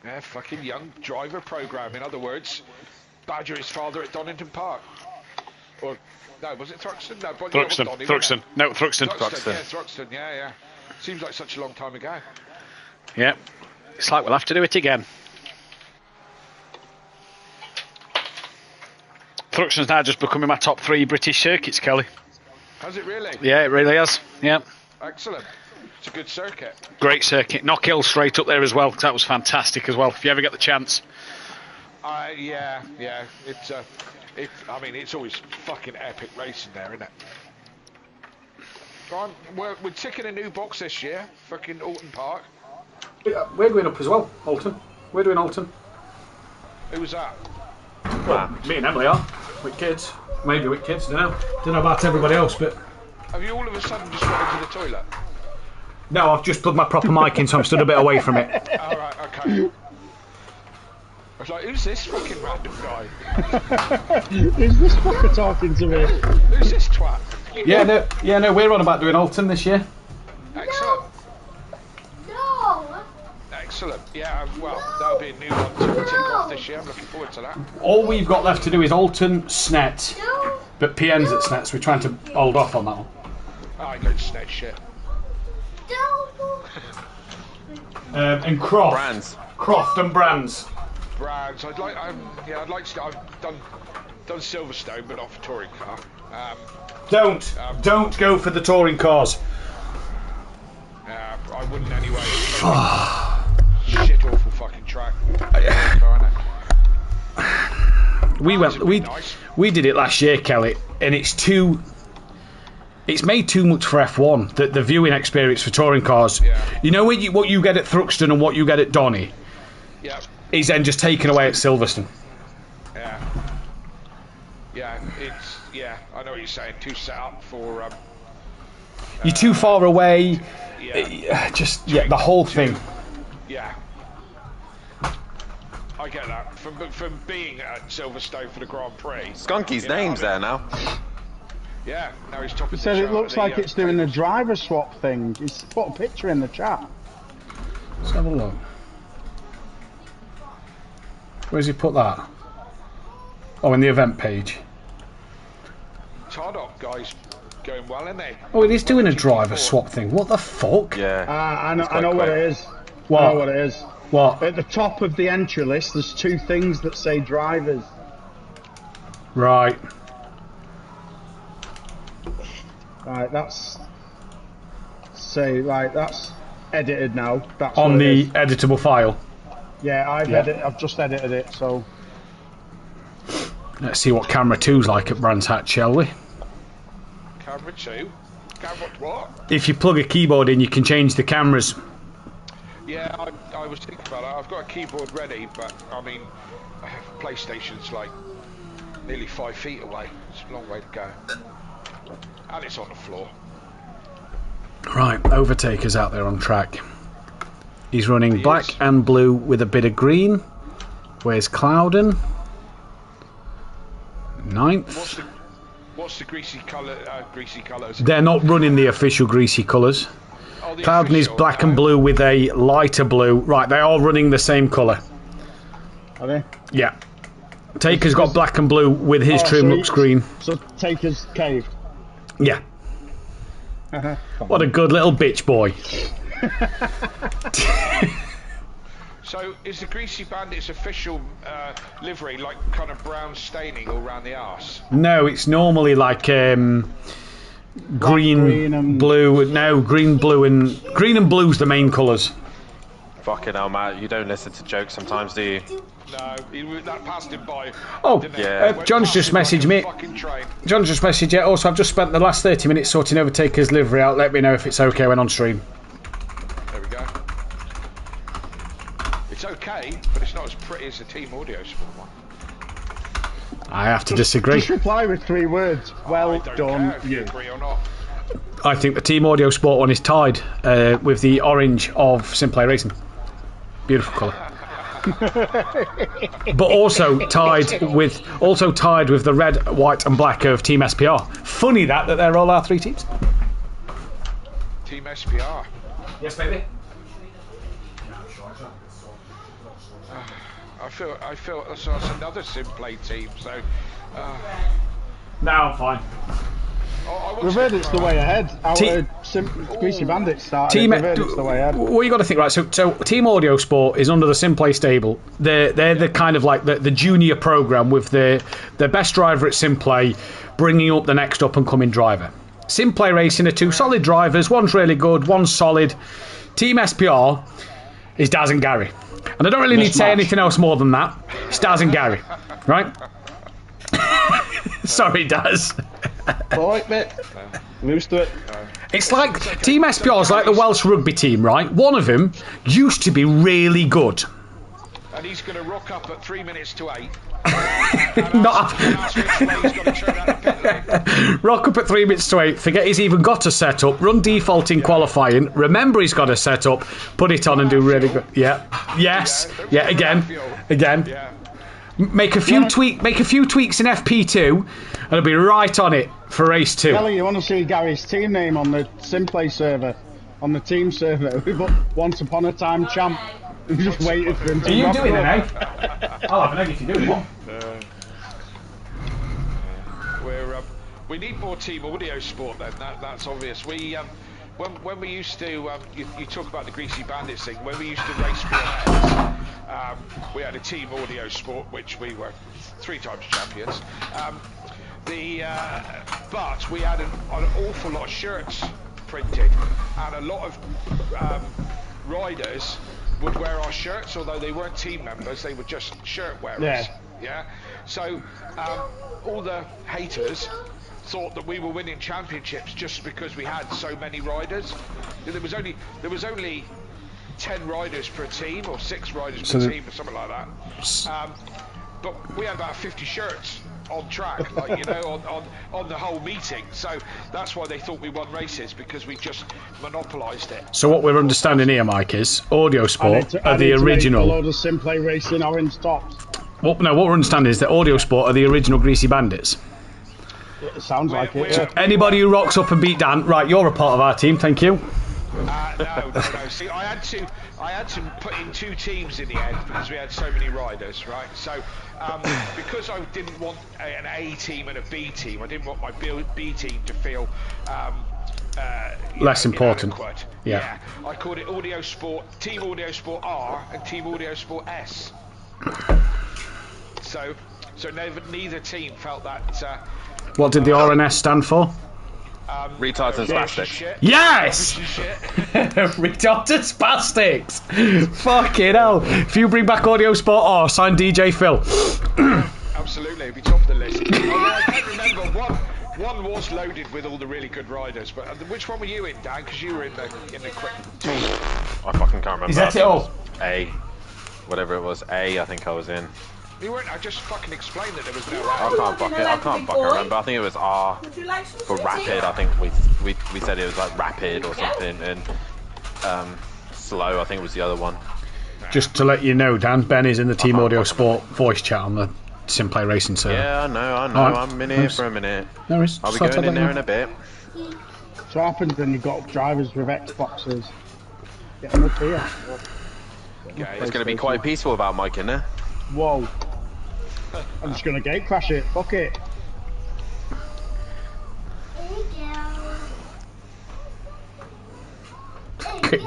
Yeah, fucking young driver program. In other words, badger his father at Donington Park. Or, no, was it Thruxton? No, Thruxton. Donny, Thruxton. No, Thruxton. Thruxton. Yeah, Thruxton. Yeah. Seems like such a long time ago. Yeah. It's like we'll have to do it again. Thruxton's now just becoming my top 3 British circuits, Kelly. Has it really? Yeah, it really has. Yeah. Excellent. It's a good circuit. Great circuit. Knockhill straight up there as well. That was fantastic as well. If you ever get the chance. Yeah. It's I mean, it's always fucking epic racing there, isn't it? We're ticking a new box this year. Fucking Alton Park. We're going up as well, Alton. We're doing Alton. Who was that? Well, me and Emily are. With kids. Maybe with kids, don't know. Don't know about everybody else, but... Have you all of a sudden just went into the toilet? No, I've just plugged my proper mic in, so I'm stood a bit away from it. Alright, okay. I was like, who's this fucking random guy? Who's this fucker talking to me? Who's this twat? Yeah, no, we're on about doing Alton this year. Excellent. No. Excellent. Yeah, well, that'll be a new one to tick off this year. I'm looking forward to that. All we've got left to do is Alton, Snet, but PN's at Snet, so we're trying to hold off on that one. I go to Snet shit. And Croft. Brands. Croft and Brands. Brands. I'd like to. I've done Silverstone, but not for touring car. Don't go for the touring cars. I wouldn't anyway. Shit, awful fucking track. We did it last year, Kelly, and it's made too much for F1. The viewing experience for touring cars. Yeah. You know what you get at Thruxton and what you get at Donny. Yeah. Is then just taken away at Silverstone. Yeah. Yeah, I know what you're saying. Too set up for. You're too far away. Yeah. The whole thing. Yeah. I get that. From being at Silverstone for the Grand Prix. Skunky's name's there now. Yeah, now he's top of the Said it chart looks at the, like it's doing the driver swap thing. He's put a picture in the chat. Let's have a look. Where's he put that? Oh, in the event page. Tardot guy's going well, isn't he? Oh, it is doing a driver swap thing. What the fuck? Yeah. I know what it is. What? I know what it is. What? At the top of the entry list, there's 2 things that say drivers. Right. Right, that's edited now. That's On the editable file. Yeah, I've just edited it, so. Let's see what camera 2's like at Brands Hatch, shall we? Camera 2? Camera what? If you plug a keyboard in, you can change the cameras. Yeah, I was thinking about that. I've got a keyboard ready, but I mean, PlayStation's like nearly 5 feet away. It's a long way to go. And it's on the floor. Right, Overtaker's out there on track. He's running black and blue with a bit of green. Where's Clouden? 9th. What's the greasy colour? Greasy colours. They're not running the official greasy colours. Oh, Clouden is black and blue with a lighter blue. Right, they're all running the same colour. Are they? Yeah. Taker's got black and blue with his trim looks green. So Taker's caved. Yeah. What a good little bitch boy. So is the Greasy Bandits official livery like kind of brown staining all around the arse? No, it's normally like green, and blue. No, green, blue, and green and blue's the main colours. Fucking hell, Matt, you don't listen to jokes sometimes, do you? No, that passed him by. Oh, yeah. John's just messaged me. John's just messaged you. Also, I've just spent the last 30 minutes sorting Overtaker's livery out. Let me know if it's okay when on stream. There we go. It's okay, but it's not as pretty as the Team Audio Sport one. I have to disagree. Just reply with 3 words. Well I don't done, care if you agree or not. I think the Team Audio Sport one is tied with the orange of SimPlay Racing. Beautiful colour. But also tied with the red, white, and black of Team SPR. Funny that they're all our 3 teams. Team SPR. Yes, baby. I feel so that's another SimPlay team. So No, I'm fine. We've heard it's the way ahead. Greasy Bandits started. Team, We've heard it's the way ahead. What you got to think, right? So Team Audio Sport is under the SimPlay stable. They're the kind of like the junior program with the best driver at SimPlay, bringing up the next up and coming driver. SimPlay Racing are two solid drivers. One's really good, one's solid. Team SPR is Daz and Gary. And I don't really need to say anything else more than that. It's Daz and Gary, right? Sorry, Daz. Alright, mate. I'm used to it. It's like Team SPR is like the Welsh rugby team, right? One of them used to be really good. And he's going to rock up at 3 minutes to 8. Rock up at 3 minutes to 8. Forget he's even got a setup. Run default in qualifying. Remember he's got a setup. Put it on and do really good. Yeah. Yes. Yeah. Again. Yeah. Make a few tweaks in FP2, and it'll be right on it for race 2. Kelly, you want to see Gary's team name on the SimPlay server, on the team server? We put Once Upon a Time Champ. We just waited for him to. Are you doing an egg? I'll have an egg if you do one. We need more Team Audio Sport then. That's obvious. When we used to, you talk about the Greasy Bandits thing. When we used to race BMX, we had a Team Audio Sport, which we were 3 times champions. But we had an awful lot of shirts printed, and a lot of riders would wear our shirts, although they weren't team members. They were just shirt wearers. Yeah. So all the haters thought that we were winning championships just because we had so many riders. There was only 10 riders per team, or 6 riders per team, or something like that. But we had about 50 shirts on track, like, you know, on the whole meeting. So that's why they thought we won races, because we just monopolised it. So what we're understanding here, Mike, is Audio Sport are the original. A load of SimPlay Racing orange tops. What we're understanding is that Audio Sport are the original Greasy Bandits. It sounds like it. Yeah. Anybody who rocks up and beat Dan, right? You're a part of our team. Thank you. No. See, I had to put in 2 teams in the end because we had so many riders, right? So, because I didn't want an A team and a B team, I didn't want my B team to feel less important. Yeah. I called it Audio Sport, Team Audio Sport R and Team Audio Sport S. So neither team felt that. What did the RNS stand for? Retards and spastics. Yes! Retards and spastics! Fucking hell. If you bring back Audio Sport R, sign DJ Phil. Absolutely, it'd be top of the list. I can't remember, one was loaded with all the really good riders, but which one were you in, Dan? Because you were in the quick team. I fucking can't remember. Is that it all? A. Whatever it was. A, I think I was in. You weren't. I just fucking explained that there was no I can't fucking remember. I think it was R for rapid. I think we said it was like rapid or something, and slow, I think was the other one. Just to let you know, Dan, Ben is in the Team Audio Sport voice chat on the SimPlay Racing server. Yeah, I know. Right. I'm in here for a minute. No worries. I'll be going in there in a bit. So what happens when you've got drivers with Xboxes? Get them up here. It's going to be quite peaceful about Mike in there. Whoa. I'm just going to gate crash it. Fuck it.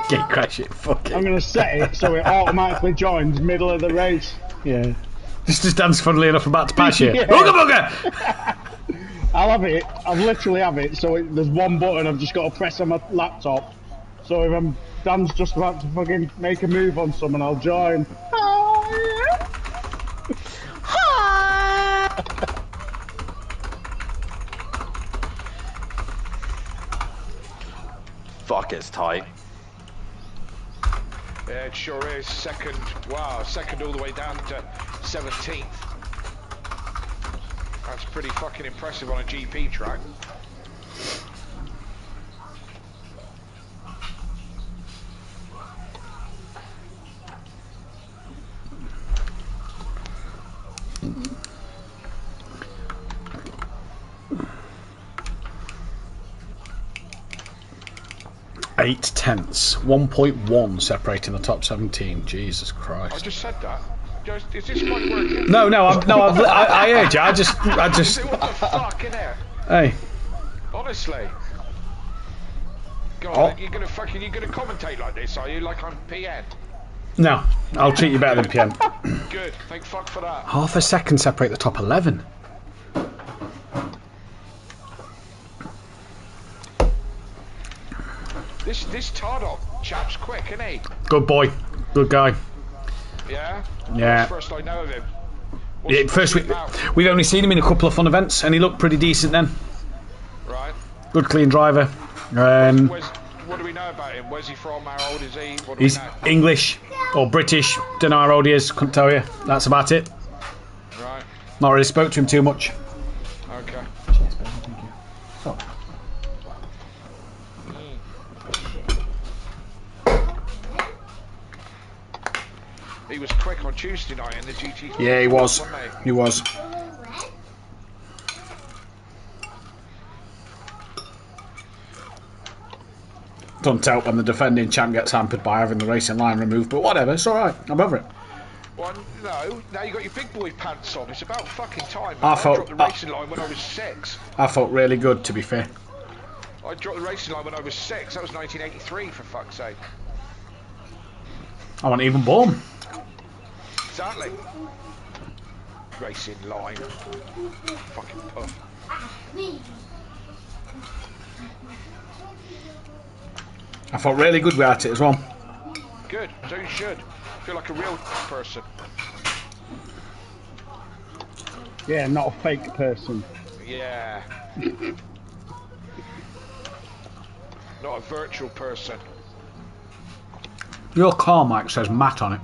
Gate crash it. Fuck it. I'm going to set it so it automatically joins middle of the race. Yeah. Just as Dan's funnily enough about to pass you. Yeah. Booga booga! I'll have it. I'll literally have it. So there's one button I've just got to press on my laptop. So if Dan's just about to fucking make a move on someone, I'll join. Fuck, it's tight. Yeah, it sure is. Second all the way down to 17th. That's pretty fucking impressive on a GP track. 8 tenths. 1.1 separating the top 17. Jesus I Christ. just said that. Is this mic working? No, I heard you. I just. What the fuck, innit? Hey. Honestly. God, Oh. you're gonna commentate like this, are you? Like I'm PN? No, I'll treat you better than PN. Good, thank fuck for that. Half a second separate the top 11. This Tardot chap's quick, isn't he? Good boy. Good guy. Yeah? Yeah. That's the first I know of him. Yeah, first we've only seen him in a couple of fun events, and he looked pretty decent then. Right. Good, clean driver. What do we know about him? Where's he from? How old is he? What do He's we know? English or British. Don't know how old he is. Couldn't tell you. That's about it. Right. Not really spoke to him too much. Okay. Cheers, baby. Thank you. So. He was quick on Tuesday night in the GT4. Yeah, he was. Wasn't he? He was. Doesn't help when the defending champ gets hampered by having the racing line removed, but whatever, it's alright. I'm over it. Well, no, now you got your big boy pants on. It's about fucking time. I I felt- dropped the racing line when I was 6. I felt really good, to be fair. I dropped the racing line when I was 6. That was 1983, for fuck's sake. I wasn't even born. Exactly. Racing line. Fucking puff. I felt really good without it as well. Good. So you should. Feel like a real person. Yeah, not a fake person. Yeah. Not a virtual person. Your car mic says Matt on it.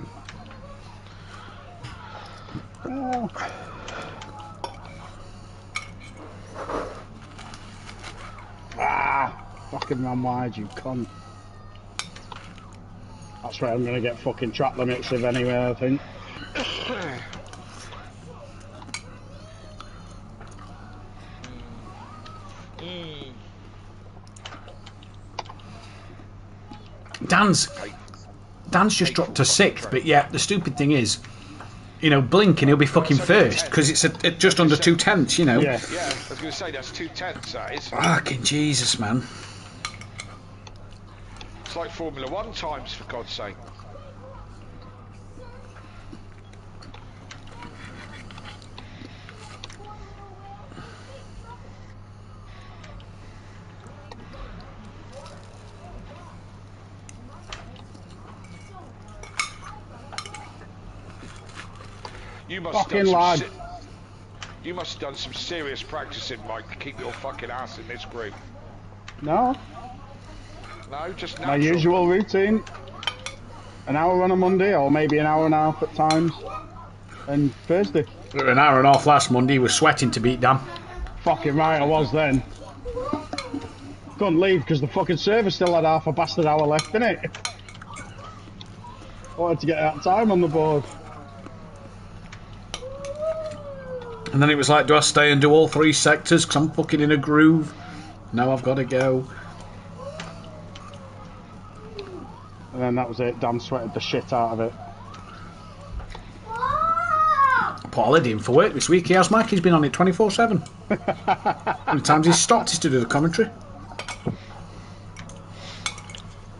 Fucking man wide, you cunt. That's where I'm gonna get fucking track limits if anywhere, I think. Dan's just dropped to 6th, but yeah, the stupid thing is, you know, blink and he'll be fucking first because it's at just under 2 tenths, you know. Yeah. Yeah, I was going to say that's 2 tenths, that is. Fucking Jesus, man. It's like Formula 1 times, for God's sake. You must Fucking have done lad. you must have done some serious practicing, Mike, to keep your fucking ass in this group. No, No, just my natural. usual routine. An hour on a Monday, or maybe an hour and a half at times. And Thursday. An hour and a half last Monday, he was sweating to beat Dan. Fucking right, I was then. Couldn't leave because the fucking server still had half a bastard hour left, innit? Wanted to get that time on the board. And then it was like, do I stay and do all 3 sectors because I'm fucking in a groove? No, I've got to go. And then that was it. Dan sweated the shit out of it. Put holiday in for work this week. He has Mike. He's been on it 24/7. How many times he's stopped is to do the commentary.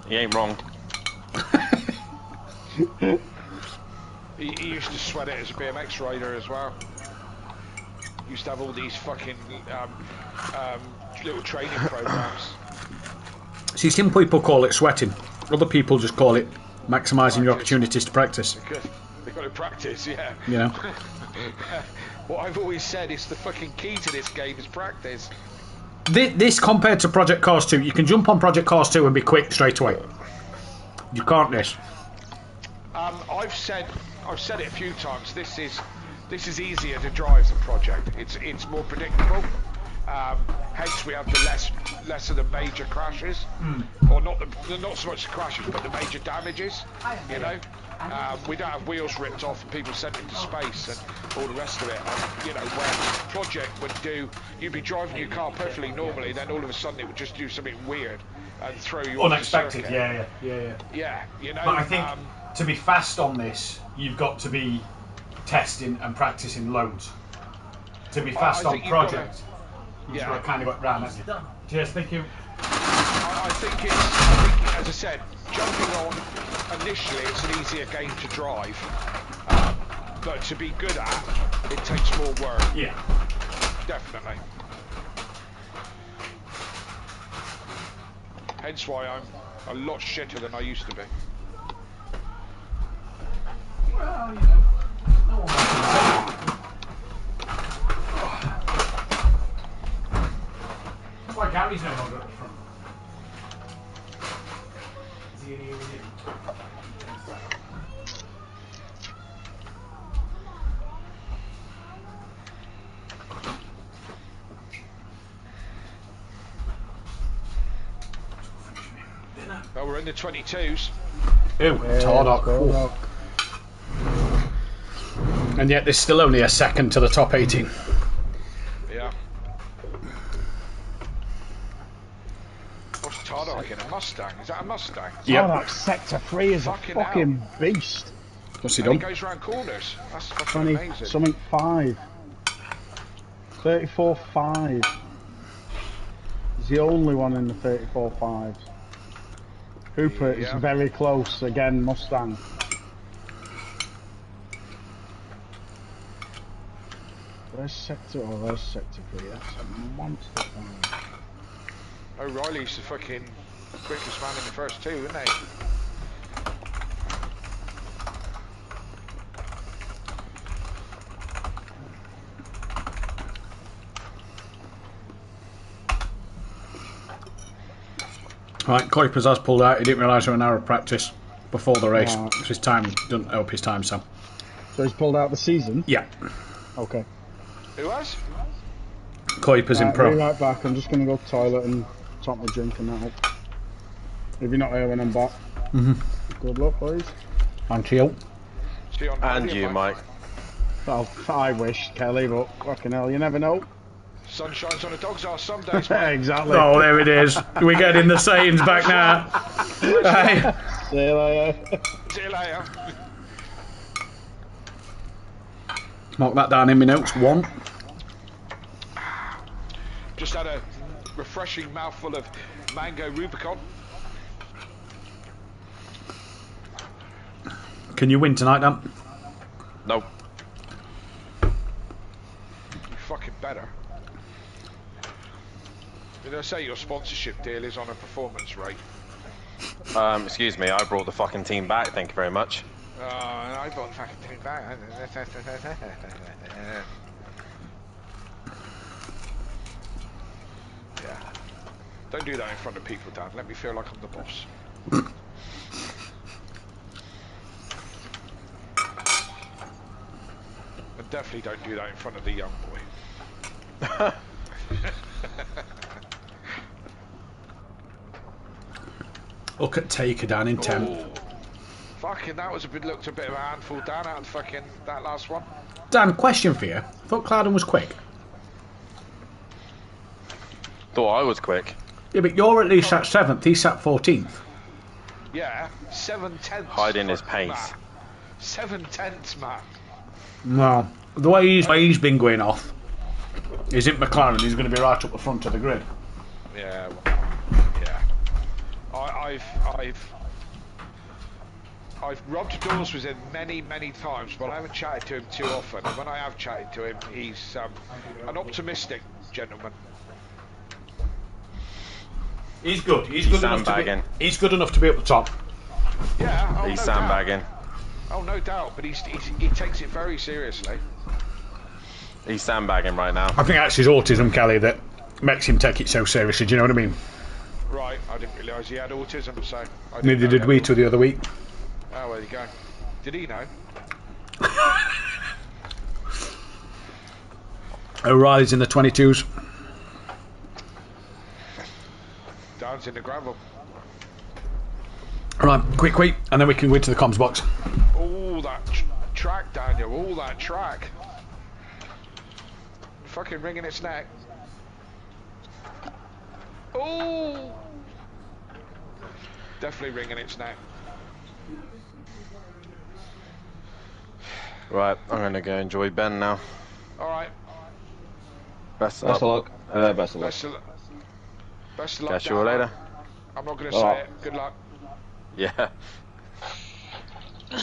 He ain't wrong. He used to sweat it as a BMX rider as well. Used to have all these fucking little training programs. See, some people call it sweating. Other people just call it maximising your opportunities to practice. Good. They've got to practice, yeah. You know. What I've always said is the fucking key to this game is practice. This compared to Project Cars 2, you can jump on Project Cars 2 and be quick straight away. You can't this. I've said it a few times. This is easier to drive than Project. It's more predictable. Hence we have the less of the major crashes, or not so much the crashes, but the major damages. You know, we don't have wheels ripped off and people sent into space and all the rest of it. And, you know, where Project would do, you'd be driving your car perfectly normally, then all of a sudden it would just do something weird, and throw you unexpected. off the circuit. Yeah. You know. But I think to be fast on this, you've got to be testing and practicing loads. To be fast on project, you've got to kind of got round, haven't you? Cheers, thank you. I think, as I said, jumping on initially, it's an easier game to drive, but to be good at, it takes more work. Yeah, definitely. Hence why I'm a lot shitter than I used to be. Well, you know, no one That's why Gary's no longer at the front. Is he in here with you? Oh, we're in the 22s. Ew, Tardock. And yet there's still only a second to the top 18. Yeah. What's Tardock in a Mustang? Is that a Mustang? Yeah. Oh, that sector 3 is Fucking a fucking beast. What's he And done? he goes round corners. That's fucking 20 amazing. something 5. 34.5. He's the only one in the 34.5. Hooper is very close again, Mustang. There's sector 3. That's a monster thing. O'Reilly's the fucking quickest man in the first two, isn't he? Right, Kuipers has pulled out. He didn't realise there was an hour of practice before the race. So his time doesn't help his time, so. So he's pulled out the season? Yeah. Okay. Who has? Kuipers in pro. Be right back. I'm just going to go to the toilet and top my drink and that up. If you're not here when I'm back. Good luck, boys. And you. And you, Mike. Well, I wish, Kelly, but fucking hell, you never know. Sun shines on a dog's arse some days, mate. Exactly. Oh, there it is. We're getting the sayings back now. Hey. See you later. See you later. Mark that down in my notes. 1. Just had a refreshing mouthful of mango Rubicon. Can you win tonight, Dan? Nope. You fucking better. Did I say your sponsorship deal is on a performance rate? Excuse me, I brought the fucking team back, thank you very much. I bought the fucking team back. Yeah. Don't do that in front of people, Dan. Let me feel like I'm the boss. And definitely don't do that in front of the young boy. Look at Taker down in 10th. Fucking, that was looked a bit of a handful, Dan, out of fucking that last one. Dan, question for you. I thought Clouden was quick. Thought I was quick. Yeah, but you're at least at 7th. He's at 14th. Yeah, 7/10. Hiding his pace. Matt. 7/10, man. Well, the way he's been going off is in McLaren. He's going to be right up the front of the grid. Yeah, well, yeah. I've rubbed doors with him many times, but I haven't chatted to him too often. And when I have chatted to him, he's an optimistic gentleman. He's good. He's good enough to be. He's good enough to be up the top. Yeah, he's sandbagging. Oh, no doubt, but he takes it very seriously. He's sandbagging right now. I think that's his autism, Kelly, that makes him take it so seriously. Do you know what I mean? Right, I didn't realise he had autism, so... Neither did we two the other week. Oh, there you go. Did he know? O'Reilly's in the 22s. Dan's in the gravel. Right, quick, and then we can go into the comms box. All that track, Daniel, all that track. Fucking wringing its neck. Oh! Definitely wringing its neck. Right, I'm gonna go enjoy Ben now. Alright. Best of Best of luck. luck. Best of luck. Best of luck, Catch you all Dan. later. I'm not going to Alright. say it. Good luck. Yeah. I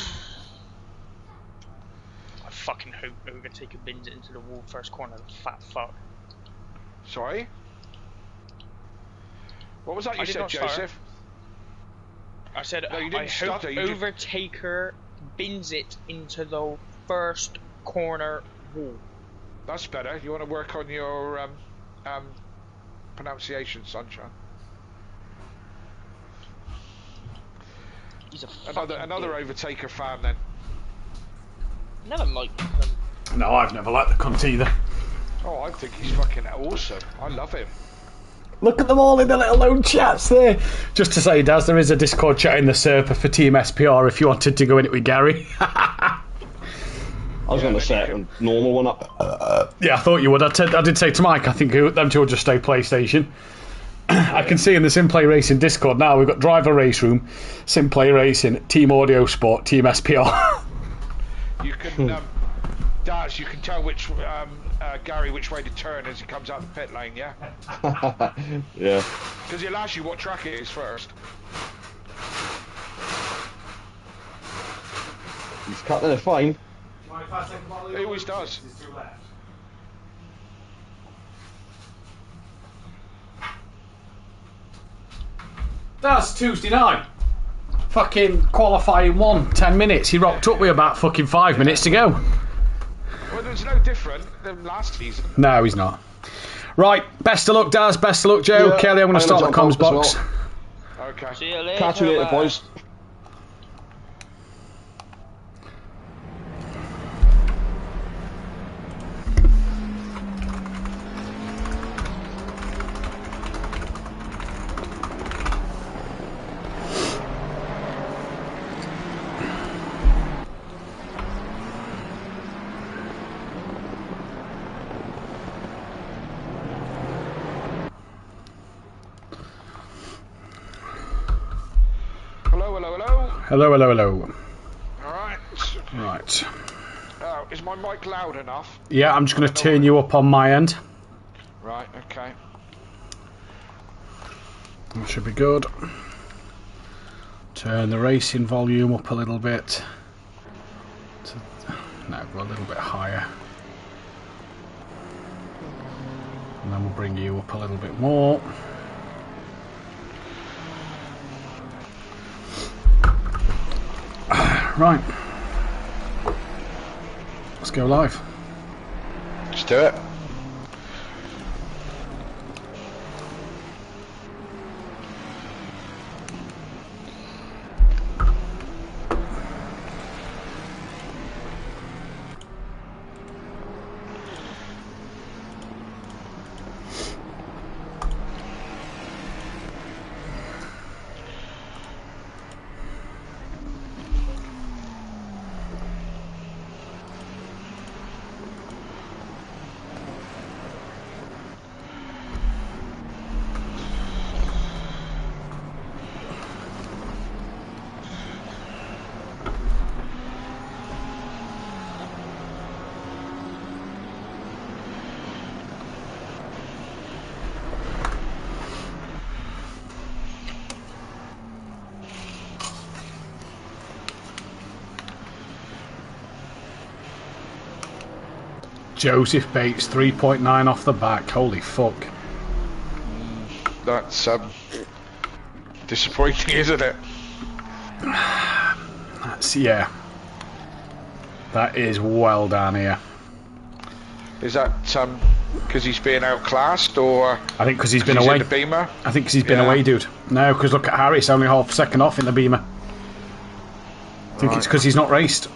fucking hope Overtaker bins it into the wall first corner, the fat fuck. Sorry? What was that I you did said, not start. Joseph? I said, No, you didn't I hope stutter, you just- Overtaker bins it into the first corner wall. That's better. You want to work on your pronunciation, sunshine. He's a fucking Another dick. Overtaker fan then. Never liked him. No, I've never liked the cunt either. Oh, I think he's fucking awesome. I love him. Look at them all in the little own chats there. Just to say, Daz, there is a Discord chat in the server for Team SPR if you wanted to go in it with Gary. I was going to set a normal one up. Yeah, I thought you would. I did say to Mike, I think them two will just stay PlayStation. I can see in the SimPlay Racing Discord now, we've got Driver Race Room, SimPlay Racing, Team Audio Sport, Team SPR. You can, Daz, you can tell which Gary which way to turn as he comes out the pit lane, yeah? Yeah. Because he'll ask you what track it is first. He's cutting it fine. He always does. That's Tuesday night. Fucking qualifying 10 minutes. He rocked up with about fucking 5 minutes to go. Well, there's no different than last season. No, he's not. Right, best of luck, Daz. Best of luck, Joe. Yeah, Kelly, I'm going to start the jump comms out as box. well. Okay. See you later. Catch you later, boys. Hello, hello, hello. Hello, hello, hello. Alright. Right. Oh, is my mic loud enough? Yeah, I'm just going to turn you up on my end. Right, okay. That should be good. Turn the racing volume up a little bit. No, go a little bit higher. And then we'll bring you up a little bit more. Right. Let's go live. Let's do it. Joseph Bates, 3.9 off the back. Holy fuck. That's disappointing, isn't it? That's, yeah. That is well down here. Is that because he's being outclassed, or I think because he's been he's away. in the Beamer? I think because he's been Yeah. away, dude. No, because look at Harris, only half a second off in the Beamer. I think it's because he's not raced.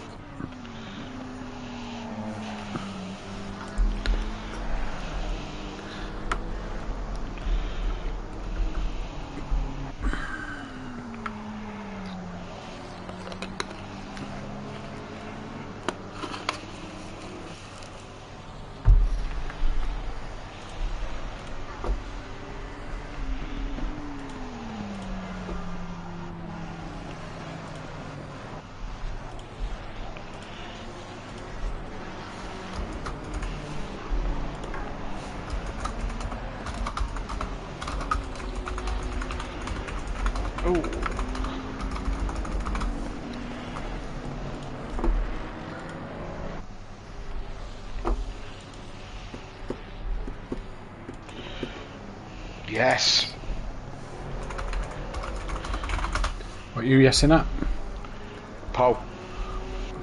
Yes. What are you yesing at? Pole.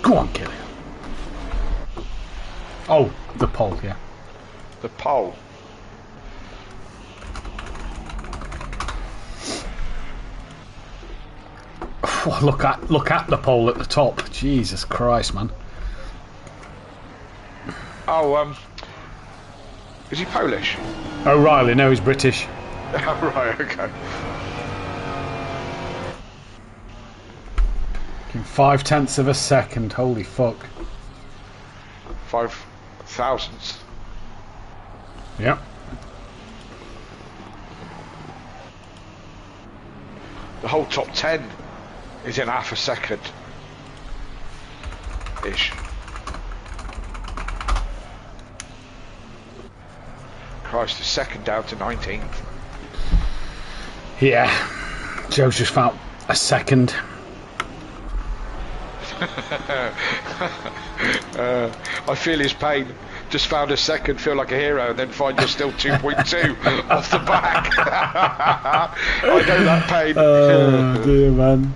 Go on, Kelly. Oh, the pole, yeah. The pole. Oh, look at the pole at the top. Jesus Christ, man. Oh, is he Polish? O'Reilly, no, he's British. Oh, right, okay. In 0.5 of a second, holy fuck. 5 thousandths. Yep. The whole top 10 is in half a second. Ish. Christ, the second down to 19th. Yeah. Joe's just found a second. I feel his pain. Just found a second, feel like a hero, and then find you're still 2.2 off the back. I know that pain. Oh dear, man.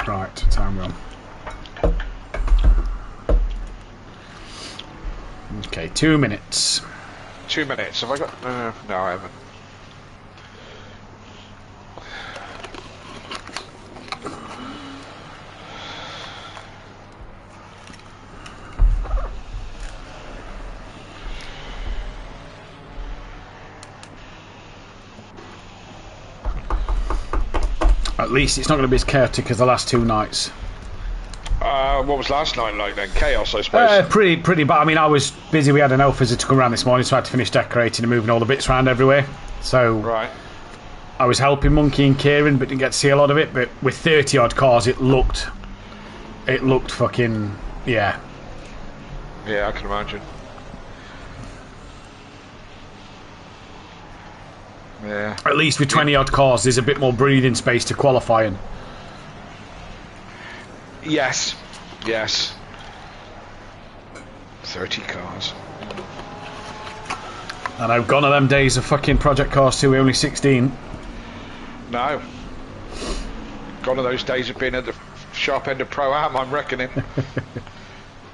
Right, time run. Okay, 2 minutes. 2 minutes. Have I got? No, I haven't. At least it's not going to be as chaotic as the last 2 nights. What was last night like then? Chaos, I suppose. Pretty bad. I mean, I was busy. We had an elf visitor to come around this morning, so I had to finish decorating and moving all the bits around everywhere. So Right. I was helping Monkey and Kieran, but didn't get to see a lot of it. But with 30 odd cars, it looked fucking, yeah. Yeah, I can imagine. Yeah. At least with 20 odd cars, there's a bit more breathing space to qualify in. Yes. Yes. 30 cars. And I've gone to them days of fucking Project Cars 2, we're only 16. No. Gone are those days of being at the sharp end of Pro-Am, I'm reckoning.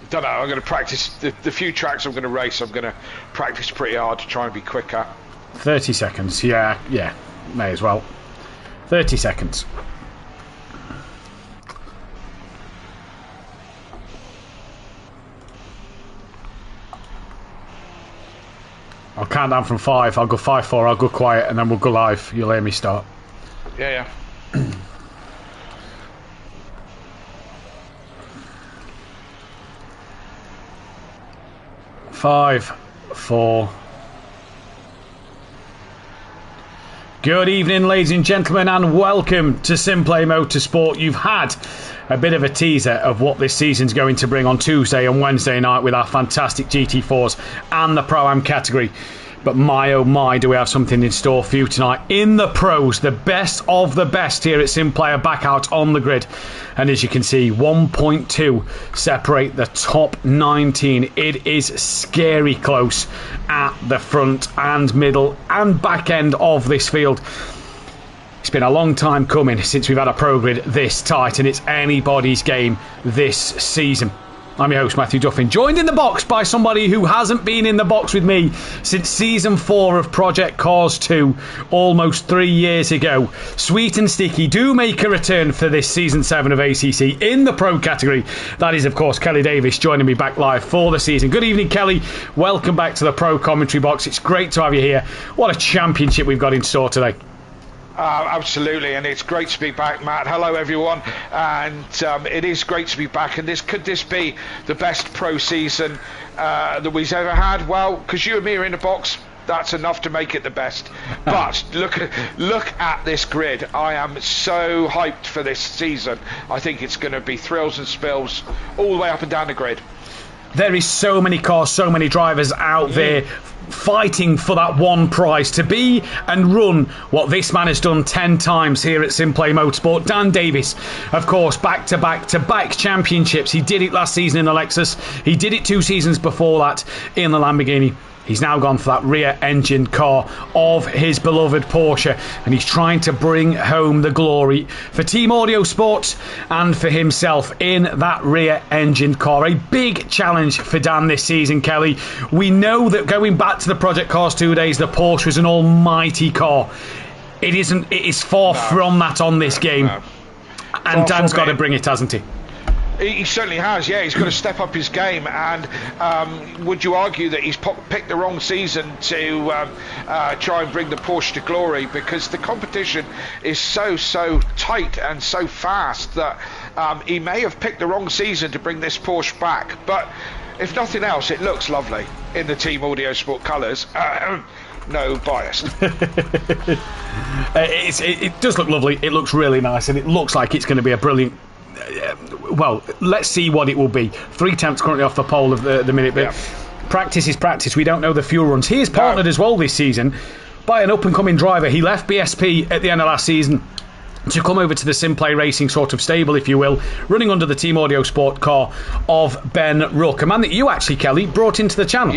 Don't know, I'm going to practice. The few tracks I'm going to race, I'm going to practice pretty hard to try and be quicker. 30 seconds, yeah, may as well. 30 seconds. I'll count down from 5. I'll go 5, 4. I'll go quiet, and then we'll go live. You'll hear me start. Yeah. 5, 4. Good evening, ladies and gentlemen, and welcome to SimPlay Motorsport. You've had a bit of a teaser of what this season's going to bring on Tuesday and Wednesday night with our fantastic GT4s and the Pro-Am category. But my oh my, do we have something in store for you tonight. In the pros, the best of the best here at SimPlay are back out on the grid. And as you can see, 1.2 separate the top 19. It is scary close at the front and middle and back end of this field. It's been a long time coming since we've had a pro grid this tight, and it's anybody's game this season. I'm your host, Matthew Duffin, joined in the box by somebody who hasn't been in the box with me since Season 4 of Project Cars 2, almost 3 years ago. Sweet and Sticky do make a return for this Season 7 of ACC in the Pro category. That is, of course, Kelly Davis joining me back live for the season. Good evening, Kelly. Welcome back to the Pro commentary box. It's great to have you here. What a championship we've got in store today. Absolutely, and it's great to be back, Matt. Hello, everyone, and it is great to be back. And could this be the best pro season that we've ever had? Well, because you and me are in the box, that's enough to make it the best. But look at this grid. I am so hyped for this season. I think it's going to be thrills and spills all the way up and down the grid. there is so many cars, so many drivers out there fighting for that one prize, to be and run what this man has done 10 times here at SimPlay Motorsport. Dan Davis, of course, back-to-back championships. He did it last season in the Lexus. He did it 2 seasons before that in the Lamborghini. He's now gone for that rear-engine car of his beloved Porsche, and he's trying to bring home the glory for Team Audio Sports and for himself in that rear-engine car. A big challenge for Dan this season, Kelly. We know that going back to the Project Cars 2 days, the Porsche was an almighty car. It isn't. It is far from that on this game. And Dan's got to bring it, hasn't he? He certainly has, yeah. He's got to step up his game, and would you argue that he's picked the wrong season to try and bring the Porsche to glory, because the competition is so tight and so fast that he may have picked the wrong season to bring this Porsche back. But if nothing else, it looks lovely in the Team Audio Sport colours. No bias. It does look lovely. It looks really nice, and it looks like it's going to be a brilliant. Well, let's see what it will be. 3 tenths currently off the pole of the minute, but practice is practice. We don't know the fuel runs. He is partnered as well this season by an up-and-coming driver. He left BSP at the end of last season to come over to the SimPlay Racing sort of stable, if you will, running under the Team Audio Sport car of Ben Rook, a man that you actually, Kelly, brought into the channel.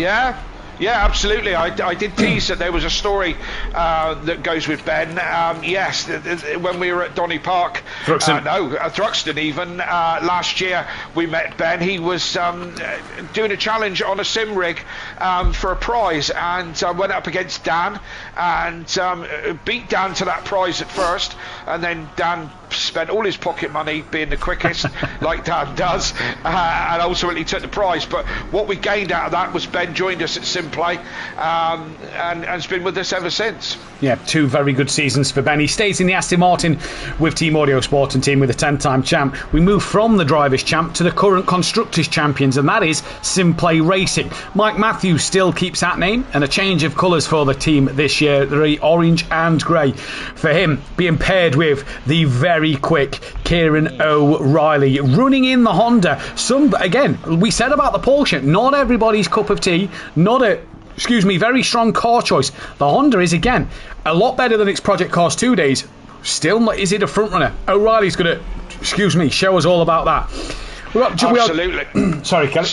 Yeah, absolutely. I did tease that there was a story that goes with Ben. Yes, when we were at Donny Park, Thruxton even, last year, we met Ben. He was doing a challenge on a sim rig for a prize, and went up against Dan and beat Dan to that prize at first, and then Dan spent all his pocket money being the quickest, like Dan does, and ultimately took the prize. But what we gained out of that was Ben joined us at SimPlay, and has been with us ever since. Yeah, 2 very good seasons for Ben. He stays in the Aston Martin with Team Audio Sport and team with a 10-time champ. We move from the Drivers' Champ to the current Constructors' Champions, and that is SimPlay Racing. Mike Matthews still keeps that name, and a change of colours for the team this year, the orange and grey. For him, being paired with the very quick Kieran O'Reilly, running in the Honda. Again, we said about the Porsche, not everybody's cup of tea, very strong car choice. The Honda is, again, a lot better than its Project Cars 2 days. Still not, is it a front runner? O'Reilly's going to, show us all about that. Absolutely. Sorry, Kelly.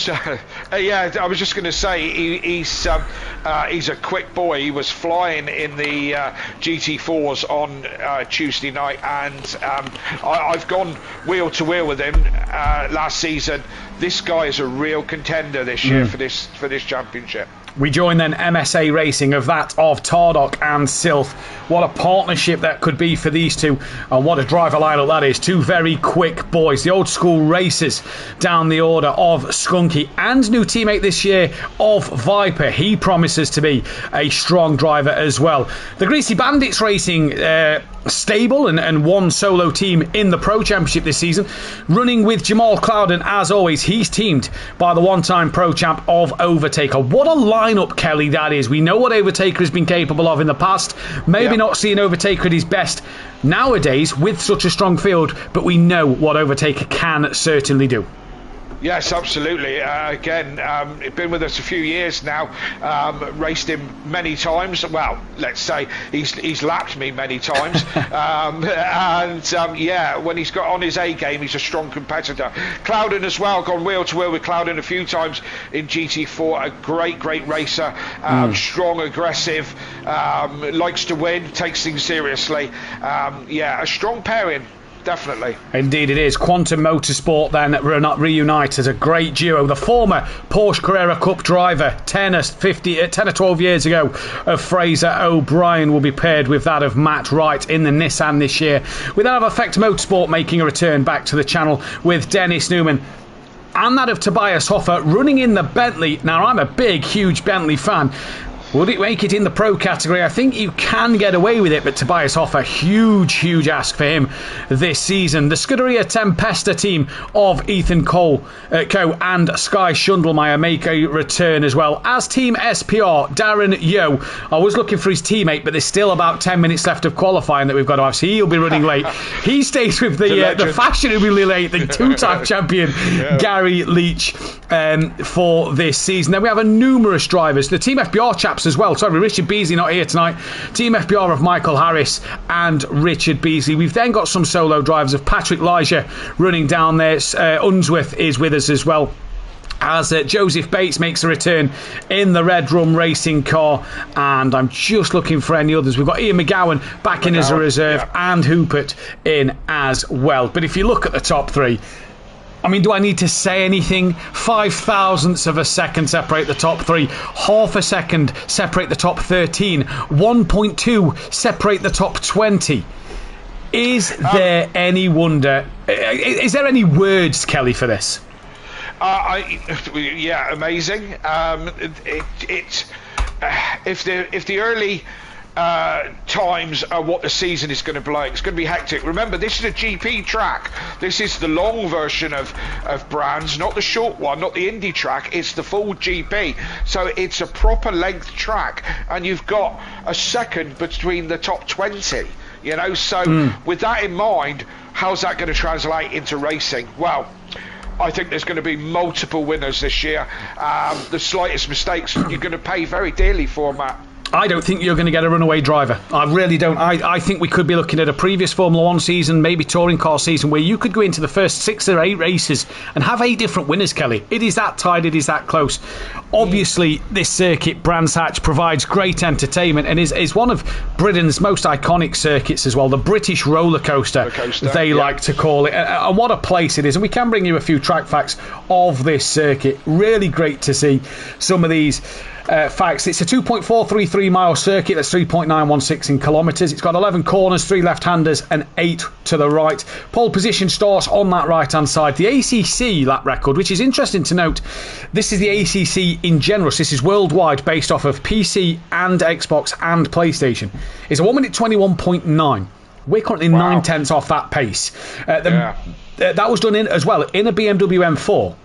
Yeah, I was just going to say he's a quick boy. He was flying in the GT4s on Tuesday night, and I've gone wheel to wheel with him last season. This guy is a real contender this year for this championship. We join then MSA Racing of Tardok and Sylph. What a partnership that could be for these two, and what a driver lineup that is. 2 very quick boys, the old school racers down the order of Skunky, and new teammate this year of Viper. He promises to be a strong driver as well. The Greasy Bandits Racing stable and one solo team in the Pro Championship this season, running with Jamal Clouden. As always, he's teamed by the one-time Pro Champ of Overtaker. What a lineup, Kelly, that is. We know what Overtaker has been capable of in the past. Maybe not seeing Overtaker at his best nowadays with such a strong field, but we know what Overtaker can certainly do. Yes, absolutely. Again, been with us a few years now. Raced him many times. Well, let's say he's lapped me many times. When he's got on his A game, he's a strong competitor. Clouden as well, gone wheel to wheel with Clouden a few times in GT4. A great racer. Strong, aggressive, likes to win, takes things seriously. A strong pairing. Definitely. Indeed it is. Quantum Motorsport then reunite as a great duo. The former Porsche Carrera Cup driver 10 or 12 years ago of Fraser O'Brien will be paired with that of Matt Wright in the Nissan this year. We then have Effect Motorsport making a return back to the channel with Dennis Newman, and that of Tobias Hoffer running in the Bentley. Now, I'm a huge Bentley fan. Would it make it in the pro category? I think you can get away with it, but Tobias Hoffer, huge ask for him this season. The Scuderia Tempesta team of Ethan Coe and Sky Schundelmeyer make a return as well. As Team SPR, Darren Yeo, I was looking for his teammate, but there's still about 10 minutes left of qualifying that we've got to have, so he'll be running late. He stays with the fashionably late, the two-time champion Gary Leach for this season. Then we have numerous drivers. The Team FBR chaps as well. Sorry, Richard Beasley not here tonight. Team FBR of Michael Harris and Richard Beasley. We've then got some solo drivers of Patrick Leisure running down there. Unsworth is with us as well, as Joseph Bates makes a return in the Red Rum racing car, and I'm just looking for any others. We've got Ian McGowan back in as a reserve, and Hoopert in as well. But if you look at the top three, I mean, do I need to say anything? 5,000ths of a second separate the top three. Half a second separate the top 13. 1.2 separate the top 20. Is there any wonder? Is there any words, Kelly, for this? Yeah, amazing. If the early times are what the season is going to be like, it's going to be hectic. Remember, this is a GP track. This is the long version of Brands, not the short one, not the Indy track. It's the full GP. So it's a proper length track, and you've got a second between the top 20. You know, so with that in mind, how's that going to translate into racing? Well, I think there's going to be multiple winners this year. The slightest mistakes, you're going to pay very dearly for, Matt. I don't think you're going to get a runaway driver. I really don't. I think we could be looking at a previous Formula 1 season, maybe touring car season, where you could go into the first 6 or 8 races and have 8 different winners, Kelly. It is that tight, it is that close. Obviously, this circuit, Brands Hatch, provides great entertainment and is one of Britain's most iconic circuits as well. The British roller coaster, they like to call it. And what a place it is. And we can bring you a few track facts of this circuit. Really great to see some of these facts. It's a 2.433 mile circuit. That's 3.916 in kilometres. It's got 11 corners, 3 left-handers and 8 to the right. Pole position starts on that right-hand side. The ACC lap record, which is interesting to note, this is the ACC in general. So this is worldwide, based off of PC and Xbox and PlayStation. It's a 1 minute 21.9. We're currently 9/10 off that pace. That was done as well in a BMW M4.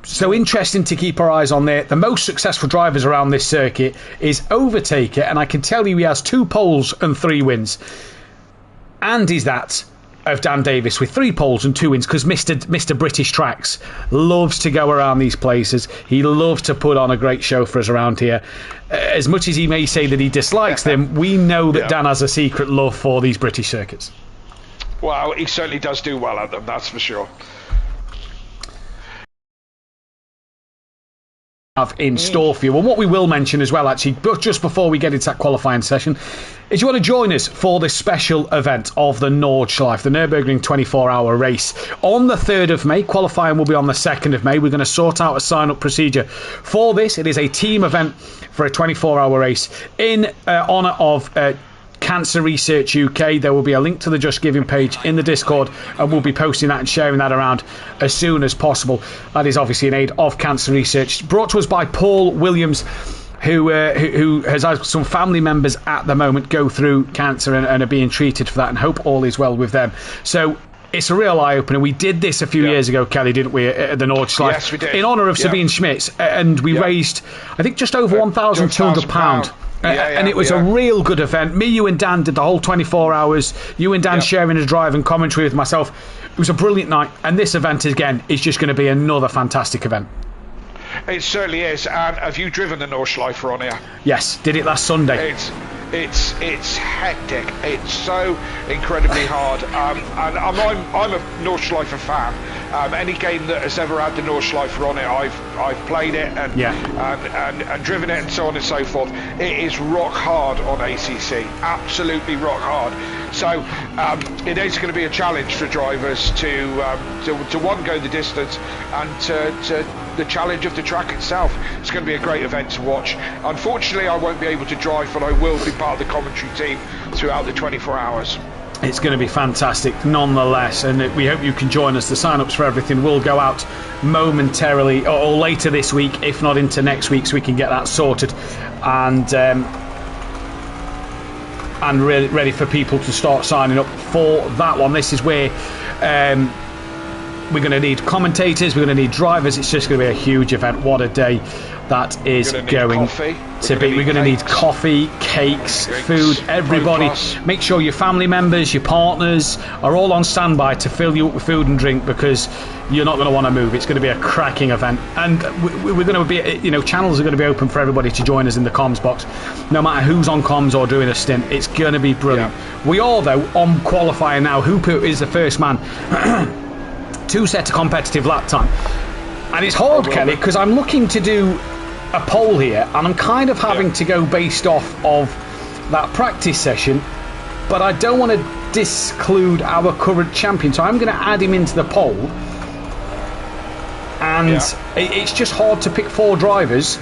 So interesting to keep our eyes on there. The most successful drivers around this circuit is Overtaker, and I can tell you he has 2 poles and 3 wins. And is that of Dan Davis with 3 poles and 2 wins, because Mr. British Tracks loves to go around these places. He loves to put on a great show for us around here. As much as he may say that he dislikes them, we know that Dan has a secret love for these British circuits. Well, he certainly does do well at them, that's for sure. In store for you. And what we will mention as well, actually, but just before we get into that qualifying session, is you want to join us for this special event of the Nordschleife, the Nürburgring 24-hour race on the 3rd of May. Qualifying will be on the 2nd of May. We're going to sort out a sign-up procedure for this. It is a team event for a 24-hour race in honour of Cancer Research UK. There will be a link to the Just Giving page in the Discord, and we'll be posting that and sharing that around as soon as possible. That is obviously in aid of Cancer Research. Brought to us by Paul Williams, who has had some family members at the moment go through cancer and are being treated for that, and hope all is well with them. So it's a real eye-opener. We did this a few years ago, Kelly, didn't we, at the Nordschleife? Yes, we did. In honour of Sabine Schmitz, and we raised, I think, just over £1,200. And it was a real good event. Me, you and Dan did the whole 24 hours. You and Dan sharing a drive and commentary with myself. It was a brilliant night. And this event, again, is just going to be another fantastic event. It certainly is. And have you driven the Nordschleife on here? Yes, did it last Sunday. It's hectic. It's so incredibly hard. And I'm a Nordschleife fan. Any game that has ever had the Nordschleife on it, I've played it and driven it and so on and so forth. It is rock hard on ACC, absolutely rock hard. So it is going to be a challenge for drivers to one, go the distance, and to the challenge of the track itself. It's going to be a great event to watch. Unfortunately, I won't be able to drive, but I will be part of the commentary team throughout the 24 hours. It's going to be fantastic nonetheless, and we hope you can join us. The sign-ups for everything will go out momentarily or later this week, if not into next week, so we can get that sorted and ready for people to start signing up for that one. This is where we're going to need commentators, we're going to need drivers. It's just going to be a huge event. What a day that is going to be. We're going to need coffee, cakes, food, everybody. Make sure your family members, your partners are all on standby to fill you up with food and drink, because you're not going to want to move. It's going to be a cracking event, and we're going to be, channels are going to be open for everybody to join us in the comms box, no matter who's on comms or doing a stint. It's going to be brilliant. We are, though, on qualifying now. Hooper is the first man to set a competitive lap time, and it's hard, Kelly, because I'm looking to do a poll here, and I'm kind of having to go based off of that practice session, but I don't want to disclude our current champion, so I'm going to add him into the poll. And it's just hard to pick 4 drivers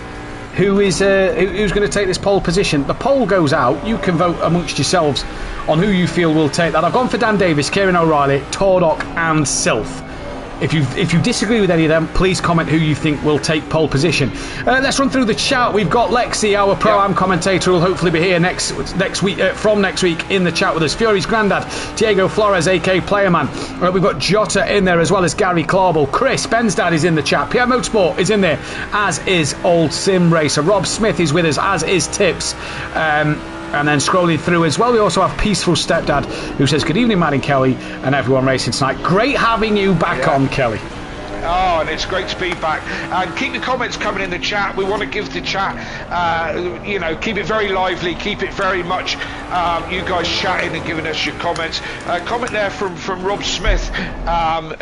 who's going to take this pole position. The poll goes out. You can vote amongst yourselves on who you feel will take that. I've gone for Dan Davis, Kieran O'Reilly, Tordock and Sylph. If you disagree with any of them, please comment who you think will take pole position. Let's run through the chat. We've got Lexi, our Pro-Am commentator, who will hopefully be here next week from next week in the chat with us. Fury's granddad, Diego Flores, a.k.a. Playerman. We've got Jota in there, as well as Gary Clarble. Chris, Ben's dad, is in the chat. Pierre Motorsport is in there, as is Old Sim Racer. Rob Smith is with us, as is Tips. And then scrolling through as well, we also have Peaceful Stepdad, who says, good evening, Matt and Kelly and everyone racing tonight. Great having you back on, Kelly. Oh, and it's great to be back. And keep the comments coming in the chat. We want to give the chat, keep it very lively, keep it very much you guys chatting and giving us your comments. Comment there from Rob Smith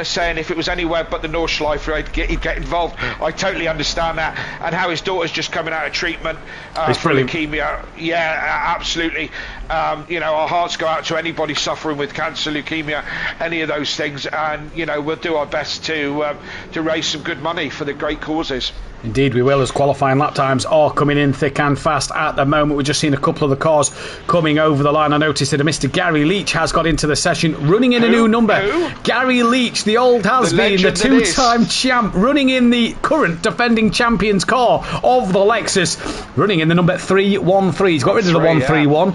saying if it was anywhere but the North Schleifer, he'd get involved. I totally understand that. And how his daughter's just coming out of treatment for leukemia. Yeah, absolutely. Our hearts go out to anybody suffering with cancer, leukemia, any of those things. And, we'll do our best to raise some good money for the great causes. Indeed we will, as qualifying lap times are coming in thick and fast at the moment. We've just seen a couple of the cars coming over the line. I noticed that Mr. Gary Leach has got into the session, running in a new number. Gary Leach, the old has-been, the 2-time champ, running in the current defending champions car of the Lexus, running in the number 313. He's got rid of the 131.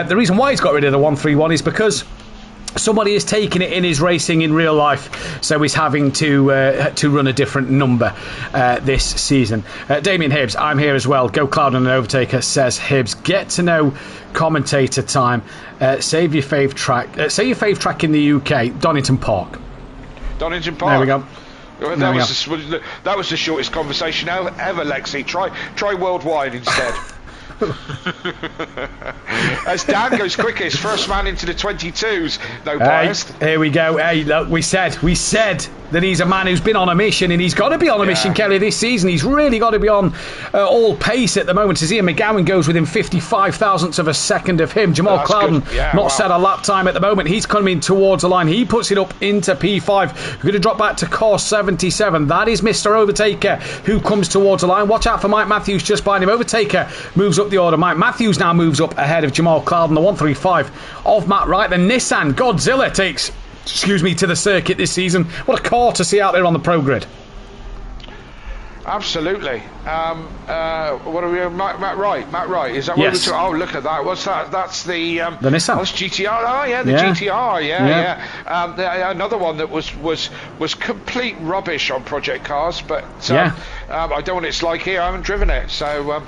The reason why he's got rid of the 131 is because somebody is taking it in his racing in real life, so he's having to run a different number this season. Damien Hibbs, I'm here as well. Go Cloud and an Overtaker, says Hibbs. Get to know commentator time. Save your fave track. Say your fave track in the UK. Donington Park. Donington Park. There we go. That was the shortest conversation ever, Lexi. Try worldwide instead. As Dan goes quickest, first man into the 22s. No bias. Here we go. Hey, look, we said that he's a man who's been on a mission, and he's got to be on a mission, Kelly, this season. He's really got to be on all pace at the moment, as Ian McGowan goes within 55 thousandths of a second of him. Jamal Clouden set a lap time at the moment. He's coming towards the line. He puts it up into P5. We're going to drop back to course 77. That is Mr. Overtaker, who comes towards the line. Watch out for Mike Matthews just behind him. Overtaker moves up the order. Mike Matthews now moves up ahead of Jamal Clouden, the 135 of Matt Wright. The Nissan Godzilla takes to the circuit this season. What a car to see out there on the pro grid. Absolutely. What are we? Matt Wright. Is that what we're talking? Oh, look at that. What's that? That's the Nissan. That's GTR. Oh, yeah, the GTR. Yeah. Another one that was complete rubbish on Project Cars, but I don't know what it's like here. I haven't driven it, so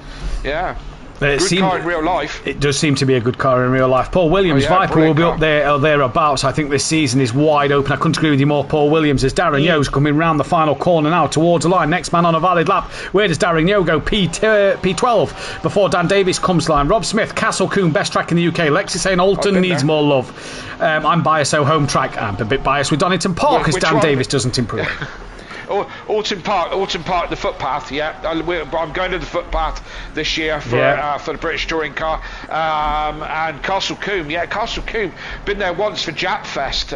yeah. Good car in real life. It does seem to be a good car in real life. Paul Williams, Viper will be up there or thereabouts. I think this season is wide open. I couldn't agree with you more, Paul Williams, as Darren Yo's coming round the final corner now towards the line. Next man on a valid lap. Where does Darren Yo go? P12 before Dan Davis comes to line. Rob Smith, Castle Coombe, best track in the UK. Lexi saying Alton needs more love. I'm biased, so home track. I'm a bit biased with Donington Park, as Dan Davis doesn't improve. Alton Park, the footpath. Yeah, I'm going to the footpath this year for the British Touring Car. And Castle Combe. Yeah, Castle Combe. Been there once for Jap Fest.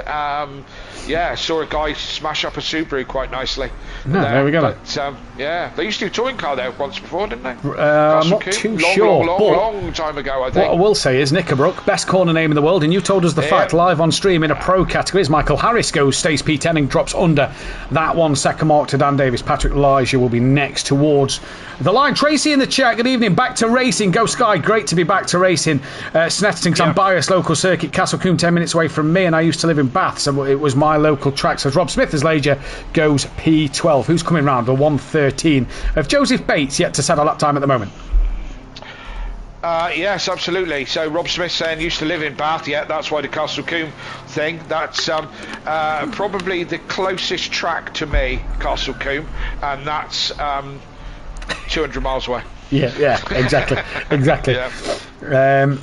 Yeah, saw a guy smash up a Subaru quite nicely. There we go. But, yeah, they used to do touring car there once before, didn't they? I'm not too sure. Long time ago, I think. What I will say is Knickerbrook, best corner name in the world, and you told us the fact live on stream in a pro category. Michael Harris goes, stays P10 and drops under that 1 second mark to Dan Davis. Patrick Elijah will be next towards the line. Tracy in the chat, good evening. Back to racing. Go Sky, great to be back to racing. Snettington, I'm biased, local circuit. Castle Combe 10 minutes away from me, and I used to live in Bath, so it was my local track. So Rob Smith as Lager goes P12. Who's coming round? The 113 of Joseph Bates, yet to set a lap time at the moment. Yes, absolutely. So Rob Smith saying used to live in Bath. Yeah, that's why the Castle Combe thing. That's probably the closest track to me, Castle Combe, and that's 200 miles away. Yeah, exactly. Yeah.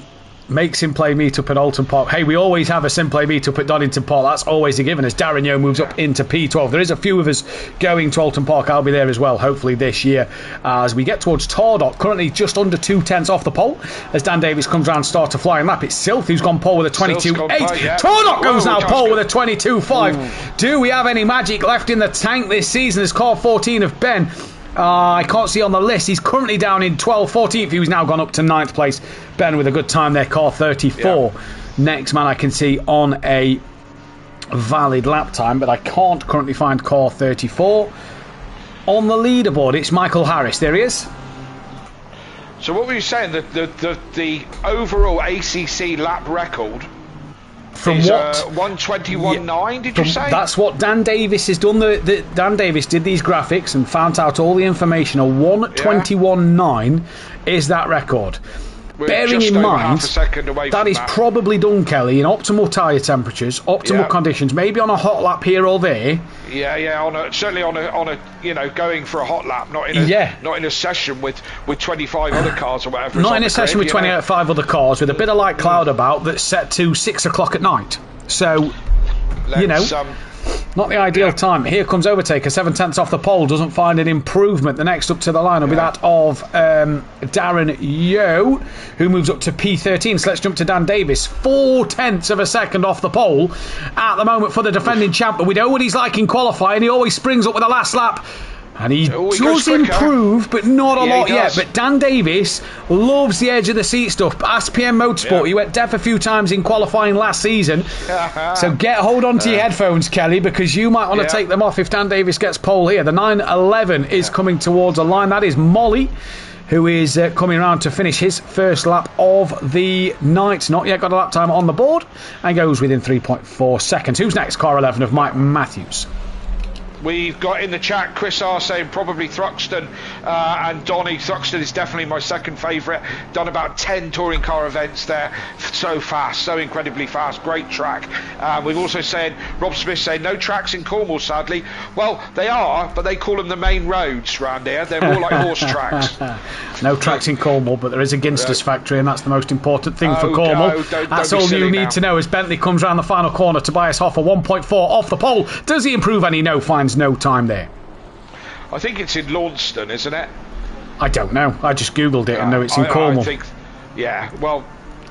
Make SimPlay meet-up at Alton Park. Hey, we always have a SimPlay meet-up at Donington Park. That's always a given as Darren Yo moves up into P12. There is a few of us going to Alton Park. I'll be there as well, hopefully this year, as we get towards Tordot. Currently just under 2/10 off the pole as Dan Davis comes round, start a flying lap. It's Sylth who's gone pole with a 22.8. Yeah. Tordot goes now pole with a 22.5. Do we have any magic left in the tank this season? There's car 14 of Ben. I can't see on the list. He's currently down in 12th, 14th. He's now gone up to 9th place. Ben with a good time there, car 34. Yeah. Next man I can see on a valid lap time, but I can't currently find car 34. On the leaderboard, it's Michael Harris. There he is. So what were you saying? The overall ACC lap record from is, what? 121.9, did you say? That's what Dan Davis has done. Dan Davis did these graphics and found out all the information. A 121.9 is that record. We're bearing just in over mind half a second away that from is probably done, Kelly, in optimal tyre temperatures, optimal conditions, maybe on a hot lap here or there. Yeah, certainly on a going for a hot lap, not in a session with 25 other cars or whatever. Not in a session with 25 other cars with a bit of light cloud about that's set to 6 o'clock at night. So, not the ideal time. Here comes Overtaker, 7/10 off the pole, doesn't find an improvement. The next up to the line will be that of Darren Yo, who moves up to P13. So let's jump to Dan Davis, 0.4 of a second off the pole at the moment for the defending champ. But we know what he's like in qualifying. He always springs up with the last lap. And he does improve, but not a lot yet. But Dan Davis loves the edge of the seat stuff. Ask PM Motorsport. He went deaf a few times in qualifying last season. So hold on to your headphones, Kelly, because you might want to take them off if Dan Davis gets pole here. The 9:11 is coming towards the line. That is Molly, who is coming around to finish his first lap of the night. Not yet got a lap time on the board and goes within 3.4 seconds. Who's next? Car 11 of Mike Matthews. We've got in the chat Chris R saying probably Thruxton and Donny. Thruxton is definitely my second favourite. Done about 10 touring car events there. So fast, so incredibly fast. Great track. We've also said, Rob Smith saying no tracks in Cornwall, sadly. Well, they are, but they call them the main roads round here. They're more like horse tracks. No tracks in Cornwall, but there is a Ginsters factory, and that's the most important thing for Cornwall. That's all you need to know as Bentley comes round the final corner. Tobias Hoffer, 1.4 off the pole. Does he improve any? No, finds no time there. I think it's in Launceston, isn't it? I don't know. I just googled it and know it's in Cornwall. I think, well,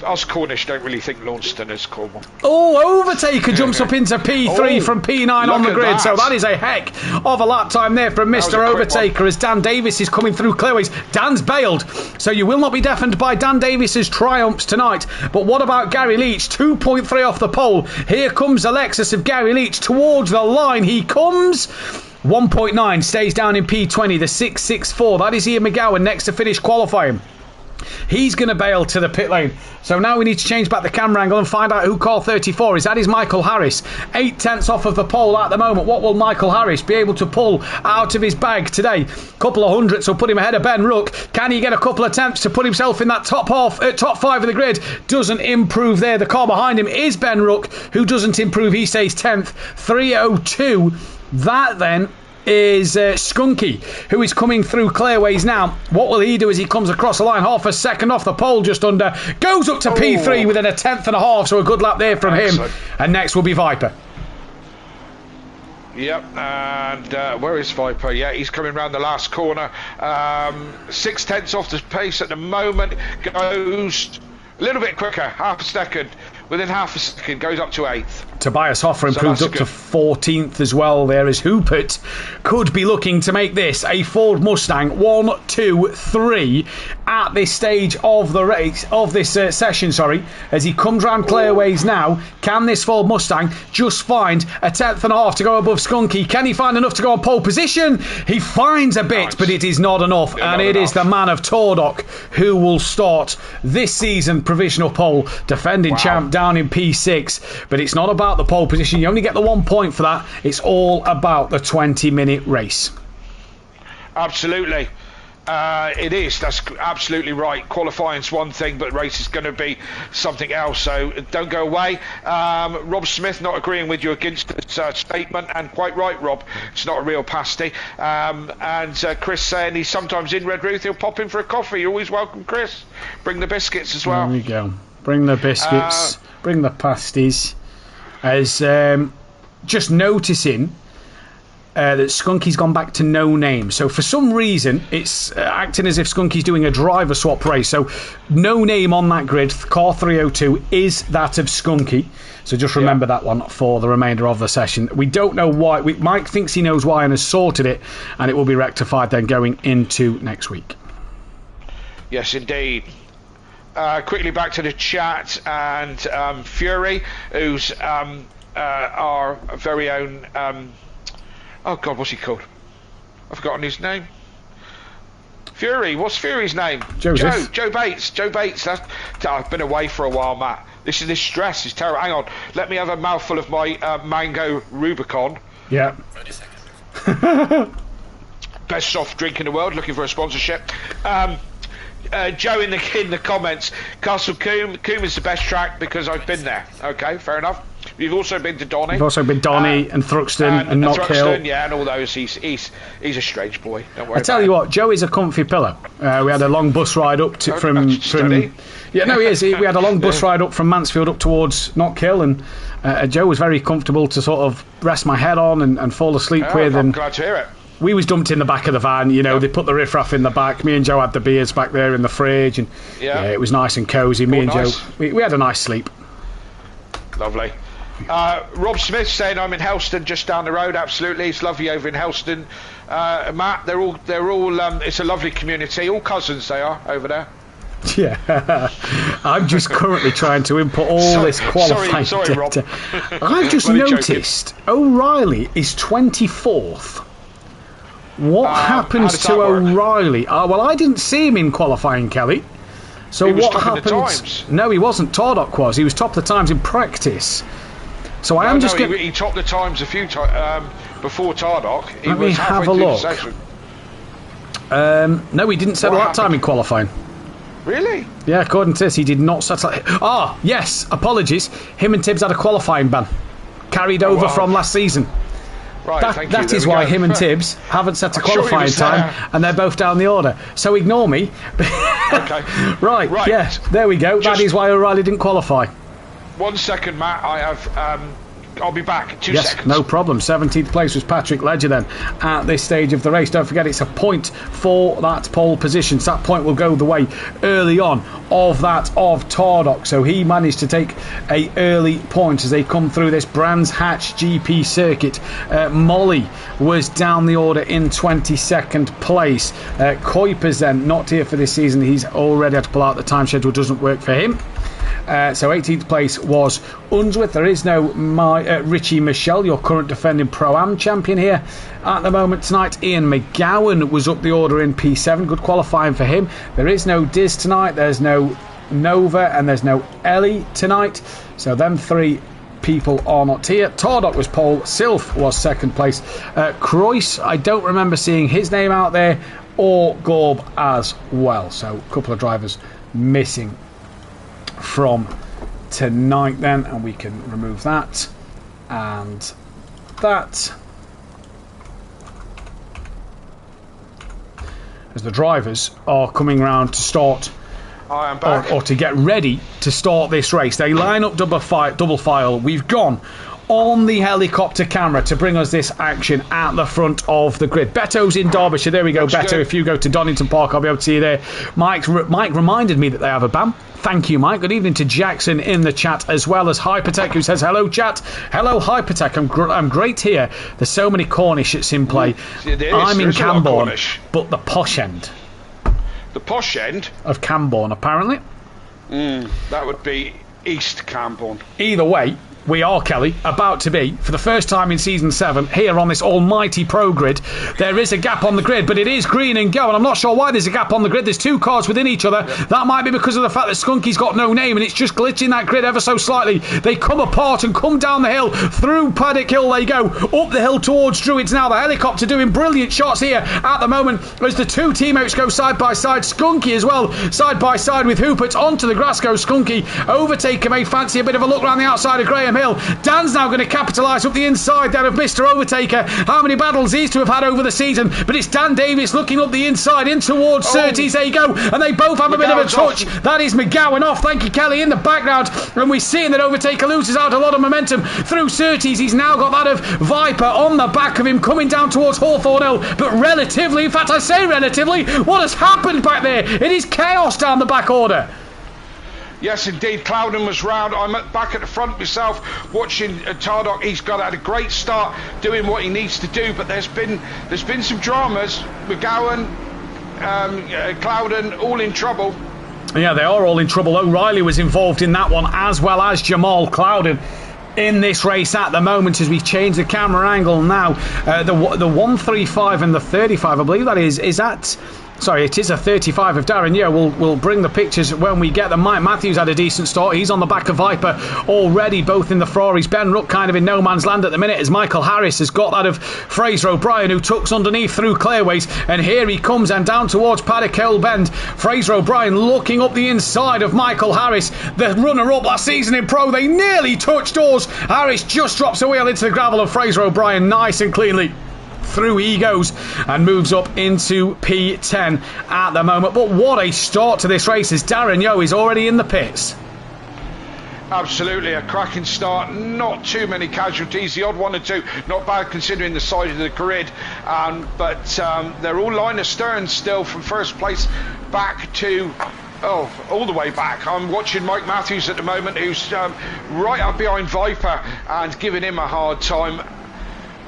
us Cornish don't really think Launceston is Cornwall. Oh, Overtaker jumps up into P3 from P9 on the grid. So that is a heck of a lap time there from Mr. Overtaker as Dan Davis is coming through clearways. Dan's bailed, so you will not be deafened by Dan Davis's triumphs tonight. But what about Gary Leach? 2.3 off the pole. Here comes Alexis of Gary Leach towards the line. He comes. 1.9 stays down in P20. The 6.64. That is Ian McGowan next to finish qualifying. He's going to bail to the pit lane. So now we need to change back the camera angle and find out who car 34 is. That is Michael Harris. 0.8 off of the pole at the moment. What will Michael Harris be able to pull out of his bag today? Couple of hundredths will put him ahead of Ben Rook. Can he get a couple of attempts to put himself in that top 5 of the grid? Doesn't improve there. The car behind him is Ben Rook, who doesn't improve. He stays 10th. 3.02. That then is Skunky, who is coming through clearways now. What will he do as he comes across the line? Half a second off the pole, just under. Goes up to P3 within a 10th and a half, so a good lap there from him. And next will be Viper. Yep, and where is Viper? Yeah, he's coming round the last corner. 6/10 off the pace at the moment. Goes a little bit quicker, half a second. Within half a second, goes up to 8th. Tobias Hoffer improved up to 14th as well. There is Hoopert. Could be looking to make this a Ford Mustang 1, 2, 3 at this stage of the race, of this session, as he comes round clearways now. Can this Ford Mustang just find a 10th and a half to go above Skunky? Can he find enough to go on pole position? He finds a bit, but it is not enough, and it is the man of Tordok who will start this season provisional pole, defending champ down in P6. But it's not about the pole position. You only get the 1 point for that. It's all about the 20-minute race. Absolutely. It is. That's absolutely right. Qualifying's one thing, but race is going to be something else. So don't go away. Rob Smith not agreeing with you against this statement, and quite right, Rob. It's not a real pasty. And Chris saying he's sometimes in Redruth. He'll pop in for a coffee. You're always welcome, Chris. Bring the biscuits as well. There we go. Bring the biscuits. Bring the pasties. As just noticing that Skunky's gone back to no name. So for some reason, it's acting as if Skunky's doing a driver swap race. So no name on that grid. Car 302 is that of Skunky. So just remember that one for the remainder of the session. We don't know why. Mike thinks he knows why and has sorted it, and it will be rectified then going into next week. Yes, indeed. Quickly back to the chat, and Fury, who's our very own... oh God, what's he called? I've forgotten his name. Fury. What's Fury's name? Joe Bates. Joe Bates. I've been away for a while, Matt. This stress is terrible. Hang on. Let me have a mouthful of my mango Rubicon. Yeah. 30 seconds. Best soft drink in the world. Looking for a sponsorship. Joe in the comments. Castle Combe. Combe is the best track because I've been there. Okay, fair enough. You've also been to Donny. You've also been Donny and Thruxton and Knockhill. Yeah, and all those. He's a strange boy. Don't worry. I tell you what, Joe is a comfy pillow. We had a long bus ride up from yeah, no, he is. We had a long bus ride up from Mansfield up towards Knockhill, and Joe was very comfortable to sort of rest my head on and fall asleep with. I'm and glad to hear it. We was dumped in the back of the van, they put the riffraff in the back. Me and Joe had the beers back there in the fridge, and it was nice and cosy. Me and Joe, we had a nice sleep. Lovely. Rob Smith saying I'm in Helston, just down the road. Absolutely, it's lovely over in Helston. Matt, they're all. It's a lovely community. All cousins they are over there. Yeah, I'm just currently trying to input all this qualifying sorry, Rob. data. I've just noticed O'Reilly is 24th. What happens to O'Reilly? Well, I didn't see him in qualifying, Kelly. So what happens? No, he wasn't. Tordok was. He was top of the times in practice. So I am just getting. He topped the times a few times before Tordok. Let me have a look. No, he didn't set a lap time in qualifying. Really? Yeah, according to this, he did not set. Yes. Apologies. Him and Tibbs had a qualifying ban carried over from last season. Right, that is why him and Tibbs haven't set a qualifying time, and they're both down the order. So ignore me. Okay. Right. Yes. There we go. That is why O'Reilly didn't qualify. 1 second, Matt. I have. I'll be back. 2 seconds. No problem. 17th place was Patrick Ledger then at this stage of the race. Don't forget it's a point for that pole position. So that point will go the way early on of that of Tordok. So he managed to take a early point as they come through this Brands Hatch GP circuit. Molly was down the order in 22nd place. Kuipers then not here for this season. He's already had to pull out. The time schedule doesn't work for him. So 18th place was Unsworth. There is no Richie Michelle, your current defending Pro-Am champion here at the moment tonight. Ian McGowan was up the order in P7. Good qualifying for him. There is no Diz tonight. There's no Nova and there's no Ellie tonight. So them three people are not here. Tordok was pole. Sylph was second place. Croyce, I don't remember seeing his name out there, or Gorb as well. So a couple of drivers missing from tonight then, and we can remove that and that as the drivers are coming round to start or to get ready to start this race. They line up double file. We've gone on the helicopter camera to bring us this action at the front of the grid. Beto's in Derbyshire. There we go, Beto. good. If you go to Donington Park, I'll be able to see you there. Mike reminded me that they have a ban. Thank you, Mike. Good evening to Jackson in the chat, as well as Hypertech, who says, hello, chat. Hello, Hypertech. I'm great here. There's so many Cornish at SimPlay. I'm in Camborne, but the posh end. The posh end? Of Camborne, apparently. That would be East Camborne. Either way, we are, Kelly, about to be, for the first time in Season 7, here on this almighty Pro Grid. There is a gap on the grid, but it is green and go, and I'm not sure why there's a gap on the grid. There's two cars within each other. Yep. That might be because of the fact that Skunky's got no name, and it's just glitching that grid ever so slightly. They come apart and come down the hill. Through Paddock Hill they go, up the hill towards Druids now. The helicopter doing brilliant shots here at the moment as the two teammates go side by side. Skunky as well, side by side with Hoopert. Onto the grass goes Skunky. Overtaker may fancy a bit of a look around the outside of Graham Hill. Dan's now going to capitalise up the inside there of Mr. Overtaker. How many battles these two have had over the season, but it's Dan Davis looking up the inside in towards Surtees. There you go, and they both have a bit of a touch. That is McGowan off. Thank you, Kelly, in the background, and we're seeing that Overtaker loses out a lot of momentum through Surtees. He's now got that of Viper on the back of him coming down towards Hawthorne Hill, but relatively, in fact I say relatively, what has happened back there? It is chaos down the back order. Yes, indeed. Clouden was round. I'm back at the front myself, watching Tardock. He's had a great start, doing what he needs to do. But there's been some dramas. McGowan, Clouden, all in trouble. Yeah, they are all in trouble. O'Reilly was involved in that one, as well as Jamal Clouden in this race at the moment, as we change the camera angle now. The 135 and the 35, I believe that is that. Sorry, it is a 35 of Darren. Yeah, we'll bring the pictures when we get them. Mike Matthews had a decent start. He's on the back of Viper already, both in the Ferraris. Ben Ruck kind of in no man's land at the minute, as Michael Harris has got that of Fraser O'Brien, who tucks underneath through Clearways. And here he comes, and down towards Paddock Hill Bend. Fraser O'Brien looking up the inside of Michael Harris, the runner-up last season in Pro. They nearly touched doors. Harris just drops a wheel into the gravel of Fraser O'Brien, nice and cleanly. Through he goes and moves up into P10 at the moment. But what a start to this race, as Darren Yeo is already in the pits. Absolutely, a cracking start. Not too many casualties, the odd one or two. Not bad considering the side of the grid. But they're all line astern still from first place back to... all the way back. I'm watching Mike Matthews at the moment, who's right up behind Viper and giving him a hard time.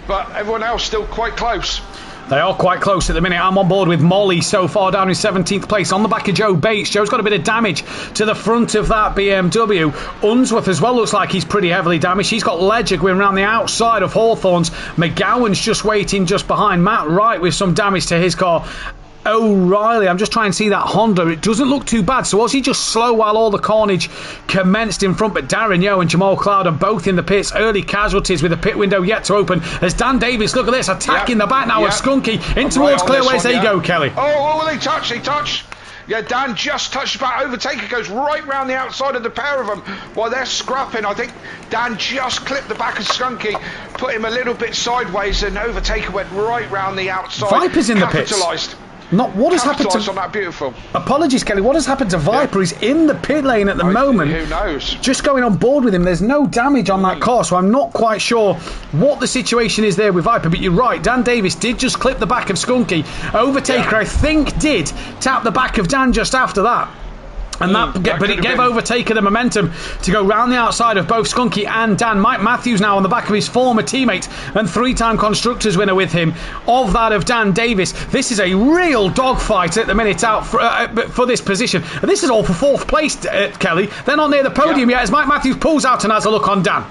But everyone else still quite close. They are quite close at the minute. I'm on board with Molly so far, down in 17th place on the back of Joe Bates. Joe's got a bit of damage to the front of that BMW. Unsworth as well looks like he's pretty heavily damaged. He's got Ledger going around the outside of Hawthorne's. McGowan's just waiting just behind Matt Wright with some damage to his car. O'Reilly, I'm just trying to see that Honda. It doesn't look too bad. So was he just slow while all the carnage commenced in front? But Darren Yeo and Jamal Cloud are both in the pits. Early casualties with the pit window yet to open. As Dan Davis, look at this, attacking the back now of Skunky in towards Clearways. There you go, Kelly. Oh, they touch. Yeah, Dan just touched the back. Overtaker goes right round the outside of the pair of them while they're scrapping. I think Dan just clipped the back of Skunky, put him a little bit sideways, and Overtaker went right round the outside. Viper's in the pits. What has happened to... on that beautiful. Apologies, Kelly. What has happened to Viper? He's in the pit lane at the moment. Who knows? Just going on board with him. There's no damage on that car, so I'm not quite sure what the situation is there with Viper. But you're right. Dan Davis did just clip the back of Skunky. Overtaker, I think, did tap the back of Dan just after that. And but it gave Overtaker the momentum to go round the outside of both Skunky and Dan. Mike Matthews now on the back of his former teammate and three-time Constructors winner with him, of that of Dan Davis. This is a real dogfight at the minute out for this position. And this is all for fourth place, Kelly. They're not near the podium yet, as Mike Matthews pulls out and has a look on Dan.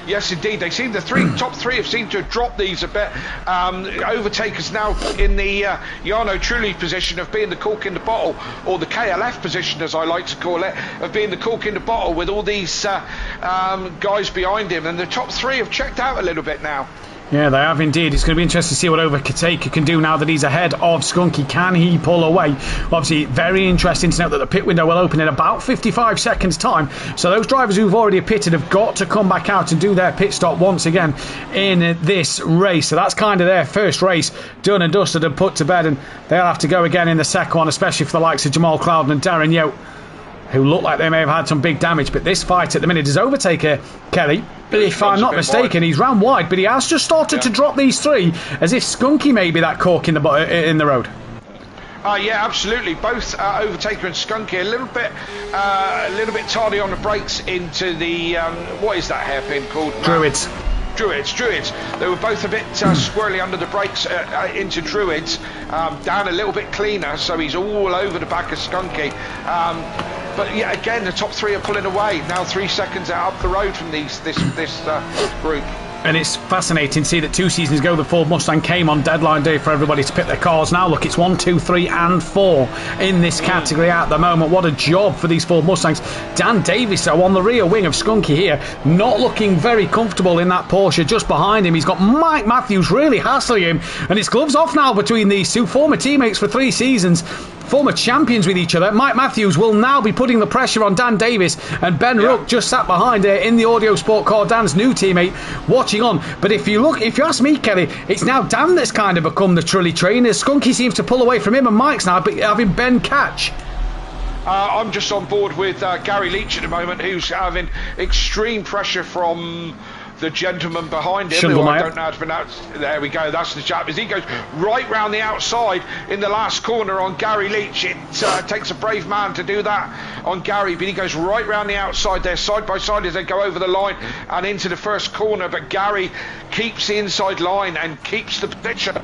Yes, indeed. They seem top three have seemed to have dropped these a bit. Overtakers now in the Jarno Trulli position of being the cork in the bottle, or the KLF position, as I like to call it, of being the cork in the bottle with all these guys behind him. And the top three have checked out a little bit now. Yeah, they have indeed. It's going to be interesting to see what Overtaker can do now that he's ahead of Skunky. Can he pull away? Obviously, very interesting to note that the pit window will open in about 55 seconds' time. So those drivers who've already pitted have got to come back out and do their pit stop once again in this race. So that's kind of their first race done and dusted and put to bed. And they'll have to go again in the second one, especially for the likes of Jamal Clouden and Darren Yeo. who look like they may have had some big damage. But this fight at the minute is Overtaker, Kelly. If I'm not mistaken, he's ran wide, but he has just started to drop these three, as if Skunky may be that cork in the road. Yeah, absolutely. Both Overtaker and Skunky a little bit tardy on the brakes into the what is that hairpin called? Druids. Druids. They were both a bit squirrely under the brakes into Druids. Dan a little bit cleaner, so he's all over the back of Skunky. But yeah, again, the top three are pulling away. Now 3 seconds out up the road from this group. And it's fascinating to see that 2 seasons ago the Ford Mustang came on deadline day for everybody to pit their cars. Now look, it's 1, 2, 3 and 4 in this category at the moment. What a job for these Ford Mustangs. Dan Davis, though, on the rear wing of Skunky here, not looking very comfortable in that Porsche. Just behind him, he's got Mike Matthews really hassling him, and it's gloves off now between these two former teammates for 3 seasons. Former champions with each other. Mike Matthews will now be putting the pressure on Dan Davis, and Ben Rook just sat behind in the Audio Sport car, Dan's new teammate, watching on. But if you ask me, Kelly, it's now Dan that's kind of become the trolley trainer. Skunky seems to pull away from him, and Mike's now having Ben catch. I'm just on board with Gary Leach at the moment, who's having extreme pressure from the gentleman behind him, who I don't know how to pronounce. There we go, that's the chap. As he goes right round the outside in the last corner on Gary Leach. It takes a brave man to do that on Gary, but he goes right round the outside there, side by side, as they go over the line and into the first corner. But Gary keeps the inside line and keeps the picture.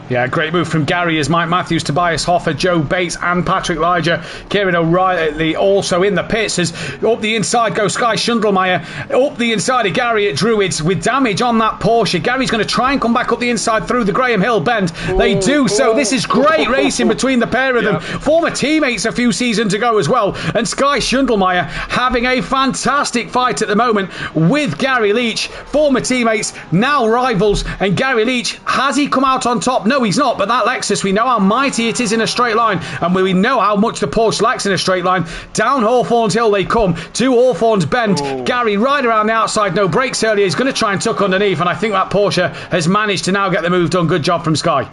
Yeah, great move from Gary as Mike Matthews, Tobias Hoffer, Joe Bates and Patrick Liger. Kieran O'Reilly also in the pits as up the inside goes Sky Schundelmeyer. Up the inside of Gary at Druids with damage on that Porsche. Gary's going to try and come back up the inside through the Graham Hill bend. They do so. This is great racing between the pair of them. Former teammates a few seasons ago as well. And Sky Schundelmeyer having a fantastic fight at the moment with Gary Leach. Former teammates, now rivals. And Gary Leach, has he come out on top? No, he's not, but that Lexus, we know how mighty it is in a straight line, and we know how much the Porsche likes in a straight line. Down Hawthorns Hill they come, to Hawthorns Bend. Gary right around the outside, no brakes earlier, he's going to try and tuck underneath, and I think that Porsche has managed to now get the move done. Good job from Sky.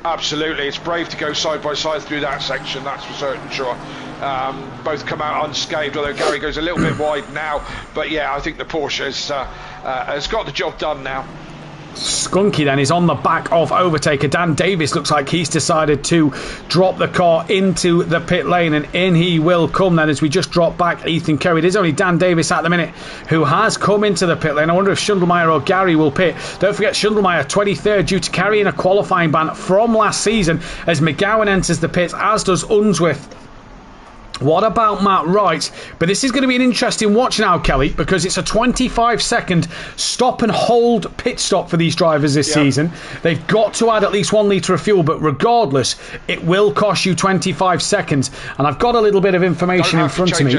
Absolutely, it's brave to go side by side through that section, that's for certain sure. Both come out unscathed, although Gary goes a little bit wide now, but yeah, I think the Porsche has got the job done now. Skunky then is on the back of Overtaker. Dan Davis looks like he's decided to drop the car into the pit lane, and in he will come then as we just drop back Ethan Kerr. It is only Dan Davis at the minute who has come into the pit lane. I wonder if Schundelmeyer or Gary will pit. Don't forget Schundelmeyer 23rd due to carrying a qualifying ban from last season as McGowan enters the pits, as does Unsworth. What about Matt Wright? But this is going to be an interesting watch now, Kelly, because it's a 25-second stop and hold pit stop for these drivers this season. They've got to add at least 1 litre of fuel, but regardless, it will cost you 25 seconds. And I've got a little bit of information in front of me.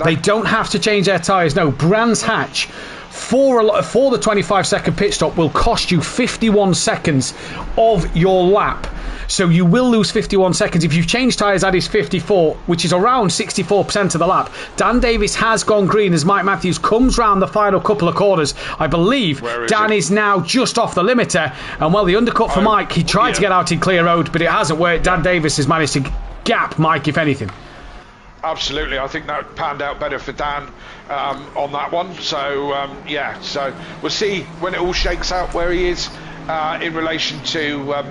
They don't have to change their tyres. No, Brands Hatch for the 25-second pit stop will cost you 51 seconds of your lap. So you will lose 51 seconds. If you've changed tyres, that is 54, which is around 64% of the lap. Dan Davis has gone green as Mike Matthews comes round the final couple of corners. I believe Dan is now just off the limiter. And well, the undercut for Mike, he tried to get out in clear road, but it hasn't worked. Dan Davis has managed to gap Mike, if anything. Absolutely, I think that panned out better for Dan on that one. So so we'll see when it all shakes out where he is in relation to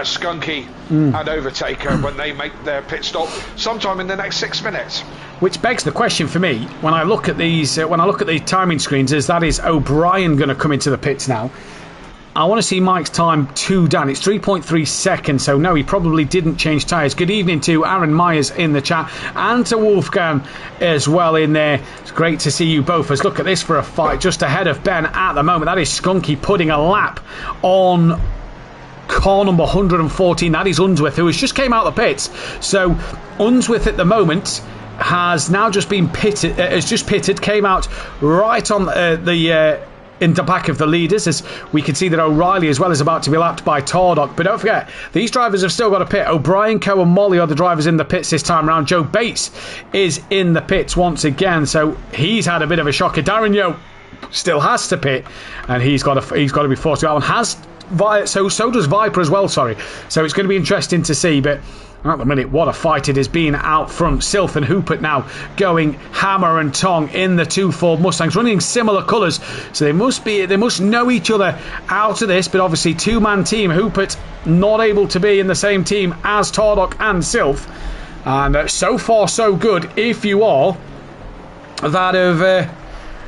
Skunky and Overtaker when they make their pit stop sometime in the next 6 minutes. Which begs the question for me when I look at these, when I look at the timing screens, is that is O'Brien going to come into the pits now? I want to see Mike's time to Dan. It's 3.3 seconds, so no, he probably didn't change tyres. Good evening to Aaron Myers in the chat and to Wolfgang as well in there. It's great to see you both. Let's look at this for a fight just ahead of Ben at the moment. That is Skunky putting a lap on car number 114. That is Unsworth, who has just came out of the pits. So Unsworth at the moment has now just been pitted, came out right on in the back of the leaders, as we can see that O'Reilly as well is about to be lapped by Tardock. But don't forget, these drivers have still got a pit. O'Brien, Coe and Molly are the drivers in the pits this time around. Joe Bates is in the pits once again, so he's had a bit of a shocker. Darren Yo still has to pit, and he's got to be forced to go on. So does Viper as well, sorry. So it's going to be interesting to see, but At the minute, what a fight it has been out front. Silf and Hoopert now going hammer and tong in the two Ford Mustangs, running similar colours, so they must know each other out of this. But obviously, two-man team. Hoopert not able to be in the same team as Tardok and Silf, and so far so good. If you are that of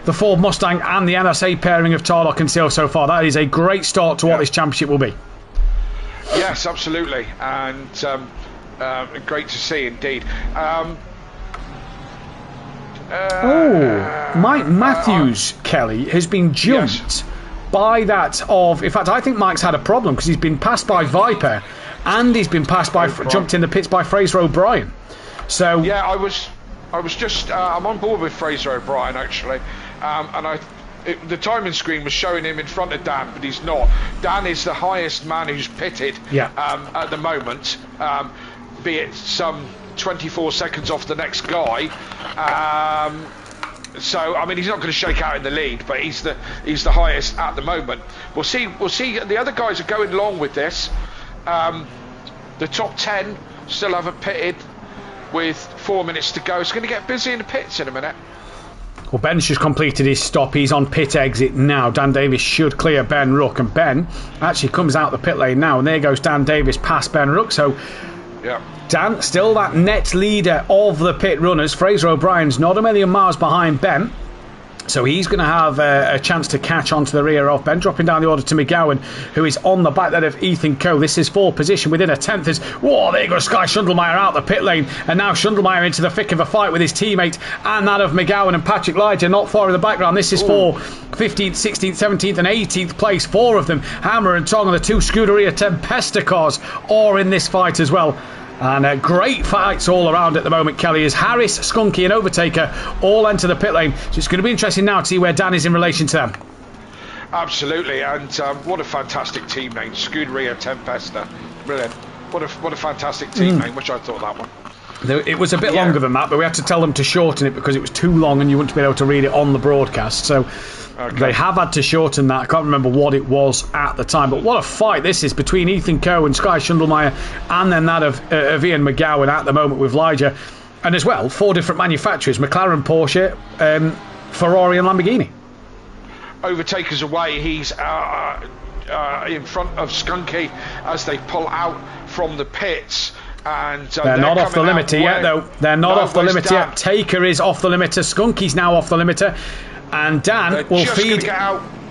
the Ford Mustang and the NSA pairing of Tardok and Silf so far, that is a great start to what this championship will be. Yes, absolutely, and great to see indeed. Mike Matthews, Kelly, has been jumped by that of... In fact, I think Mike's had a problem because he's been passed by Viper and he's been passed by... jumped in the pits by Fraser O'Brien. So... Yeah, I was just... I'm on board with Fraser O'Brien, actually. And the timing screen was showing him in front of Dan, but he's not. Dan is the highest man who's pitted at the moment, be it some 24 seconds off the next guy. So I mean, he's not going to shake out in the lead, but he's the highest at the moment. We'll see. The other guys are going along with this. The top 10 still haven't pitted with 4 minutes to go. It's going to get busy in the pits in a minute. Well, Ben's just completed his stop. He's on pit exit now. Dan Davis should clear Ben Rook, and Ben actually comes out the pit lane now, and there goes Dan Davis past Ben Rook. So Dan, still that net leader of the pit runners. Fraser O'Brien's not a million miles behind Ben, so he's going to have a chance to catch onto the rear of Ben. Dropping down the order to McGowan, who is on the back there of Ethan Coe. This is 4th position within a 10th. Whoa, there goes Sky Schundelmeyer out the pit lane, and now Schundelmeyer into the thick of a fight with his teammate and that of McGowan and Patrick Lyger not far in the background. This is for 15th, 16th, 17th and 18th place. 4 of them hammer and tong, on the 2 Scuderia Tempesta cars are in this fight as well. And great fights all around at the moment, Kelly, as Harris, Skunky and Overtaker all enter the pit lane. So it's going to be interesting now to see where Dan is in relation to them. Absolutely, and what a fantastic team name, Scuderia Tempesta. Brilliant. What a fantastic team name. Wish I'd thought that one. It was a bit longer than that, but we had to tell them to shorten it because it was too long and you wouldn't be able to read it on the broadcast. So they have had to shorten that. I can't remember what it was at the time, but what a fight this is between Ethan Coe and Sky Schundelmeyer, and then that of Ian McGowan at the moment with Lyger. And as well, 4 different manufacturers: McLaren, Porsche, Ferrari and Lamborghini. Overtaker's away. He's in front of Skunky as they pull out from the pits. And they're not off the limiter yet, though. They're not off the limiter yet. Taker is off the limiter. Skunky's now off the limiter. And Dan will feed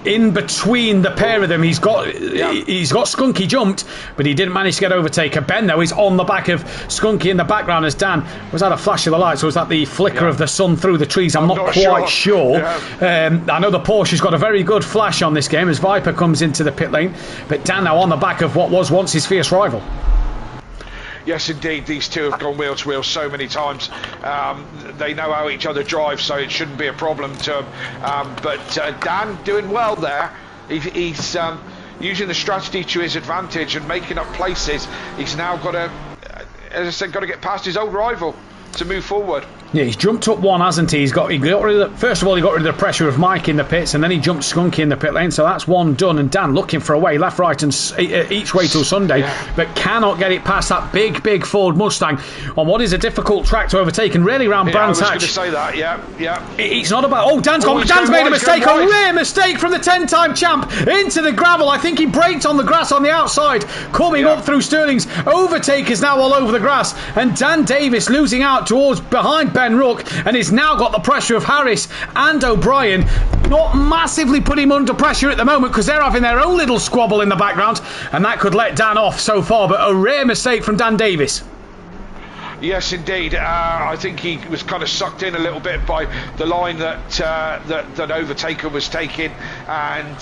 in between the pair of them. He's got Skunky jumped, but he didn't manage to get Overtaker. Ben, though, is on the back of Skunky in the background as Dan. Was that a flash of the lights, or was that the flicker of the sun through the trees? I'm not quite sure. I know the Porsche's got a very good flash on this game as Viper comes into the pit lane, but Dan now on the back of what was once his fierce rival. Yes, indeed, these two have gone wheel to wheel so many times. They know how each other drive, so it shouldn't be a problem to them. But Dan doing well there. He's using the strategy to his advantage and making up places. He's now got to, as I said, got to get past his old rival to move forward. Yeah, he's jumped up one, hasn't he? He got rid of first of all, he got rid of the pressure of Mike in the pits, and then he jumped Skunky in the pit lane, so that's one done. And Dan looking for a way, left, right and each way till Sunday, but cannot get it past that big Ford Mustang on what is a difficult track to overtake, and really round Brands Hatch. I was going to say that, It's not about... Dan's made a mistake, a rare mistake from the 10-time champ into the gravel. I think he braked on the grass on the outside, coming up through Sterling's. Overtaker's now all over the grass, and Dan Davis losing out towards behind Ben Rook, and he's now got the pressure of Harris and O'Brien. Not massively put him under pressure at the moment because they're having their own little squabble in the background, and that could let Dan off so far, but a rare mistake from Dan Davis. Yes, indeed. I think he was kind of sucked in a little bit by the line that Overtaker was taking, and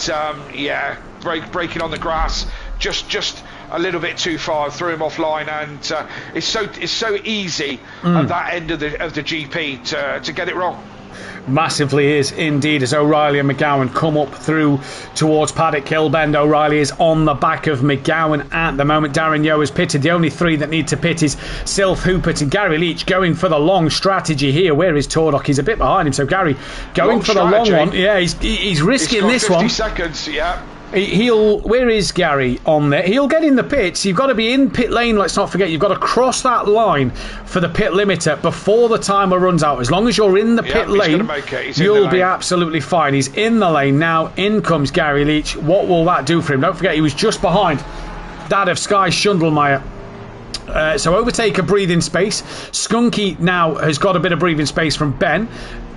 breaking on the grass. Just a little bit too far, threw him offline, and it's so easy at that end of the GP to get it wrong. Massively is indeed, as O'Reilly and McGowan come up through towards Paddock Hill Bend. O'Reilly is on the back of McGowan at the moment. Darren Yeo has pitted. The only 3 that need to pit is Silf, Hoopert and Gary Leach, going for the long strategy here. Where is Tordok? He's a bit behind him, so Gary going long for the long one. Yeah, he's risking this 50 one. 50 seconds, Where is Gary on there? He'll get in the pits. You've got to be in pit lane. Let's not forget, you've got to cross that line for the pit limiter before the timer runs out. As long as you're in the pit lane, you'll be absolutely fine. He's in the lane now. In comes Gary Leach. What will that do for him? Don't forget, he was just behind that of Sky Schundelmeyer. So overtake a breathing space. Skunky now has got a bit of breathing space from Ben.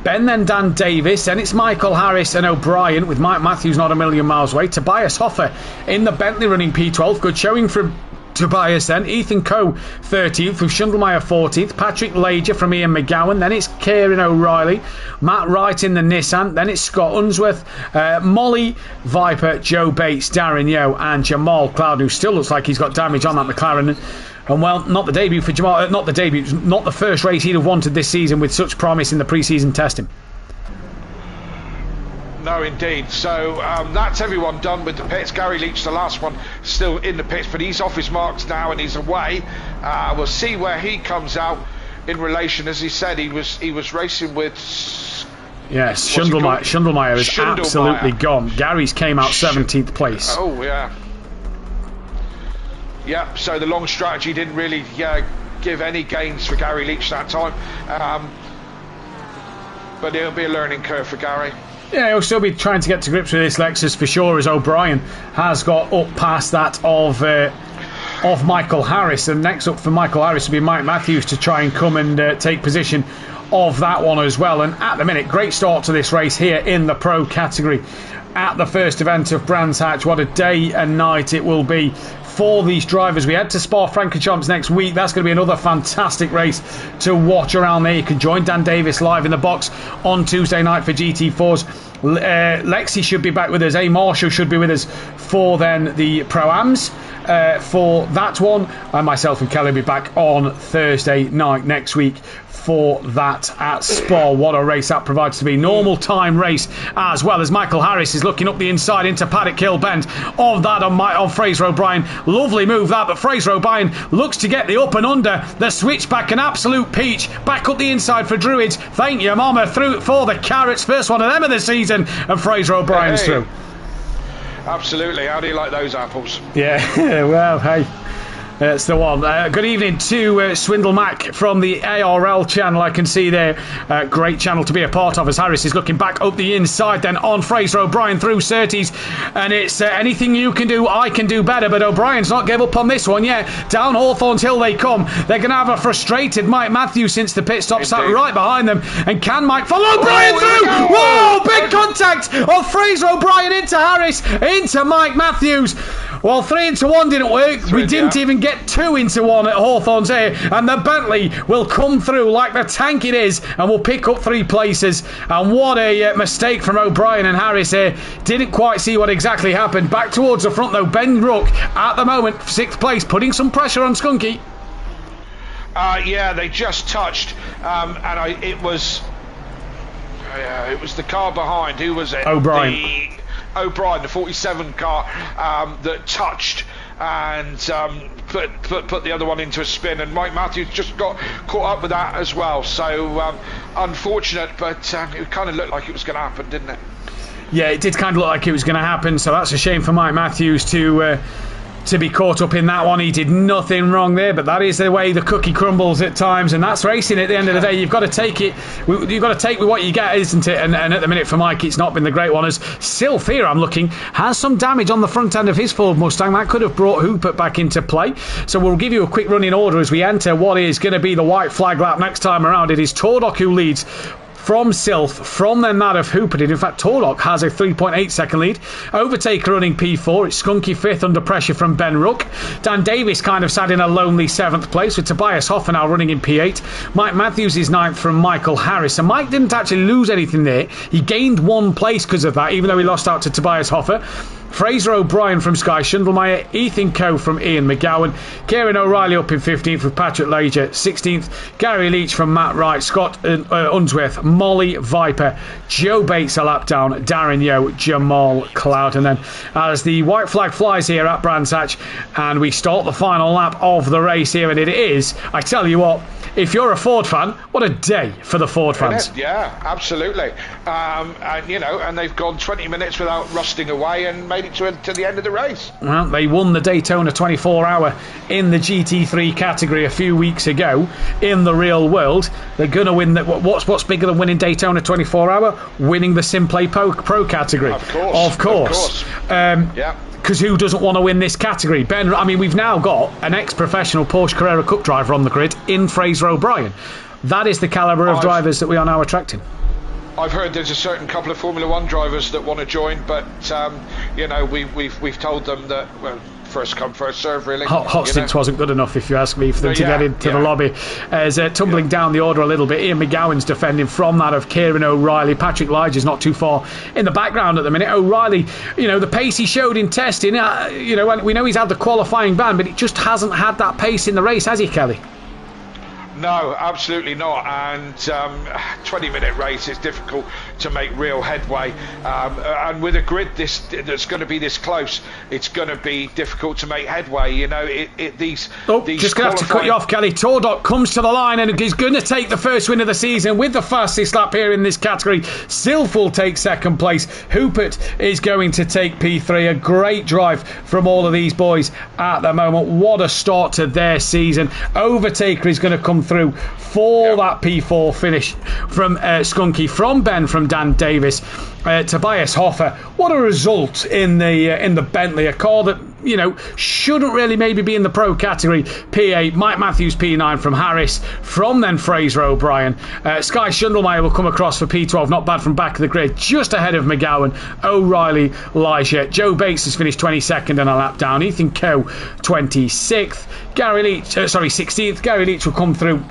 Ben, then Dan Davis, then it's Michael Harris and O'Brien, with Mike Matthews not a million miles away. Tobias Hoffer in the Bentley running P12. Good showing from Tobias then. Ethan Coe 13th, with Schundelmeyer 14th. Patrick Lager from Ian McGowan. Then it's Kieran O'Reilly. Matt Wright in the Nissan. Then it's Scott Unsworth, Molly Viper, Joe Bates, Darren Yeo, and Jamal Cloud, who still looks like he's got damage on that McLaren. And well, not the debut for Jamal, not the first race he'd have wanted this season with such promise in the pre-season testing. No, indeed. So that's everyone done with the pits. Gary Leach, the last one, still in the pits, but he's off his marks now and he's away. We'll see where he comes out in relation. As he said, he was racing with... Yes, Schundelmeyer is absolutely gone. Gary's came out 17th place. Oh, yeah. Yeah, so the long strategy didn't really give any gains for Gary Leach that time. But it'll be a learning curve for Gary. Yeah, he'll still be trying to get to grips with this Lexus for sure, as O'Brien has got up past that of Michael Harris. And next up for Michael Harris will be Mike Matthews to try and come and take position of that one as well. And at the minute, great start to this race here in the Pro category at the first event of Brands Hatch. What a day and night it will be for these drivers. We head to Spa-Francorchamps next week. That's going to be another fantastic race to watch around there. You can join Dan Davis live in the box on Tuesday night for GT4s. Lexi should be back with us. Marshall should be with us for then the Pro-Ams for that one. And myself and Kelly will be back on Thursday night next week for that at Spa. What a race that provides to be. Normal time race, as well as Michael Harris is looking up the inside into Paddock Hill Bend on that on Fraser O'Brien. Lovely move that, but Fraser O'Brien looks to get the up and under. The switchback, an absolute peach. Back up the inside for Druids. Thank you, Mama, through for the Carrots. First one of them of the season, and Fraser O'Brien's through. Absolutely. How do you like those apples? Yeah, well, hey. That's the one. Good evening to Swindle Mac from the ARL channel. I can see there. Great channel to be a part of, as Harris is looking back up the inside, then on Fraser O'Brien through Surtees. And it's anything you can do, I can do better. But O'Brien's not give up on this one yet. Down Hawthorns Hill they come. They're going to have a frustrated Mike Matthews since the pit stop, sat right behind them. And can Mike follow O'Brien through? Whoa, big contact of Fraser O'Brien into Harris, into Mike Matthews. Well, 3 into 1 didn't work. We didn't even get 2 into 1 at Hawthorns here. And the Bentley will come through like the tank it is and will pick up 3 places. And what a mistake from O'Brien and Harris here. Didn't quite see what exactly happened. Back towards the front though. Ben Rook at the moment, 6th place, putting some pressure on Skunky. Yeah, they just touched. It was the car behind. Who was it? O'Brien. O'Brien, the 47 car that touched and put the other one into a spin, and Mike Matthews just got caught up with that as well. So unfortunate, but it kind of looked like it was going to happen, didn't it? Yeah, it did kind of look like it was going to happen. So that's a shame for Mike Matthews to be caught up in that one. He did nothing wrong there, but that is the way the cookie crumbles at times, and that's racing at the end of the day. You've got to take it. You've got to take with what you get, isn't it? And at the minute for Mike, it's not been the great one, as Silfia, I'm looking, has some damage on the front end of his Ford Mustang. That could have brought Hooper back into play. So we'll give you a quick running order as we enter what is going to be the white flag lap next time around. It is Tordock who leads from Silf, from then that of Hooper did. In fact, Torlock has a 3.8 second lead. Overtaker running P4. It's Skunky 5th under pressure from Ben Rook. Dan Davis kind of sat in a lonely 7th place, with Tobias Hoffer now running in P8. Mike Matthews is 9th from Michael Harris. And Mike didn't actually lose anything there. He gained 1 place because of that, even though he lost out to Tobias Hoffer. Fraser O'Brien from Sky Schundelmeyer, Ethan Coe from Ian McGowan, Kieran O'Reilly up in 15th with Patrick Lager, 16th, Gary Leach from Matt Wright, Scott Unsworth, Molly Viper, Joe Bates a lap down, Darren Yeo, Jamal Cloud. And then as the white flag flies here at Brands Hatch and we start the final lap of the race here, and it is, I tell you what, if you're a Ford fan, what a day for the Ford fans. Yeah, absolutely. And they've gone 20 minutes without rusting away, and maybe made it to the end of the race. Well, they won the Daytona 24-hour in the GT3 category a few weeks ago. In the real world, they're going to win. What's bigger than winning Daytona 24-hour? Winning the SimPlay Pro category. Of course. Yeah. Because who doesn't want to win this category? Ben, I mean, we've now got an ex-professional Porsche Carrera Cup driver on the grid in Fraser O'Brien. That is the calibre of drivers that we are now attracting. I've heard there's a certain couple of Formula One drivers that want to join, but we've told them that, well, first come, first serve, really. Hot stints wasn't good enough, if you ask me, for them to get into the lobby. As tumbling down the order a little bit, Ian McGowan's defending from that of Kieran O'Reilly. Patrick Lige not too far in the background at the minute. O'Reilly, the pace he showed in testing, we know he's had the qualifying ban, but it just hasn't had that pace in the race, has he, Kelly? No, absolutely not. And 20-minute race, it's difficult to make real headway. And with a grid that's going to be this close, it's going to be difficult to make headway. These just going to have to cut you off, Kelly. Tordok comes to the line and he's going to take the first win of the season with the fastest lap here in this category. Silf will take second place. Hoopert is going to take P3. A great drive from all of these boys at the moment. What a start to their season. Overtaker is going to come through for that P4 finish from Skunky, from Ben, from Dan Davis, Tobias Hoffer. What a result in the Bentley, a car that shouldn't really maybe be in the pro category. P8, Mike Matthews P9 from Harris, from then Fraser O'Brien. Sky Schundelmeyer will come across for P12, not bad from back of the grid, just ahead of McGowan, O'Reilly, Lige. Joe Bates has finished 22nd and a lap down. Ethan Coe 26th. 16th. Gary Leach will come through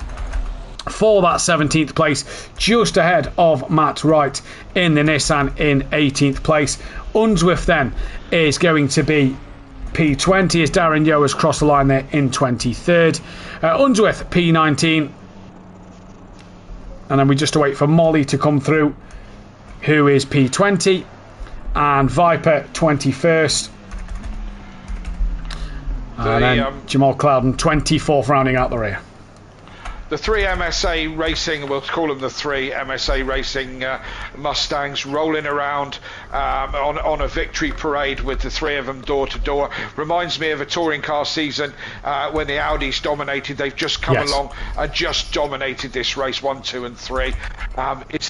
for that 17th place, just ahead of Matt Wright in the Nissan in 18th place. Unsworth then is going to be P20 as Darren Yeo has crossed the line there in 23rd. Unsworth P19, and then we just wait for Molly to come through, who is P20, and Viper 21st. And then Jamal Clouden 24th, rounding out the rear. The three MSA Racing, we'll call them the three MSA Racing Mustangs, rolling around on a victory parade with the three of them door to door. Reminds me of a touring car season when the Audis dominated. They've just come along and just dominated this race 1, 2 and 3. Is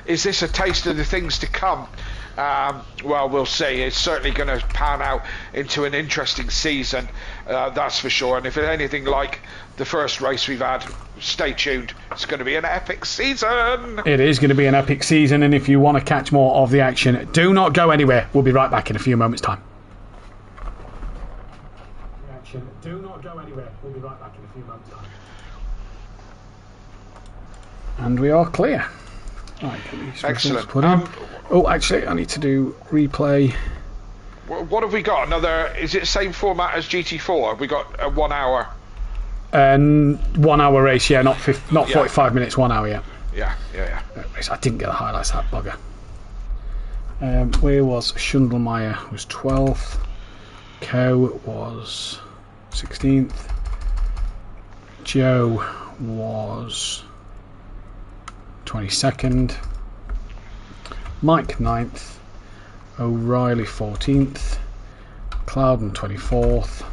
this a taste of the things to come? Well, we'll see. It's certainly going to pan out into an interesting season, that's for sure. And if it's anything like the first race we've had, stay tuned. It's going to be an epic season. It is going to be an epic season, and if you want to catch more of the action, do not go anywhere. We'll be right back in a few moments' time. Do not go anywhere. We'll be right back in a few moments' time. And we are clear. Right, excellent. Actually, I need to do replay. What have we got? Another? Is it the same format as GT4? Have we got a 1 hour? 1 hour race, not 45 minutes, 1 hour, Yeah. I didn't get the highlights of that bugger. Where was Schundelmeyer? Was 12th. Coe was 16th. Joe was 22nd. Mike 9th. O'Reilly 14th. Clouden 24th.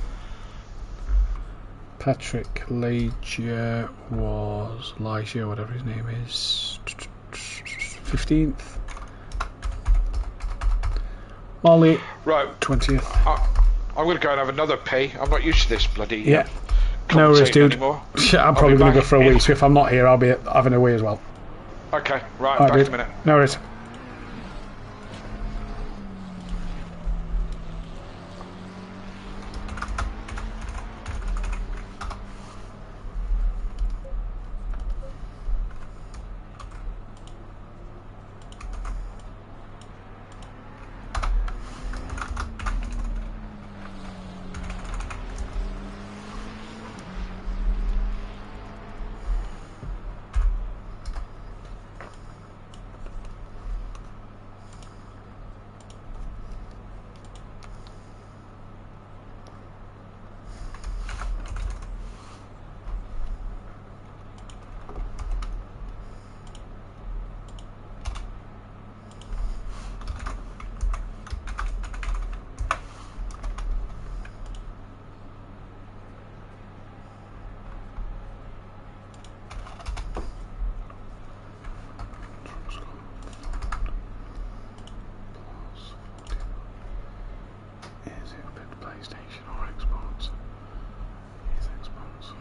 Patrick Leger was whatever his name is, 15th. Molly, right, 20th. I'm going to go and have another pee. I'm not used to this bloody. No worries, dude. Anymore. I'm probably going to go for a wee. So if I'm not here, I'll be having a wee as well. Okay, right. Back in a minute. No worries. PlayStation or Xbox. Here's Xbox.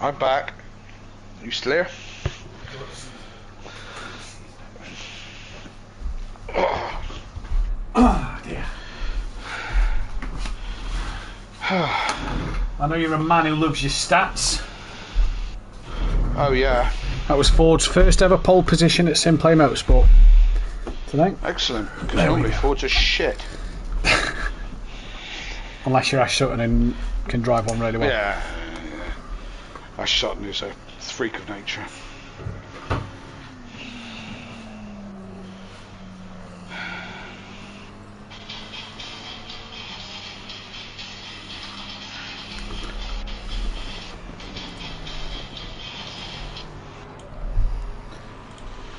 I'm back. You still here? Oh dear. I know you're a man who loves your stats. Oh yeah. That was Ford's first ever pole position at SimPlay Motorsport today. Excellent. Because normally Ford's a shit. Unless you're Ash Sutton and can drive one really well. Yeah. Ash Sutton is a freak of nature.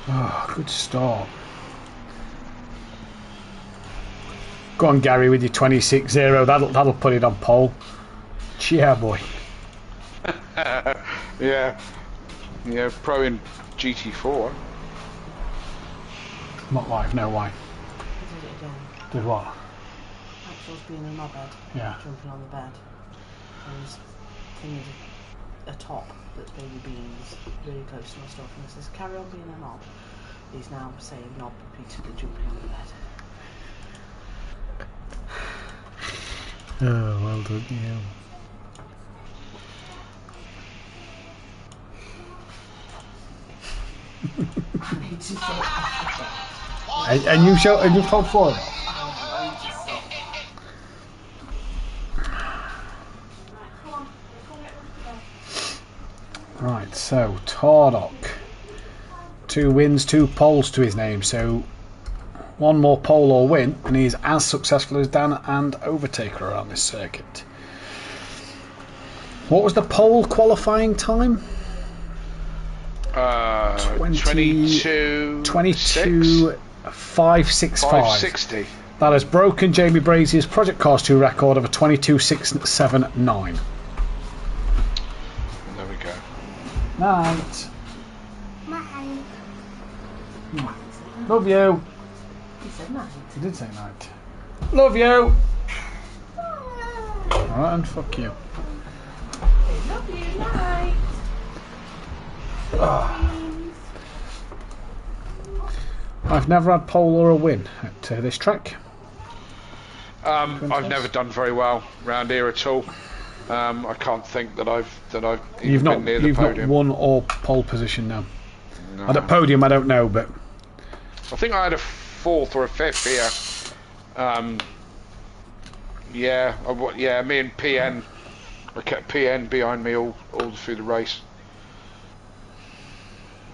Oh, good start. Go on, Gary, with your 26-0. That'll put it on pole. Cheer, boy. Yeah. Yeah, pro in GT4. Not live, no, why? I did it again. Did what? Axel's being in my bed. Yeah. Jumping on the bed. And he's thinking a top that's baby beans really close to my stuff. And he says, carry on being a knob. He's now saying knob repeatedly, jumping on the bed. Oh, well done, you. And you've told Florida? Right, so Tardok. 2 wins, 2 poles to his name, so one more pole or win, and he's as successful as Dan and Overtaker around this circuit. What was the pole qualifying time? 22 565. 560. That has broken Jamie Brazier's Project Cars 2 record of a 22.679. There we go. Night. Night. Love you. He said night. He did say night. Love you. Alright, and fuck you. Love you, night. I've never had pole or a win at this track. I've never done very well round here at all. I can't think that I've You've been near the not podium. won or pole position now. No. At podium, I don't know, but I think I had a 4th or a 5th here. Me and PN. I kept PN behind me all through the race.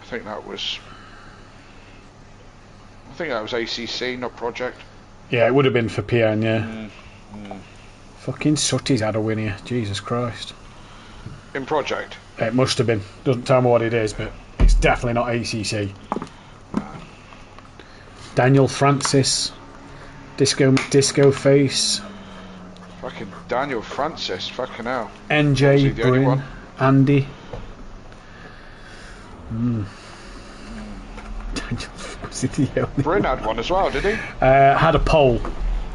I think that was ACC, not Project. yeah, it would have been for PN, yeah. Fucking Sutty's had a win here. Jesus Christ. In Project? It must have been. Doesn't tell me what it is, but it's definitely not ACC. Daniel Francis. Disco Face. Fucking Daniel Francis, fucking hell. NJ Was he the only Bryn. one? Andy. Was he the only Bryn had one as well, did he? Had a pole.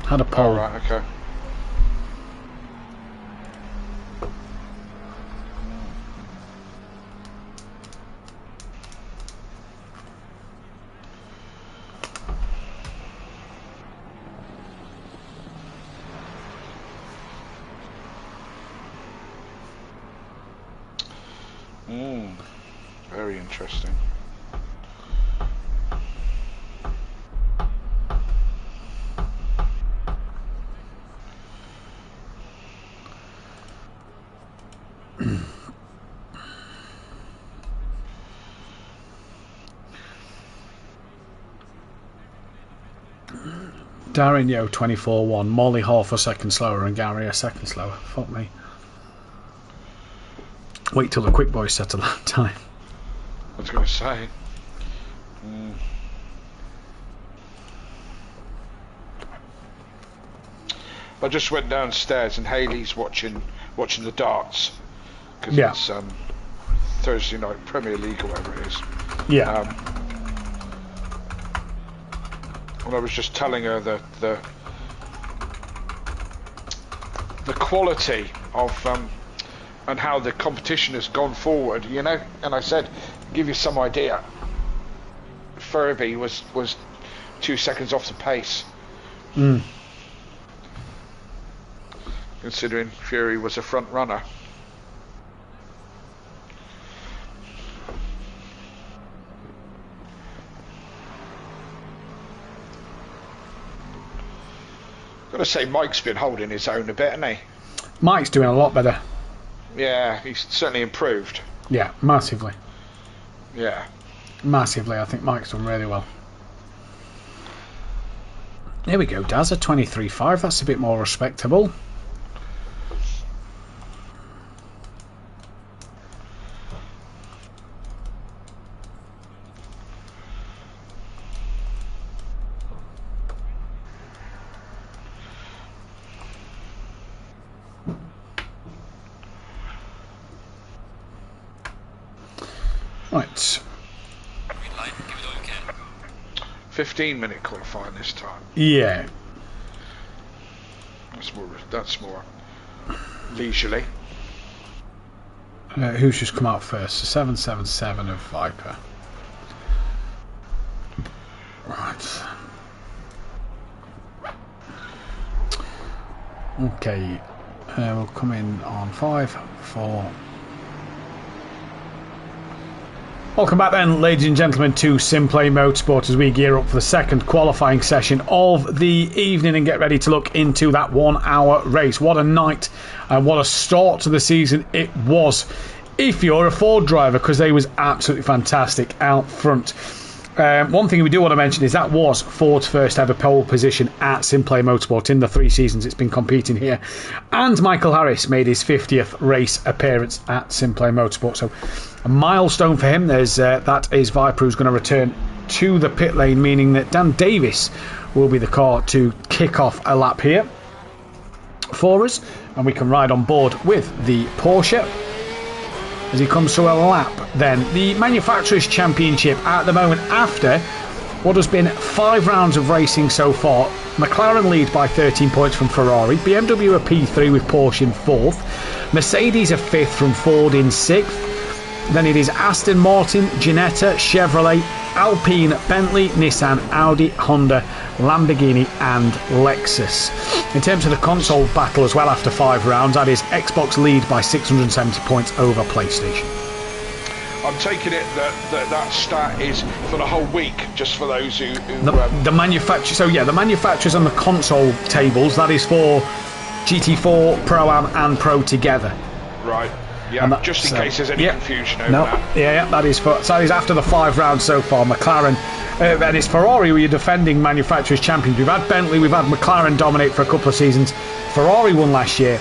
Had a pole. Oh, right, okay. Very interesting. Darren Yo 24-1, Molly half a second slower and Gary a second slower. Fuck me. Wait till the quick boys settle that time. I was going to say. I just went downstairs and Hayley's watching the darts because it's Thursday night Premier League or whatever it is. Yeah. And I was just telling her the quality of and how the competition has gone forward, you know. And I said, give you some idea. Furby was 2 seconds off the pace. Considering Fury was a front runner. Got to say, Mike's been holding his own a bit, hasn't he? Mike's doing a lot better. Yeah, he's certainly improved. Yeah, massively. Yeah. Massively, I think Mike's done really well. There we go, Daz, a 23.5, that's a bit more respectable. Right. 15-minute qualifying this time. Yeah. That's more leisurely. Who's just come out first? The 777 of Viper. Right. Okay. We'll come in on 5, 4. Welcome back then, ladies and gentlemen, to SimPlay Motorsport as we gear up for the second qualifying session of the evening and get ready to look into that 1 hour race. What a night and what a start to the season it was if you're a Ford driver, because they was absolutely fantastic out front. One thing we do want to mention is that was Ford's first ever pole position at SimPlay Motorsport in the 3 seasons it's been competing here. And Michael Harris made his 50th race appearance at SimPlay Motorsport. So a milestone for him. That is Viper who's going to return to the pit lane, meaning that Dan Davis will be the car to kick off a lap here for us, and we can ride on board with the Porsche as he comes to a lap. Then the Manufacturers' Championship at the moment, after what has been 5 rounds of racing so far, McLaren lead by 13 points from Ferrari, BMW are P3 with Porsche in 4th, Mercedes are 5th from Ford in 6th, then it is Aston Martin, Ginetta, Chevrolet, Alpine, Bentley, Nissan, Audi, Honda, Lamborghini and Lexus. In terms of the console battle as well, after 5 rounds, that is Xbox lead by 670 points over PlayStation. I'm taking it that stat is for the whole week, just for those who the manufacturer. So yeah, the manufacturers on the console tables, that is for GT4, Pro-Am and Pro together. Right. Yeah, just in case there's any confusion over that. Yeah, that is for. So that is after the 5 rounds so far. McLaren, and it's Ferrari who are defending manufacturers champions. We've had Bentley, we've had McLaren dominate for a couple of seasons. Ferrari won last year.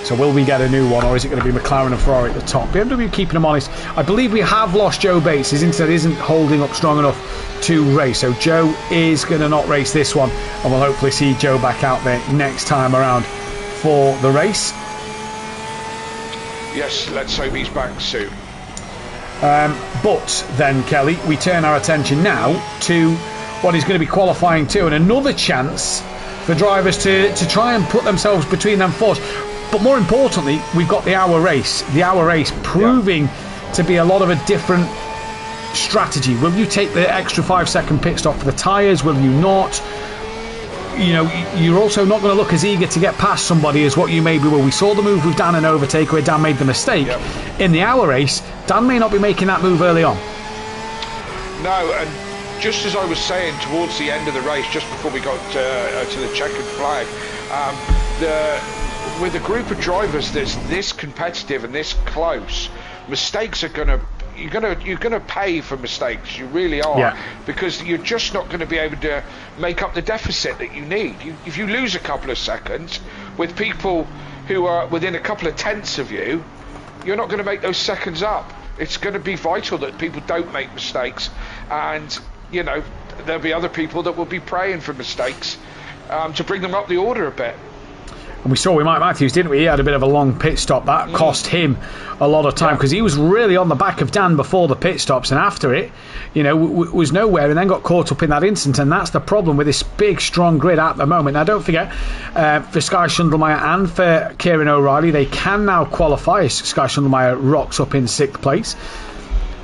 So will we get a new one, or is it going to be McLaren and Ferrari at the top? BMW keeping them honest. I believe we have lost Joe Bates. His internet isn't holding up strong enough to race. So Joe is going to not race this one, and we'll hopefully see Joe back out there next time around for the race. Yes, let's hope he's back soon. But then, Kelly, we turn our attention now to what is going to be qualifying 2, and another chance for drivers to try and put themselves between them fours. But more importantly, we've got the hour race. The hour race proving to be a lot of a different strategy. Will you take the extra 5-second pit stop for the tyres? Will you not? You know, you're also not going to look as eager to get past somebody as what you maybe will. We saw the move with Dan and overtake where Dan made the mistake. In the hour race, Dan may not be making that move early on. No, and just as I was saying towards the end of the race, just before we got to the checkered flag, with a group of drivers that's this competitive and this close, mistakes are going to. You're gonna pay for mistakes. You really are, because you're just not going to be able to make up the deficit that you need. If you lose a couple of seconds with people who are within a couple of tenths of you, you're not going to make those seconds up. It's going to be vital that people don't make mistakes, and you know there'll be other people that will be praying for mistakes to bring them up the order a bit. And we saw with Mike Matthews, didn't we? He had a bit of a long pit stop. That cost him a lot of time because he was really on the back of Dan before the pit stops, and after it, you know, was nowhere, and then got caught up in that incident. And that's the problem with this big, strong grid at the moment. Now, don't forget, for Sky Schneidermeyer and for Kieran O'Reilly, they can now qualify as Sky Schneidermeyer rocks up in 6th place.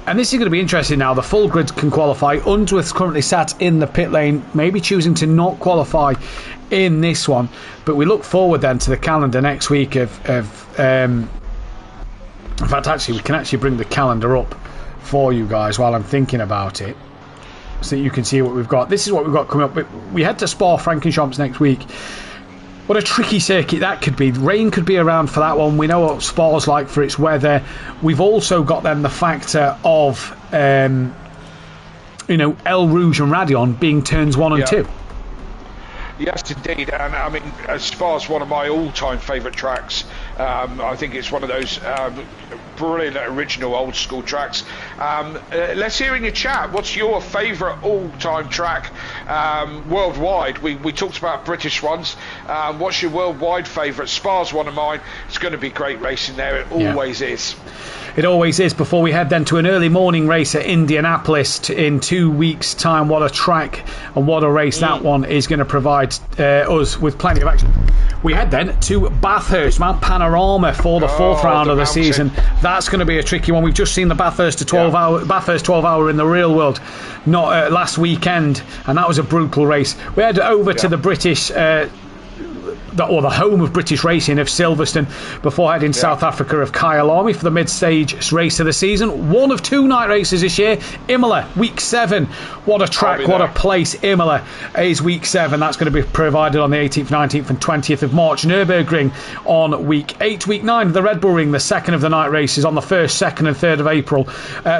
And this is going to be interesting now. The full grid can qualify. Unsworth's currently sat in the pit lane, maybe choosing to not qualify in this one. But we look forward then to the calendar next week in fact, actually, we can actually bring the calendar up for you guys while I'm thinking about it, so that you can see what we've got. This is what we've got coming up. We head to Spa-Francorchamps next week. What a tricky circuit that could be. Rain could be around for that one. We know what Spa's like for its weather. We've also got then the factor of El Rouge and Radion being turns 1 and 2. Yes, indeed, and I mean, Spa's one of my all-time favourite tracks. I think it's one of those brilliant, original, old-school tracks. Let's hear in your chat, what's your favourite all-time track worldwide? We talked about British ones. What's your worldwide favourite? Spa's one of mine. It's going to be great racing there. It always is. It always is. Before we head then to an early morning race at Indianapolis in 2 weeks' time, what a track and what a race that one is going to provide us with plenty of action. We head then to Bathurst, Mount Panorama for the 4th round of the season. That's going to be a tricky one. We've just seen the Bathurst 12 hour in the real world, not last weekend, and that was a brutal race. We head over to the British. The home of British racing of Silverstone, before heading South Africa of Kyalami for the mid-stage race of the season. One of 2 night races this year. Imola, week 7. What a track, what a place. Imola is week 7. That's going to be provided on the 18th, 19th and 20th of March. Nürburgring on week 8. Week 9, the Red Bull Ring, the second of the night races on the 1st, 2nd and 3rd of April.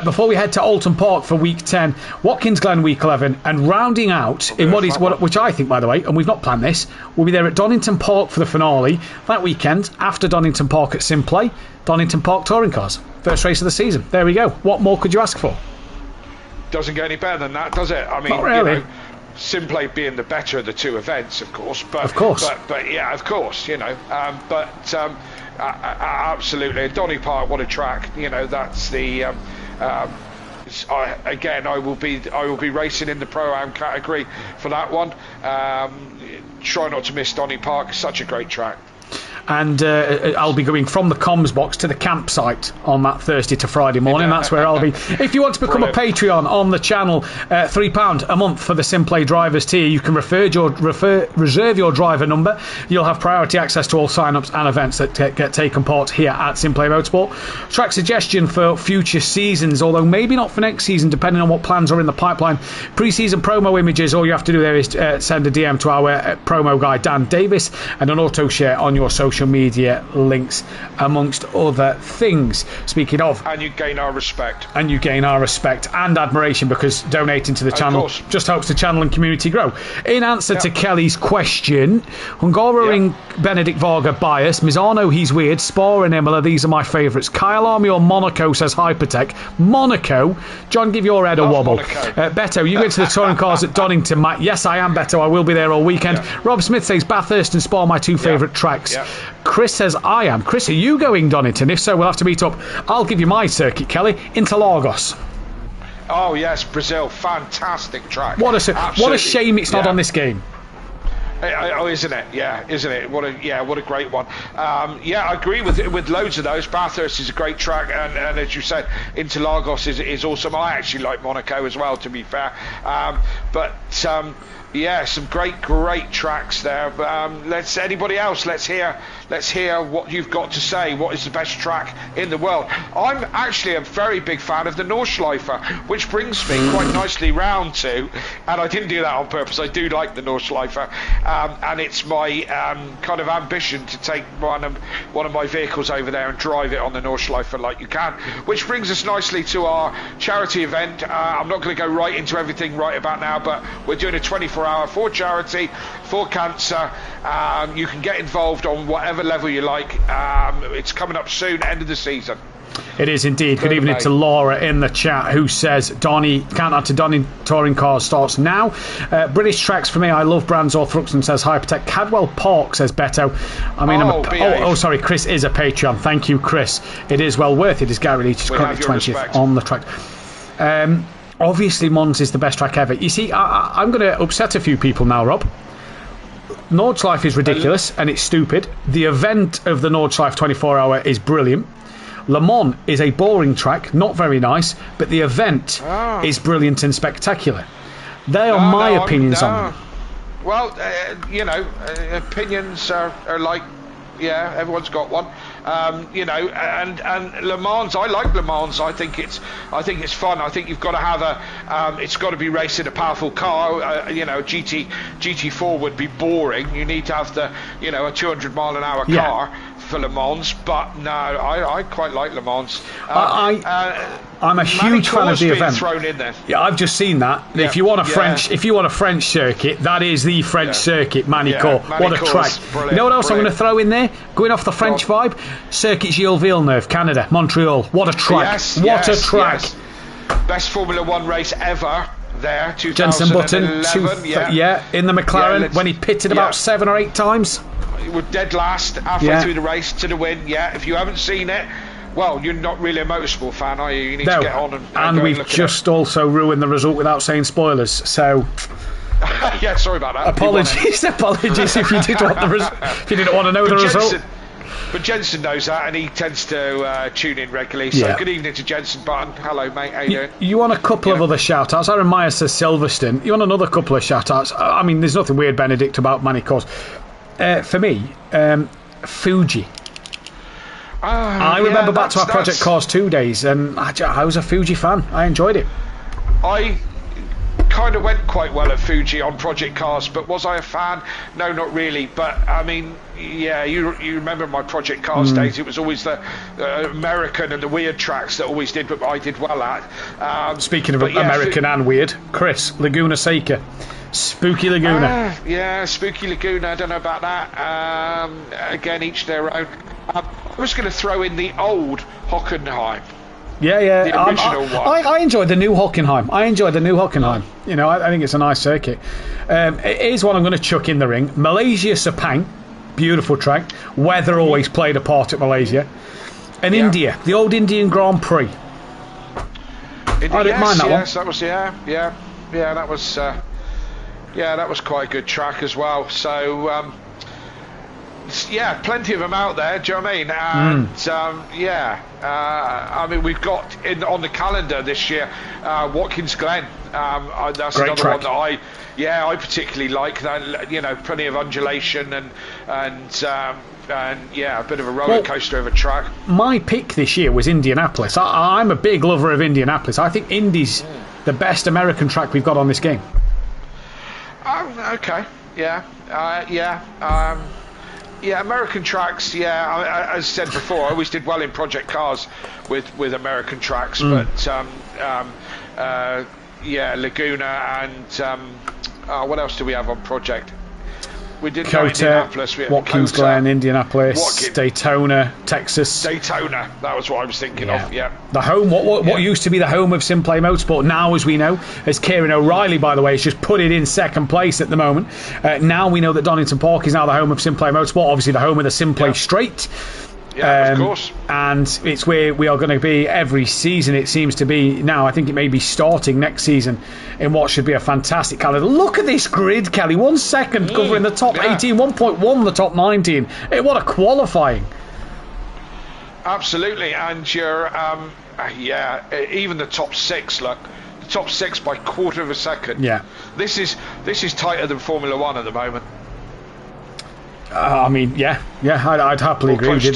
Before we head to Alton Park for week 10, Watkins Glen week 11, and rounding out in which I think, by the way, and we've not planned this, we'll be there at Donington Park for the finale that weekend. After Donington Park at SimPlay, Donington Park Touring Cars, first race of the season. There we go. What more could you ask for? Doesn't get any better than that, does it? I mean, not really. SimPlay being the better of the two events, of course. But yeah, of course, you know. Absolutely, Donny Park, what a track! You know, that's the. I will be racing in the Pro-Am category for that one. Try not to miss Donny Park. Such a great track. And I'll be going from the comms box to the campsite on that Thursday to Friday morning. That's where I'll be. If you want to become a Patreon on the channel, £3 a month for the SimPlay drivers tier. You can reserve your driver number. You'll have priority access to all sign-ups and events that get taken part here at SimPlay Motorsport. Track suggestion for future seasons, although maybe not for next season, depending on what plans are in the pipeline. Pre-season promo images. All you have to do there is send a DM to our promo guy Dan Davis and an auto share on your social media links, amongst other things. Speaking of, and you gain our respect and admiration, because donating to the channel just helps the channel and community grow. In answer to Kelly's question, Hungaroring Benedict Varga bias, Misano he's weird, Spa and Imola, these are my favourites. Kyle Army or Monaco, says Hypertech. Monaco, John, give your head a wobble. Beto, you go to the touring cars at Donington, Matt? Yes, I am, Beto. I will be there all weekend. Rob Smith says Bathurst and Spa, my two favourite tracks. Chris says I am. Chris, are you going Donington? If so, we'll have to meet up. I'll give you my circuit, Kelly. Interlagos. Oh yes, Brazil, fantastic track. What a shame it's not on this game. Oh, isn't it? Yeah, isn't it? What a great one. I agree with loads of those. Bathurst is a great track, and as you said, Interlagos is awesome. I actually like Monaco as well, to be fair. Some great tracks there. Anybody else? Let's hear what you've got to say. What is the best track in the world? I'm actually a very big fan of the Nordschleife, which brings me quite nicely round to, and I didn't do that on purpose. I do like the Nordschleife, and it's my kind of ambition to take one of my vehicles over there and drive it on the Nordschleife like you can. Which brings us nicely to our charity event. I'm not going to go right into everything right about now, but we're doing a 24-hour for charity, for cancer. You can get involved on whatever level you like. It's coming up soon, end of the season. It is indeed. Good evening to Laura in the chat, who says countdown to Donny touring cars starts now. British tracks for me. I love Brands or Thruxton, says Hypertech. Cadwell Park, says Beto. I mean, sorry, Chris is a Patreon. Thank you, Chris. It is well worth it. Is Gary Leach is currently 20th on the track. Obviously, Mons is the best track ever. You see, I'm going to upset a few people now, Rob. Nordschleife is ridiculous and it's stupid. The event of the Nordschleife 24-hour is brilliant. Le Mans is a boring track, not very nice, but the event is brilliant and spectacular. They are my opinions on them. Well, opinions are like, everyone's got one. And Le Mans, I like Le Mans. I think it's fun. I think you've got to have it's got to be racing a powerful car. GT4 would be boring. You need to have a 200 mile an hour car for Le Mans. But no, I quite like Le Mans. I'm a huge fan of the event. Thrown in there. Yeah, I've just seen that. Yeah. If you want a French circuit, that is the French circuit, Manicourt. What a track! Brilliant. You know what else I'm going to throw in there? Going off the French vibe, Circuit Gilles Villeneuve, Canada, Montreal. What a track! What a track! Yes. Best Formula One race ever. There, 2011. Jenson Button, in the McLaren when he pitted about 7 or 8 times. He was dead last halfway through the race to the win. Yeah, if you haven't seen it, well, you're not really a motorsport fan, are you? You need to get on and we've just also ruined the result without saying spoilers. So, yeah, sorry about that. Apologies if you didn't want to know the result. But Jensen knows that, and he tends to tune in regularly. So good evening to Jensen Button. Hello, mate. How you doing? You want a couple of other shout-outs? Aaron Myers says Silverstone. You want another couple of shout-outs? I mean, there's nothing weird, Benedict, about Manicourt. For me, Fuji. I remember back to our Project Cars 2 days, and I was a Fuji fan. I enjoyed it. I kind of went quite well at Fuji on Project Cars, but was I a fan? No, not really. But I mean, you remember my Project Cars days. It was always the American and the weird tracks that always did what I did well at. Speaking of American and weird, Chris, Laguna Seca. Spooky Laguna. Spooky Laguna. I don't know about that. Again, each their own. I was going to throw in the old Hockenheim. Yeah. The original one. I enjoyed the new Hockenheim. You know, I think it's a nice circuit. Here's one I'm going to chuck in the ring. Malaysia Sepang, beautiful track. Weather always played a part at Malaysia. And India, the old Indian Grand Prix. I didn't mind that one. That was that was quite a good track as well. So plenty of them out there. Do you know what I mean? And I mean, we've got on the calendar this year Watkins Glen. That's Great another track. one that I particularly like. That, you know, plenty of undulation and a bit of a roller coaster of a track. My pick this year was Indianapolis. I'm a big lover of Indianapolis. I think Indy's the best American track we've got on this game. Okay. American tracks. As I said before, I always did well in Project Cars with American tracks, but Laguna and what else do we have on Project? We did Indianapolis, Watkins Glen, Indianapolis, Daytona, Texas. Daytona, that was what I was thinking of. Yeah. The home, what used to be the home of SimPlay Motorsport, now, as we know, as Kieran O'Reilly, by the way, has just put it in second place at the moment. Now we know that Donington Park is now the home of SimPlay Motorsport, obviously the home of the SimPlay Straight. Yeah, of course. And it's where we are going to be every season, it seems to be now. I think it may be starting next season in what should be a fantastic calendar. Look at this grid, Kelly. 1 second covering the top 18, 1.1 the top 19. Hey, what a qualifying. Absolutely. And you're, even the top 6, look. The top 6 by quarter of a second. Yeah. This is tighter than Formula 1 at the moment. I mean, I'd happily agree with you.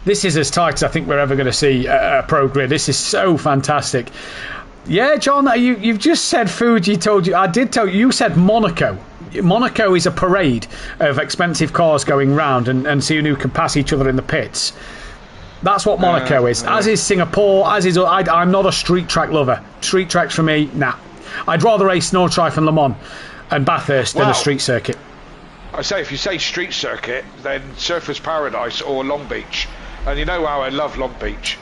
This is as tight as I think we're ever going to see a pro grid. This is so fantastic. Yeah, John, you've just said Fuji told you. I did tell you. You said Monaco. Monaco is a parade of expensive cars going round and seeing who can pass each other in the pits. That's what Monaco is. As is Singapore. I'm not a street track lover. Street tracks for me, nah. I'd rather race Nordschleife and Le Mans and Bathurst than a street circuit. I say, if you say street circuit, then Surfers Paradise or Long Beach. And you know how I love Long Beach.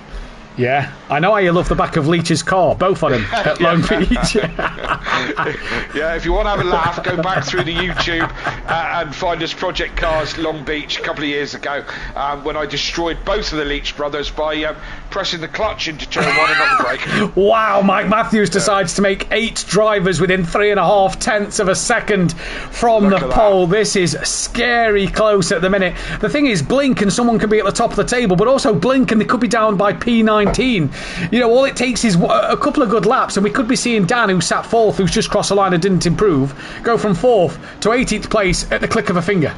Yeah, I know how you love the back of Leach's car, both of them at Long Beach. If you want to have a laugh, go back through the YouTube and find us Project Cars Long Beach a couple of years ago when I destroyed both of the Leach brothers by pressing the clutch into turn 1 and not the brake. Wow, Mike Matthews decides to make 8 drivers within 3.5 tenths of a second from the pole. This is scary close at the minute. The thing is, blink and someone can be at the top of the table, but also blink and they could be down by P9. You know, all it takes is a couple of good laps and we could be seeing Dan, who sat 4th, who's just crossed the line and didn't improve, go from 4th to 18th place at the click of a finger.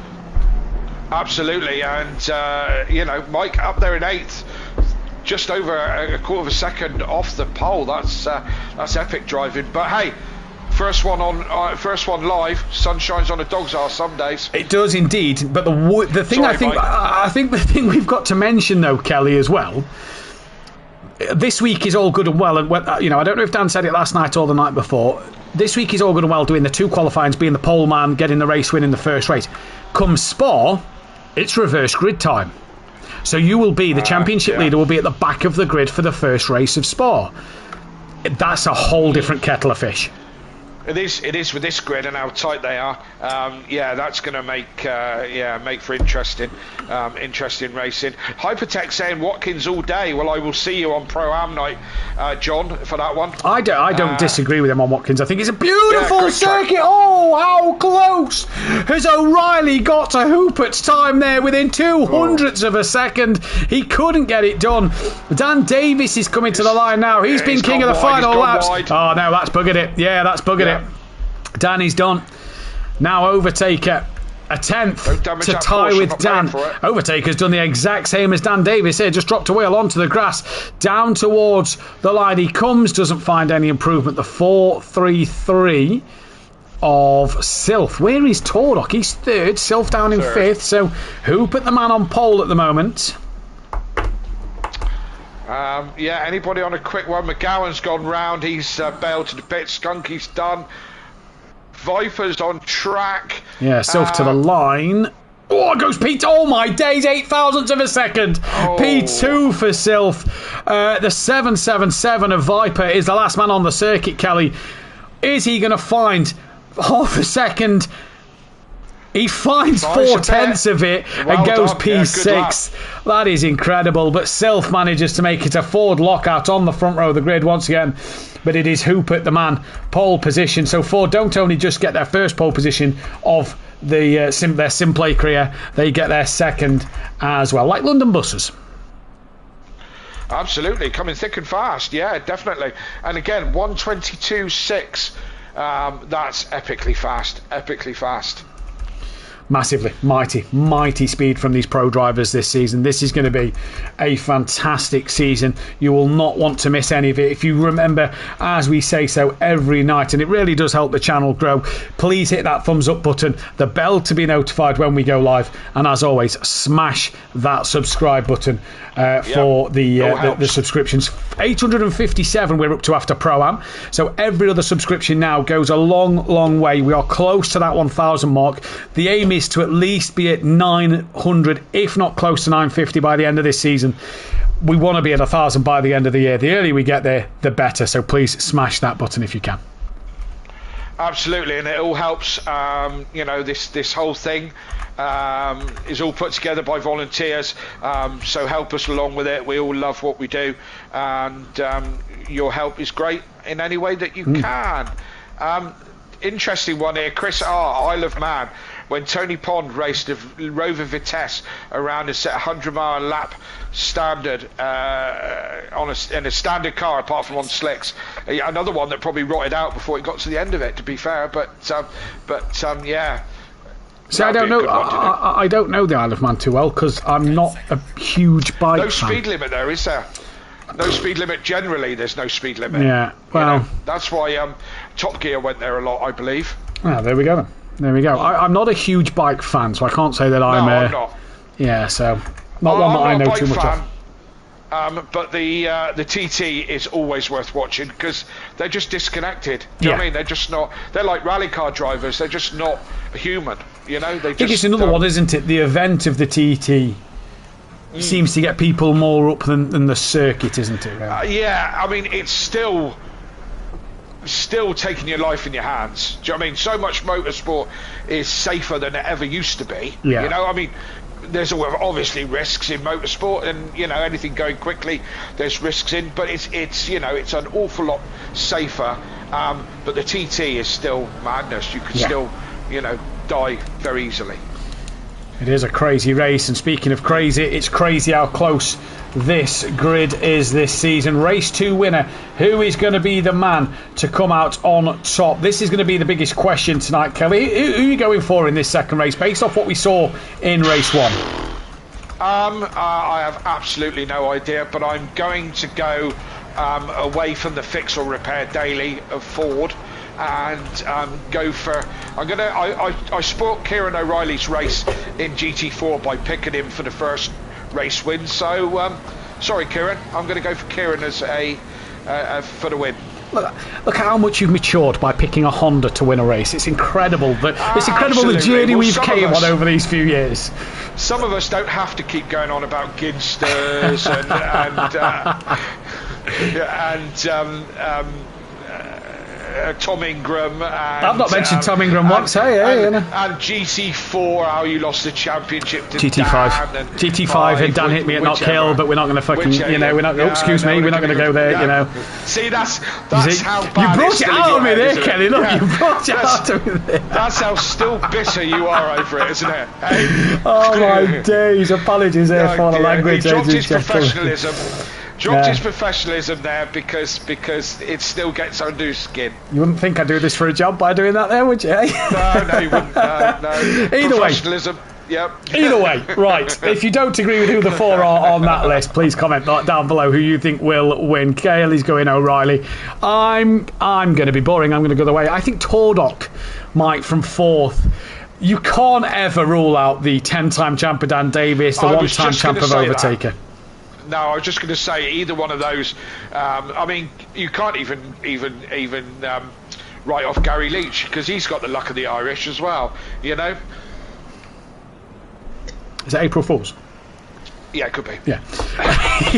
Absolutely. And Mike up there in 8th, just over a quarter of a second off the pole. That's epic driving. But hey, first one live. Sun shines on a dog's arse some days. It does indeed. But the thing, Sorry, I think the thing we've got to mention though, Kelly, as well. This week is all good and well, and I don't know if Dan said it last night or the night before. This week is all good and well doing the 2 qualifyings, being the pole man, getting the race win in the first race. Come Spa, it's reverse grid time. So you will be, the championship leader will be at the back of the grid for the first race of Spa. That's a whole different kettle of fish. It is with this grid and how tight they are. That's going to make for interesting racing. Hypertech saying Watkins all day. Well, I will see you on Pro-Am night, John, for that one. I don't disagree with him on Watkins. I think it's a beautiful circuit. Track. Oh, how close has O'Reilly got to Hoopert's time there within 200ths of a second? He couldn't get it done. Dan Davis is coming to the line now. He's been king of the final laps. Wide. Oh, no, that's buggered it. Yeah, that's buggered it. Danny's done. Now Overtaker, a 10th to tie with Dan. Overtaker's done the exact same as Dan Davis here, just dropped a wheel onto the grass, down towards the line he comes, doesn't find any improvement. The 4.33 of Sylph. Where is Tordock? He's 3rd, Sylph down in 5th, so who put the man on pole at the moment? Anybody on a quick one? McGowan's gone round, he's bailed to the pit. Skunky's done. Viper's on track. Yeah, Sylph to the line. Oh, it goes P2. Oh, my days. 8,000ths of a second. Oh. P2 for Sylph. The 777 of Viper is the last man on the circuit, Kelly. Is he going to find half a second? He finds 4/10 of it and goes P6. That is incredible. But Sylph manages to make it a Ford lockout on the front row of the grid once again. But it is Hupert, the man, pole position. So Ford don't only just get their first pole position of their SimPlay career, they get their second as well. Like London buses. Absolutely, coming thick and fast. Yeah, definitely. And again, 1:22.6. That's epically fast. Massively, mighty speed from these pro drivers this season. This is going to be a fantastic season. You will not want to miss any of it. If you remember, as we say so every night, and it really does help the channel grow, please hit that thumbs up button, the bell to be notified when we go live, and as always, smash that subscribe button for the subscriptions. 857 we're up to after Pro-Am, so every other subscription now goes a long way. We are close to that 1,000 mark. The aim is to at least be at 900, if not close to 950 by the end of this season. We want to be at 1,000 by the end of the year. The earlier we get there, the better, so please smash that button if you can. Absolutely, and it all helps. This whole thing is all put together by volunteers, so help us along with it. We all love what we do, and your help is great in any way that you can. Interesting one here, Chris R, Isle of Man. When Tony Pond raced a Rover Vitesse around a 100-mile lap standard in a standard car, apart from on slicks. Another one that probably rotted out before it got to the end of it, to be fair. But yeah. See, I don't know. I don't know the Isle of Man too well because I'm not a huge bike fan. No speed limit there, is there? No speed limit generally. There's no speed limit. Yeah. Well, that's why Top Gear went there a lot, I believe. Well, there we go then. There we go. I'm not a huge bike fan, so I can't say that I'm not. Yeah, so not one that I know too much of. But the TT is always worth watching because they're just disconnected. Do you know what I mean? They're just not. They're like rally car drivers. They're just not human. You know. I think it's another one, isn't it? The event of the TT seems to get people more up than the circuit, isn't it? Really? Yeah, I mean it's still taking your life in your hands. Do you know what I mean? So much motorsport is safer than it ever used to be. Yeah. You know, I mean, there's obviously risks in motorsport, and anything going quickly, there's risks in. But it's it's an awful lot safer. But the TT is still madness. You can still die very easily. It is a crazy race, and speaking of crazy, it's crazy how close this grid is this season. Race 2 winner, who is going to be the man to come out on top? This is going to be the biggest question tonight, Kelly. Who are you going for in this second race, based off what we saw in race 1? I have absolutely no idea, but I'm going to go away from the fix or repair daily of Ford and go for I spoilt Kieran O'Reilly's race in GT4 by picking him for the first race win, so sorry Kieran, I'm going to go for Kieran as for the win. Look how much you've matured by picking a Honda to win a race. It's incredible the journey we've came on over these few years. Some of us don't have to keep going on about Ginsters and Tom Ingram. I've not mentioned Tom Ingram once, hey? And GT4, how you lost the championship to GT5. Dan. GT5 and Dan hit me at Knock Hill, but we're not going to fucking, we're not. Excuse me, we're not going to go there, See, that's how bad you brought it out of me there, Kelly. Look, you brought it out of me there. That's how still bitter you are over it, isn't it? Hey? Oh my days! Apologies there for the language. He dropped his professionalism. Dropped his professionalism there because it still gets under his skin. You wouldn't think I'd do this for a job by doing that there, would you? No, you wouldn't. No. Either professionalism. Yep. Either way, right. If you don't agree with who the four are on that list, please comment down below who you think will win. Kaylee's going O'Reilly. I'm going to be boring. I'm going to go the way. I think Tordock might from fourth. You can't ever rule out the 10-time champion Dan Davis, the one-time champion of Overtaker. No, I was just going to say either one of those. I mean, you can't even write off Gary Leach because he's got the luck of the Irish as well. You know. Is it April Fool's? Yeah, it could be. Yeah.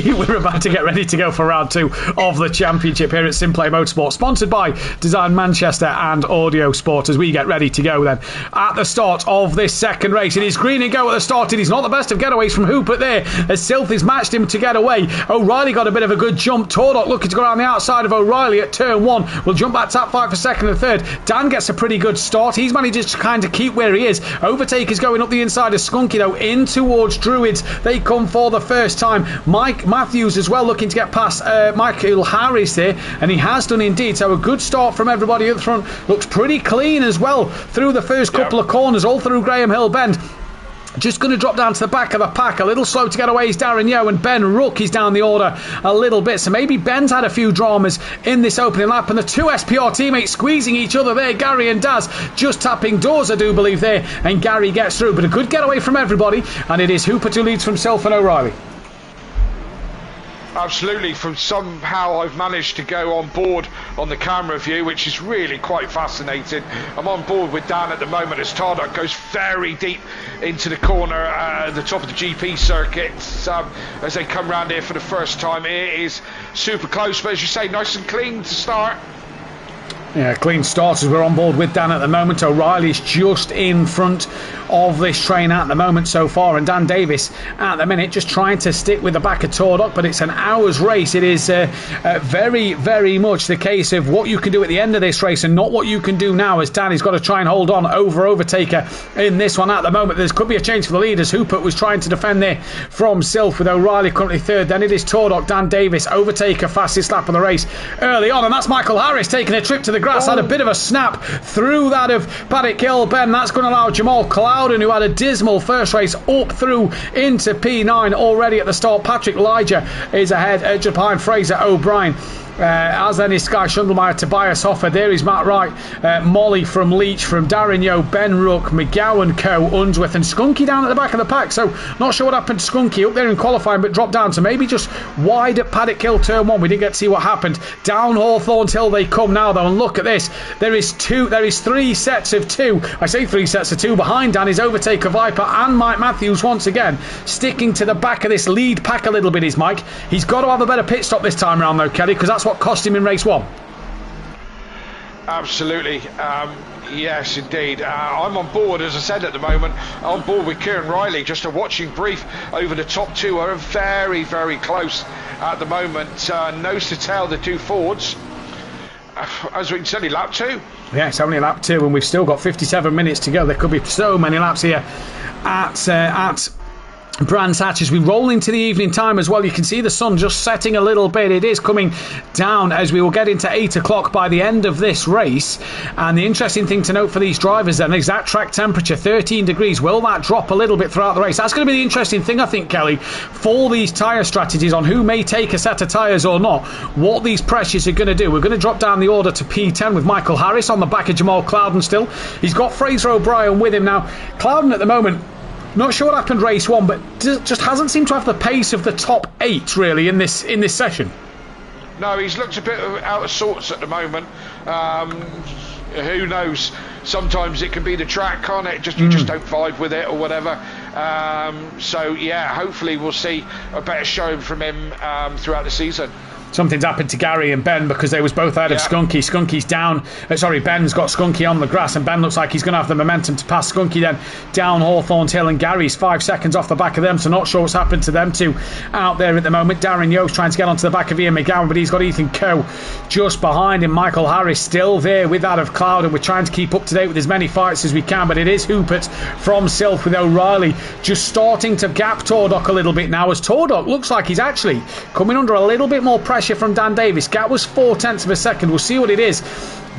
We're about to get ready to go for round 2 of the championship here at SimPlay Motorsport, sponsored by Design Manchester and Audio Sport, as we get ready to go then at the start of this second race. It is green and go at the start. It is not the best of getaways from Hooper there, as Silthy's matched him to get away. O'Reilly got a bit of a good jump. Tordock looking to go around the outside of O'Reilly at turn 1. Will jump back top 5 for second and third. Dan gets a pretty good start. He's managed to kind of keep where he is. Overtakers going up the inside of Skunky though, in towards Druids. They come for the first time. Mike Matthews as well looking to get past Michael Harris there, and he has done indeed. So a good start from everybody at the front. Looks pretty clean as well through the first couple of corners, all through Graham Hill Bend. Just going to drop down to the back of the pack. A little slow to get away is Darren Yeo, and Ben Rook is down the order a little bit. So maybe Ben's had a few dramas in this opening lap, and the two SPR teammates squeezing each other there. Gary and Daz just tapping doors, I do believe, there, and Gary gets through. But a good getaway from everybody, and it is Hooper who leads from Self and O'Reilly. Absolutely. From somehow I've managed to go on board on the camera view, which is really quite fascinating. I'm on board with Dan at the moment as Tardock goes very deep into the corner at the top of the GP circuit as they come round here for the first time. It is super close, but as you say, nice and clean to start. Yeah, clean start as we're on board with Dan at the moment. O'Reilly's just in front of this train at the moment so far, and Dan Davis at the minute just trying to stick with the back of Tordock, but it's an hour's race. It is very, very much the case of what you can do at the end of this race and not what you can do now, as Dan has got to try and hold on over Overtaker in this one at the moment. There could be a change for the leaders. Hooper was trying to defend there from Sylph, with O'Reilly currently third. Then it is Tordock, Dan Davis, Overtaker, fastest lap of the race early on, and that's Michael Harris taking a trip to the grass. Had a bit of a snap through that of Paddock Hill Ben. That's going to allow Jamal Clouden, who had a dismal first race, up through into P9 already at the start. Patrick Liger is ahead, just behind Fraser O'Brien. As then is Sky Schundelmeyer, Tobias Hoffer. There is Matt Wright, Molly from Leach, from Darren Yeo, Ben Rook, McGowan Co, Unsworth, and Skunky down at the back of the pack. So not sure what happened to Skunky up there in qualifying, but dropped down to maybe just wide at Paddock Hill turn 1. We didn't get to see what happened. Down Hawthorns Hill they come now though, and look at this. There is 3 sets of 2. I say 3 sets of 2. Behind Dan is Overtaker, Viper and Mike Matthews once again, sticking to the back of this lead pack a little bit is Mike. He's got to have a better pit stop this time around though, Kelly, because that's what cost him in race 1. Absolutely. Yes, indeed. I'm on board, as I said, at the moment. On board with Kieran Riley. Just a watching brief over the top 2 are very, very close at the moment. Nose to tail, the 2 Fords. As we can see, lap 2. Yeah, it's only lap 2, and we've still got 57 minutes to go. There could be so many laps here at Brands Hatch as we roll into the evening time as well. You can see the sun just setting a little bit. It is coming down as we will get into 8 o'clock by the end of this race. And the interesting thing to note for these drivers then is that track temperature, 13 degrees. Will that drop a little bit throughout the race? That's going to be the interesting thing, I think, Kelly, for these tyre strategies on who may take a set of tyres or not, what these pressures are going to do. We're going to drop down the order to P10 with Michael Harris on the back of Jamal Clouden still. He's got Fraser O'Brien with him now. Clouden at the moment, not sure what happened race 1, but just hasn't seemed to have the pace of the top 8 really in this session. No, he's looked a bit out of sorts at the moment. Who knows? Sometimes it can be the track, can't it? You just don't vibe with it or whatever. So yeah, hopefully we'll see a better showing from him throughout the season. Something's happened to Gary and Ben because they was both out of Skunky. Skunky's down. Ben's got Skunky on the grass, and Ben looks like he's going to have the momentum to pass Skunky then down Hawthorns Hill, and Gary's 5 seconds off the back of them, so not sure what's happened to them two out there at the moment. Darren Yeo's trying to get onto the back of Ian McGowan, but he's got Ethan Coe just behind him. Michael Harris still there with that of Cloud, and we're trying to keep up to date with as many fights as we can, but it is Hoopert from Sylph with O'Reilly just starting to gap Tordock a little bit now, as Tordock looks like he's actually coming under a little bit more pressure from Dan Davis. Gap was 0.4 of a second. We'll see what it is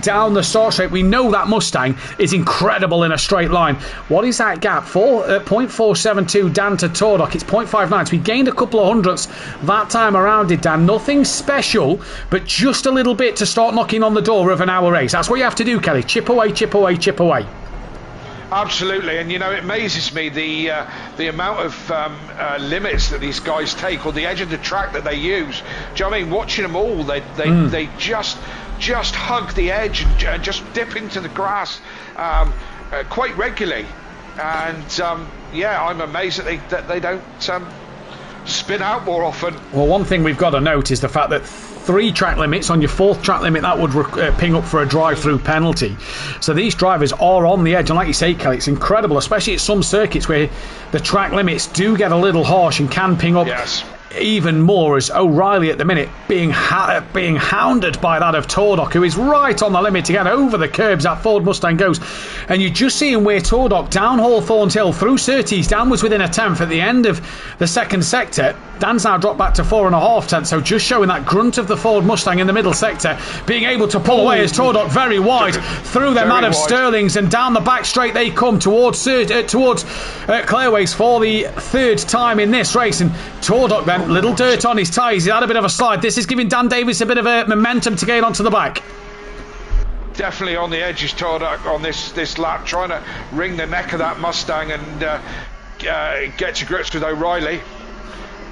down the start straight. We know that Mustang is incredible in a straight line. What is that gap? 0.472 Dan to Tordock. It's 0.59. So we gained a couple of hundredths that time around, did Dan. Nothing special, but just a little bit to start knocking on the door of an hour race. That's what you have to do, Kelly. Chip away, chip away, chip away. Absolutely, and you know, it amazes me the amount of limits that these guys take, or the edge of the track that they use. Do you know what I mean? Watching them all, they just hug the edge and just dip into the grass quite regularly. and yeah, I'm amazed that they don't spin out more often. Well, one thing we've got to note is the fact that 3 track limits on your 4th track limit, that would ping up for a drive-through penalty. So these drivers are on the edge, and like you say, Kelly, it's incredible, especially at some circuits where the track limits do get a little harsh and can ping up even more, as O'Reilly at the minute being hounded by that of Tordock, who is right on the limit again. Over the curbs that Ford Mustang goes, and you're just seeing where Tordock down Hawthorne Hill through Surtees, Dan was within a tenth at the end of the 2nd sector. Dan's now dropped back to 4.5 tenths, so just showing that grunt of the Ford Mustang in the middle sector being able to pull away as Tordock very wide through them out of Sterling's, and down the back straight they come towards Clairways for the 3rd time in this race. And Tordock then, little dirt on his tyres, he had a bit of a slide. This is giving Dan Davis a bit of a momentum to gain onto the back. Definitely on the edges, Tordock, on this lap, trying to wring the neck of that Mustang and get to grips with O'Reilly.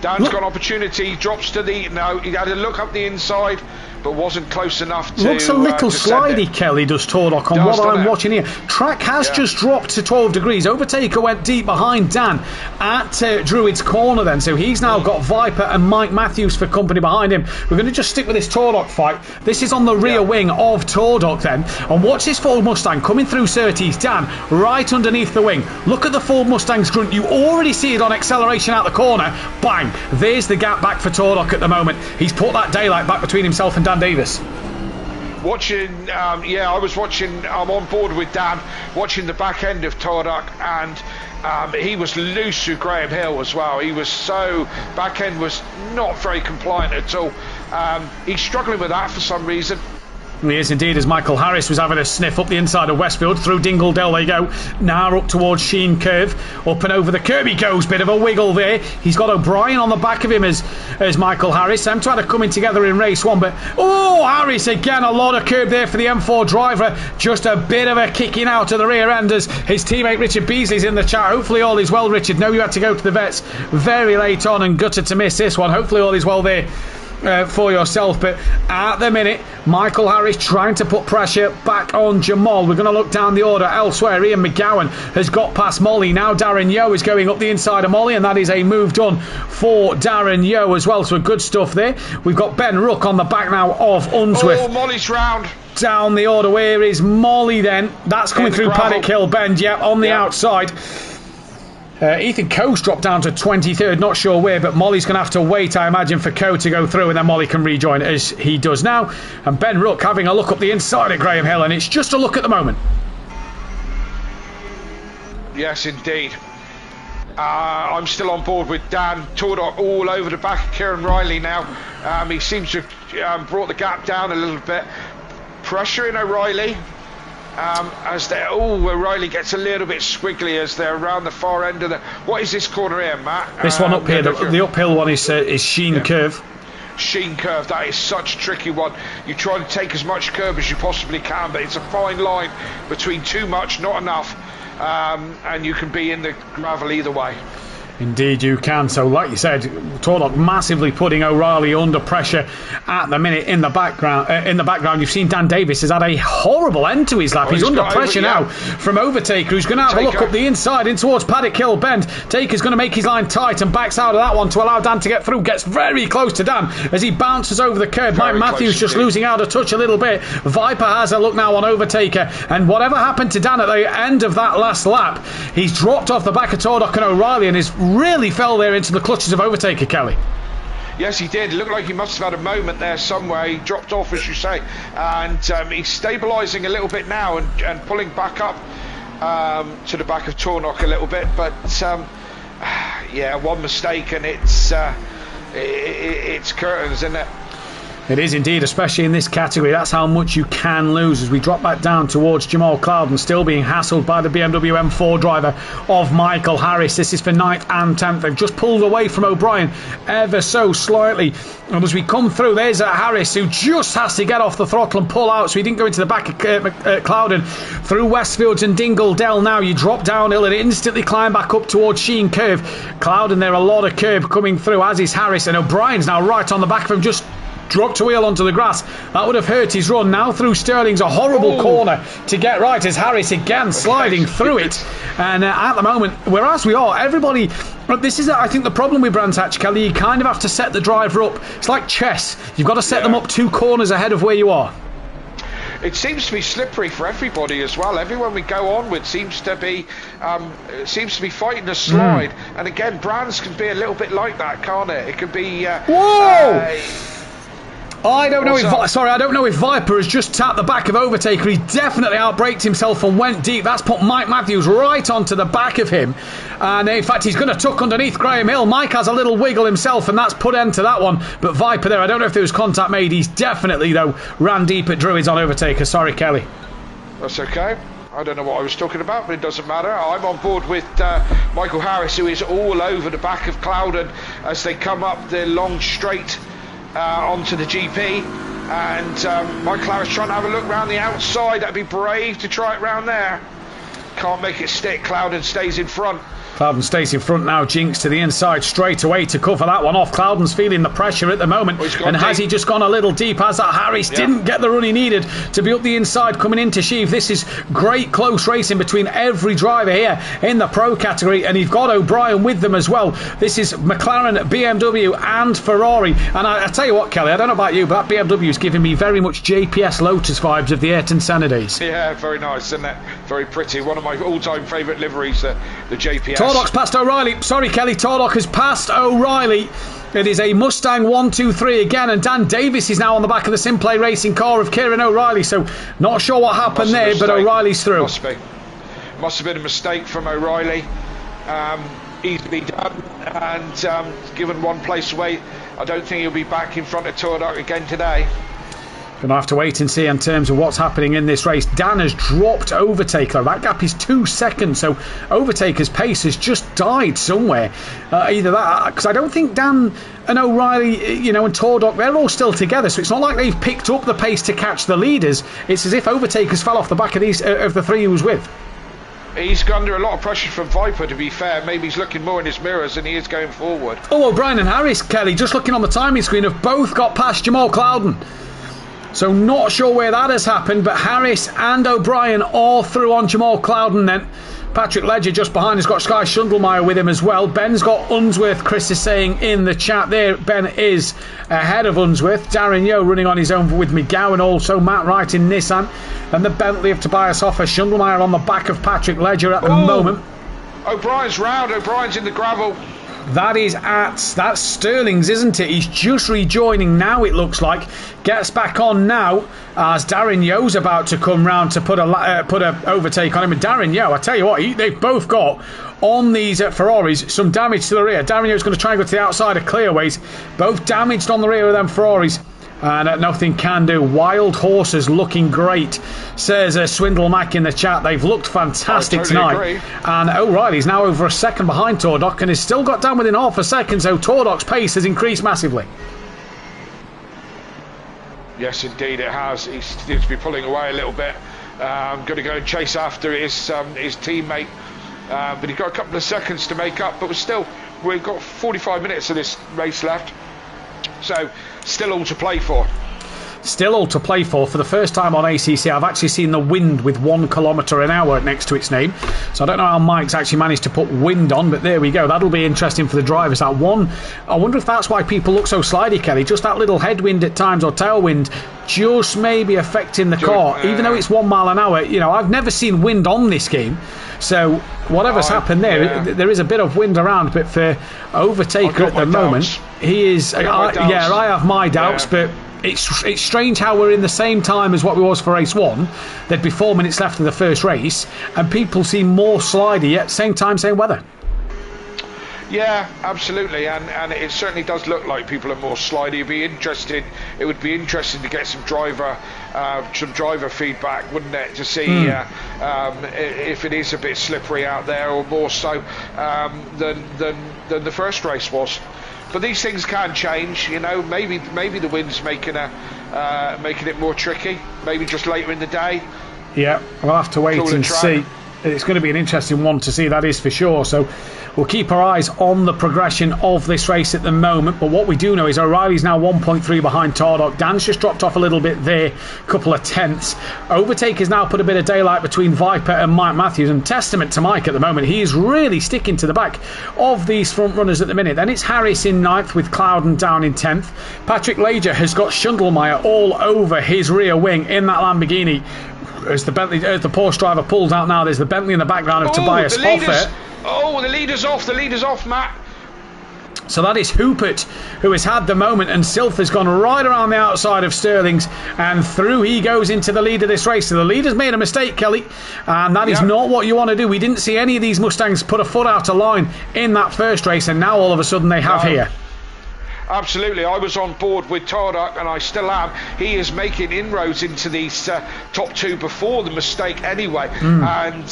Dan's got an opportunity, drops to the... No, he had to look up the inside, but wasn't close enough to... Looks a little slidey, Kelly, does Tordock, on what I'm watching here. Track has just dropped to 12 degrees. Overtaker went deep behind Dan at Druid's Corner then, so he's now got Viper and Mike Matthews for company behind him. We're going to just stick with this Tordock fight. This is on the rear wing of Tordock then, and watch this Ford Mustang coming through Surtees. Dan, right underneath the wing. Look at the Ford Mustang's grunt. You already see it on acceleration out the corner. Bang! There's the gap back for Tordock at the moment. He's put that daylight back between himself and Dan Davis. Watching, I was watching, I'm on board with Dan, watching the back end of Tordock, and he was loose through Graham Hill as well. He was back end was not very compliant at all. He's struggling with that for some reason. He is indeed, as Michael Harris was having a sniff up the inside of Westfield. Through Dingle Dell they go. Now up towards Sheen Curve. Up and over the curb he goes. Bit of a wiggle there. He's got O'Brien on the back of him as Michael Harris. Them trying to come in together in race 1. But, Harris again. A lot of curb there for the M4 driver. Just a bit of a kicking out of the rear end as his teammate Richard Beasley's in the chat. Hopefully all is well, Richard. No, you had to go to the vets very late on and gutted to miss this one. Hopefully all is well there for yourself. But at the minute, Michael Harris trying to put pressure back on Jamal. We're going to look down the order elsewhere. Ian McGowan has got past Molly. Now Darren Yeo is going up the inside of Molly, and that is a move done for Darren Yeo as well. So good stuff there. We've got Ben Rook on the back now of Unsworth. Molly's round. Down the order. Where is Molly then? That's coming through Paddock Hill Bend. On the outside. Ethan Coe's dropped down to 23rd, not sure where, but Molly's going to have to wait, I imagine, for Coe to go through, and then Molly can rejoin as he does now. And Ben Rook having a look up the inside of Graham Hill, and it's just a look at the moment. Yes, indeed. I'm still on board with Dan. Tordock all over the back of Kieran Riley now. He seems to have brought the gap down a little bit. Pressuring O'Reilly. O'Reilly gets a little bit squiggly as they're around the far end of the... What is this corner here, Matt? This one up here, the uphill one is Sheen Curve. Sheen Curve, that is such a tricky one. You try to take as much curb as you possibly can, but it's a fine line between too much, not enough, and you can be in the gravel either way. Indeed you can. So like you said, Tordock massively putting O'Reilly under pressure at the minute in the background. You've seen Dan Davis has had a horrible end to his lap. He's under pressure now from Overtaker, who's going to have a look up the inside in towards Paddock Hill Bend. Taker's going to make his line tight and backs out of that one to allow Dan to get through. Gets very close to Dan as he bounces over the curb. Mike Matthews just losing out a touch a little bit. Viper has a look now on Overtaker, and whatever happened to Dan at the end of that last lap, he's dropped off the back of Tordock and O'Reilly and is really fell there into the clutches of Overtaker, Kelly. Yes, he did. It looked like he must have had a moment there somewhere. He dropped off, as you say, and he's stabilising a little bit now and pulling back up to the back of Tordock a little bit. But one mistake and it's curtains, isn't it? It is indeed, especially in this category. That's how much you can lose as we drop back down towards Jamal Clouden, still being hassled by the BMW M4 driver of Michael Harris. This is for 9th and 10th. They've just pulled away from O'Brien ever so slightly. And as we come through, there's Harris who just has to get off the throttle and pull out, so he didn't go into the back of Clouden. Through Westfields and Dingle Dell now. You drop downhill and instantly climb back up towards Sheen Curve. Clouden, there a lot of curb coming through, as is Harris. And O'Brien's now right on the back of him, just dropped a wheel onto the grass. That would have hurt his run. Now through Sterling's a horrible corner to get right as Harris again sliding through it. And at the moment, whereas we are, everybody... This is, I think, the problem with Brands Hatch, Kelly. You kind of have to set the driver up. It's like chess. You've got to set them up 2 corners ahead of where you are. It seems to be slippery for everybody as well. Everyone we go on with seems to be fighting a slide. And again, Brands can be a little bit like that, can't it? It could be. Whoa! I don't know if Viper has just tapped the back of Overtaker. He definitely outbraked himself and went deep. That's put Mike Matthews right onto the back of him. And in fact, he's going to tuck underneath Graham Hill. Mike has a little wiggle himself, and that's put end to that one. But Viper there, I don't know if there was contact made. He's definitely, though, ran deep at Druids on Overtaker. Sorry, Kelly. That's okay. I don't know what I was talking about, but it doesn't matter. I'm on board with Michael Harris, who is all over the back of Clouden as they come up the long straight onto the GP. And Michael Harris trying to have a look round the outside. That'd be brave to try it round there. Can't make it stick. Clouden stays in front. Clouden stays in front now. Jinx to the inside straight away to cover that one off. Clouden's feeling the pressure at the moment. And has he just gone a little deep? As that Harris didn't get the run he needed to be up the inside coming into Sheave. This is great close racing between every driver here in the pro category. And you've got O'Brien with them as well. This is McLaren, BMW and Ferrari. And I tell you what, Kelly, I don't know about you, but that BMW is giving me very much JPS Lotus vibes of the Ayrton Senna days. Yeah, very nice, isn't it? Very pretty. One of my all-time favourite liveries, the JPS. Tordoc's passed O'Reilly. Sorry, Kelly. Tordoc has passed O'Reilly. It is a Mustang 1-2-3 again, and Dan Davis is now on the back of the SimPlay racing car of Kieran O'Reilly. So, not sure what happened there, but O'Reilly's through. Must have been a mistake from O'Reilly. Easily done, and given one place away, I don't think he'll be back in front of Tordoc again today. Going to have to wait and see in terms of what's happening in this race. Dan has dropped Overtaker. That gap is 2 seconds, so Overtaker's pace has just died somewhere. Either that, because I don't think Dan and O'Reilly, and Tordoc, they're all still together, so it's not like they've picked up the pace to catch the leaders. It's as if Overtaker's fell off the back of these of the 3 he was with. He's under a lot of pressure from Viper, to be fair. Maybe he's looking more in his mirrors than he is going forward. Oh, O'Brien and Harris, Kelly, just looking on the timing screen, have both got past Jamal Clouden. So not sure where that has happened, but Harris and O'Brien all through on Jamal Clouden then. Patrick Ledger just behind has got Sky Schundelmeyer with him as well. Ben's got Unsworth, Chris is saying in the chat there. Ben is ahead of Unsworth. Darren Yeo running on his own with McGowan also. Matt Wright in Nissan. And the Bentley of Tobias Hoffer. Schundelmeyer on the back of Patrick Ledger at the moment. O'Brien's round. O'Brien's in the gravel. That's Sterling's, isn't it? He's just rejoining now, it looks like. Gets back on now as Darren Yeo's about to come round to put a overtake on him. And Darren Yeo, I tell you what, they've both got on these Ferraris some damage to the rear. Darren Yeo's going to try and go to the outside of clearways. Both damaged on the rear of them Ferraris. And nothing can do. Wild Horses looking great, says Swindle Mac in the chat. They've looked fantastic tonight. Agree. And O'Reilly's now over a second behind Tordoc and has still got down within half a second, so Tordoc's pace has increased massively. Yes, indeed it has. He seems to be pulling away a little bit. Going to go and chase after his teammate. But he's got a couple of seconds to make up. But we've got 45 minutes of this race left. So, still all to play for. Still all to play for. For the first time on ACC, I've actually seen the wind with 1 km/h next to its name. So I don't know how Mike's actually managed to put wind on, but there we go. That'll be interesting for the drivers. That one, I wonder if that's why people look so slidey, Kelly. Just that little headwind at times, or tailwind, just maybe affecting the car. Even though it's 1 mile an hour, I've never seen wind on this game. So whatever's happened there, there is a bit of wind around. But for Overtaker at the moment, he is. I have my doubts, but. It's strange how we're in the same time as what we was for race 1. There'd be 4 minutes left of the first race, and people seem more slidey, yet same time, same weather. Yeah, absolutely, and it certainly does look like people are more slidey. It would be interesting to get some driver feedback, wouldn't it, to see if it is a bit slippery out there, or more so than the first race was. But these things can change, Maybe the wind's making it more tricky. Maybe just later in the day. Yeah, we'll have to wait and see. It's going to be an interesting one to see, that is for sure. So we'll keep our eyes on the progression of this race at the moment. But what we do know is O'Reilly's now 1.3 behind Tardock. Dan's just dropped off a little bit there, a couple of tenths. Overtake has now put a bit of daylight between Viper and Mike Matthews, and testament to Mike at the moment. He is really sticking to the back of these front runners at the minute. Then it's Harris in 9th with Clouden down in 10th. Patrick Lager has got Schundelmeyer all over his rear wing in that Lamborghini. As the Porsche driver pulls out now, there's the Bentley in the background of Tobias Hoffer. Oh, the leader's off, Matt. So that is Hoopert who has had the moment, and Silf has gone right around the outside of Sterling's, and through he goes into the lead of this race. So the leader's made a mistake, Kelly, and that is not what you want to do. We didn't see any of these Mustangs put a foot out of line in that first race, and now all of a sudden they have here. Absolutely, I was on board with Tardock, and I still am. He is making inroads into these top two before the mistake anyway. And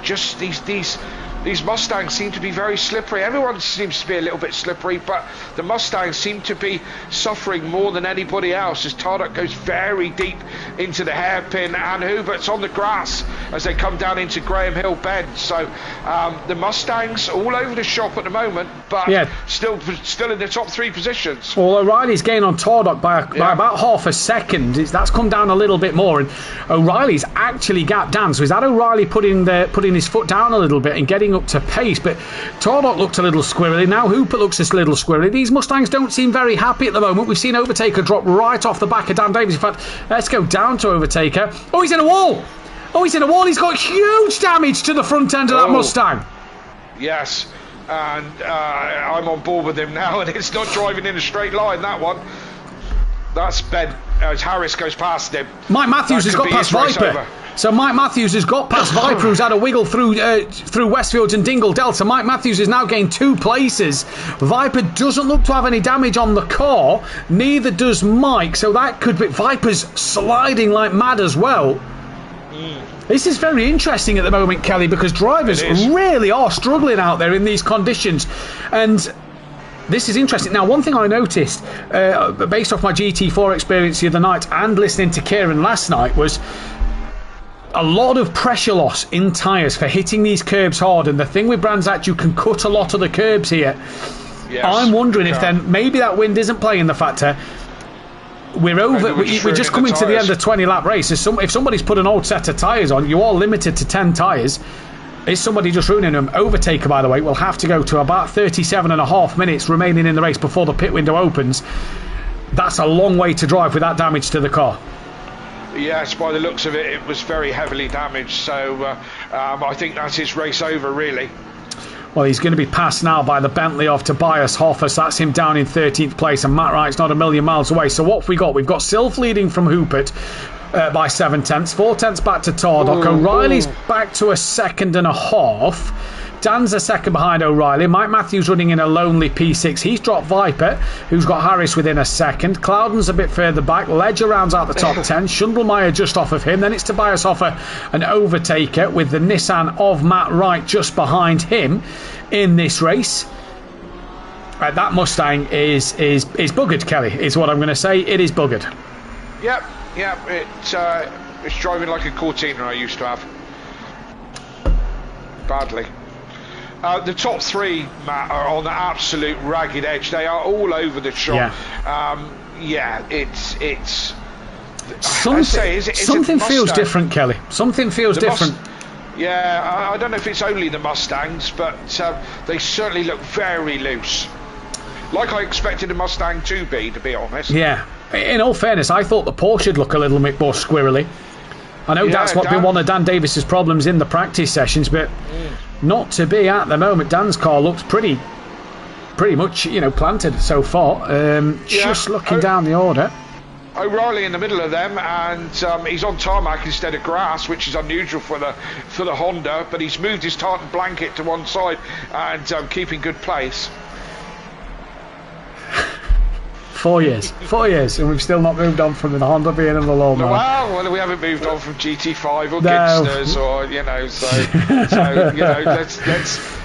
just these Mustangs seem to be very slippery. Everyone seems to be a little bit slippery, but the Mustangs seem to be suffering more than anybody else as Tardock goes very deep into the hairpin, and Hubert's on the grass as they come down into Graham Hill Bend. So the Mustangs all over the shop at the moment, but still in the top three positions. Well, O'Reilly's gained on Tardock by about half a second. That's come down a little bit more, and O'Reilly's actually gapped Dan. So is that O'Reilly putting his foot down a little bit and getting up to pace? But Tardock looked a little squirrely. Now Hooper looks a little squirrely. These Mustangs don't seem very happy at the moment. We've seen Overtaker drop right off the back of Dan Davis. In fact, let's go down to Overtaker. Oh, he's in a wall. He's got huge damage to the front end of that Mustang. Yes, and I'm on board with him now, and it's not driving in a straight line, that one. That's Ben as Harris goes past him. Mike Matthews has got past Viper. So Mike Matthews has got past Viper, who's had a wiggle through Westfields and Dingle Delta. Mike Matthews has now gained 2 places. Viper doesn't look to have any damage on the car, neither does Mike, so that could be... Viper's sliding like mad as well. This is very interesting at the moment, Kelly, because drivers really are struggling out there in these conditions. And this is interesting. Now, one thing I noticed, based off my GT4 experience the other night and listening to Kieran last night, was a lot of pressure loss in tyres for hitting these curbs hard. And the thing with Brands Hatch, you can cut a lot of the curbs here. Yes, I'm wondering if then maybe that wind isn't playing the factor. We're just coming to the end of 20-lap race. If somebody's put an old set of tyres on, you are limited to 10 tyres. Is somebody just ruining them? Overtaker, by the way, will have to go to about 37.5 minutes remaining in the race before the pit window opens. That's a long way to drive with that damage to the car. Yes, by the looks of it, it was very heavily damaged. So I think that's his race over, really. Well, he's going to be passed now by the Bentley of Tobias Hoffer. So that's him down in 13th place, and Matt Wright's not a million miles away. So what have we got? We've got Sylph leading from Hoopert by 7 tenths, 4 tenths back to Tardock. O'Reilly's back to a 2.5. Dan's a second behind O'Reilly. Mike Matthews running in a lonely P6. He's dropped Viper, who's got Harris within a second. Clouden's a bit further back. Ledger rounds out the top 10. Schundelmeyer just off of him. Then it's Tobias Hoffer and Overtaker with the Nissan of Matt Wright just behind him in this race. That Mustang is buggered, Kelly, is what I'm going to say. It is buggered. Yep. It's driving like a Cortina I used to have. Badly. The top 3, Matt, are on the absolute ragged edge. They are all over the shop. It's something feels different, Kelly. Something feels different. I don't know if it's only the Mustangs, but they certainly look very loose. Like I expected a Mustang to be honest. Yeah. In all fairness, I thought the Porsche would look a little bit more squirrely. I know that's been one of Dan Davis's problems in the practice sessions, but not to be at the moment. Dan's car looks pretty much, planted so far. Just looking down the order. O'Reilly in the middle of them, and he's on tarmac instead of grass, which is unusual for the Honda. But he's moved his tartan blanket to one side and keeping good place. 4 years, and we've still not moved on from the Honda being in the lawnmower. Well, we haven't moved on from GT5 or Gidsters, or so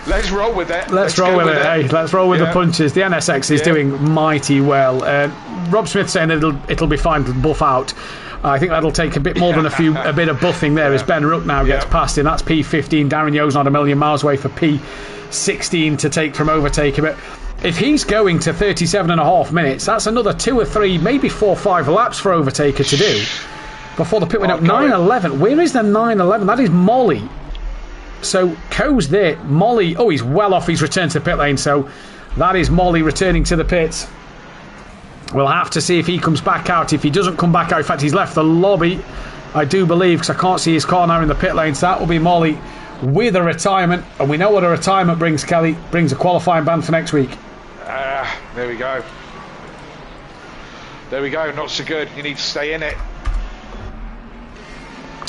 let's roll with it. Let's roll with it. Hey, let's roll with the punches. The NSX is doing mighty well. Rob Smith saying it'll be fine to buff out I think that'll take a bit more than a bit of buffing there as Ben Rook now gets past him. That's P15. Darren Yeo's not a million miles away for P16 to take from Overtaker. But if he's going to 37.5 minutes, that's another 2 or 3, maybe 4 or 5 laps for Overtaker to do before the pit window. 9:11. Where is the 9:11? That is Molly. So Coe's there. Molly. Oh, he's well off his return to the pit lane. So that is Molly returning to the pits. We'll have to see if he comes back out. If he doesn't come back out, in fact, he's left the lobby, I do believe, because I can't see his car now in the pit lane. So that will be Molly with a retirement. And we know what a retirement brings, Kelly. Brings a qualifying ban for next week. There we go. There we go. Not so good. You need to stay in it.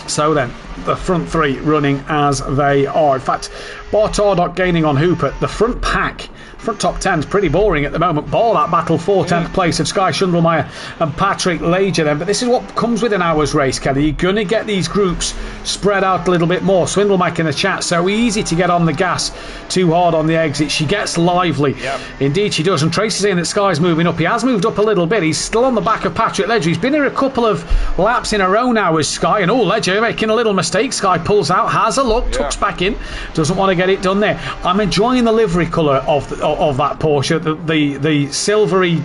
So then, the front 3 running as they are. In fact, Bartardok gaining on Hooper. The front pack, front top 10 is pretty boring at the moment. Ball that battle for 10th place of Sky Schundelmeyer and Patrick Lager then. But this is what comes with an hour's race, Kelly. You're going to get these groups spread out a little bit more. Swindlemike in the chat, so easy to get on the gas, too hard on the exit. She gets lively. Yep. Indeed she does. And Tracy's saying that Sky's moving up. He has moved up a little bit. He's still on the back of Patrick Ledger. He's been here a couple of laps in a row now as Sky. And Ledger making a little mistake. Sky pulls out, has a look, tucks back in. Doesn't want to get it done there. I'm enjoying the livery colour of that Porsche. The silvery,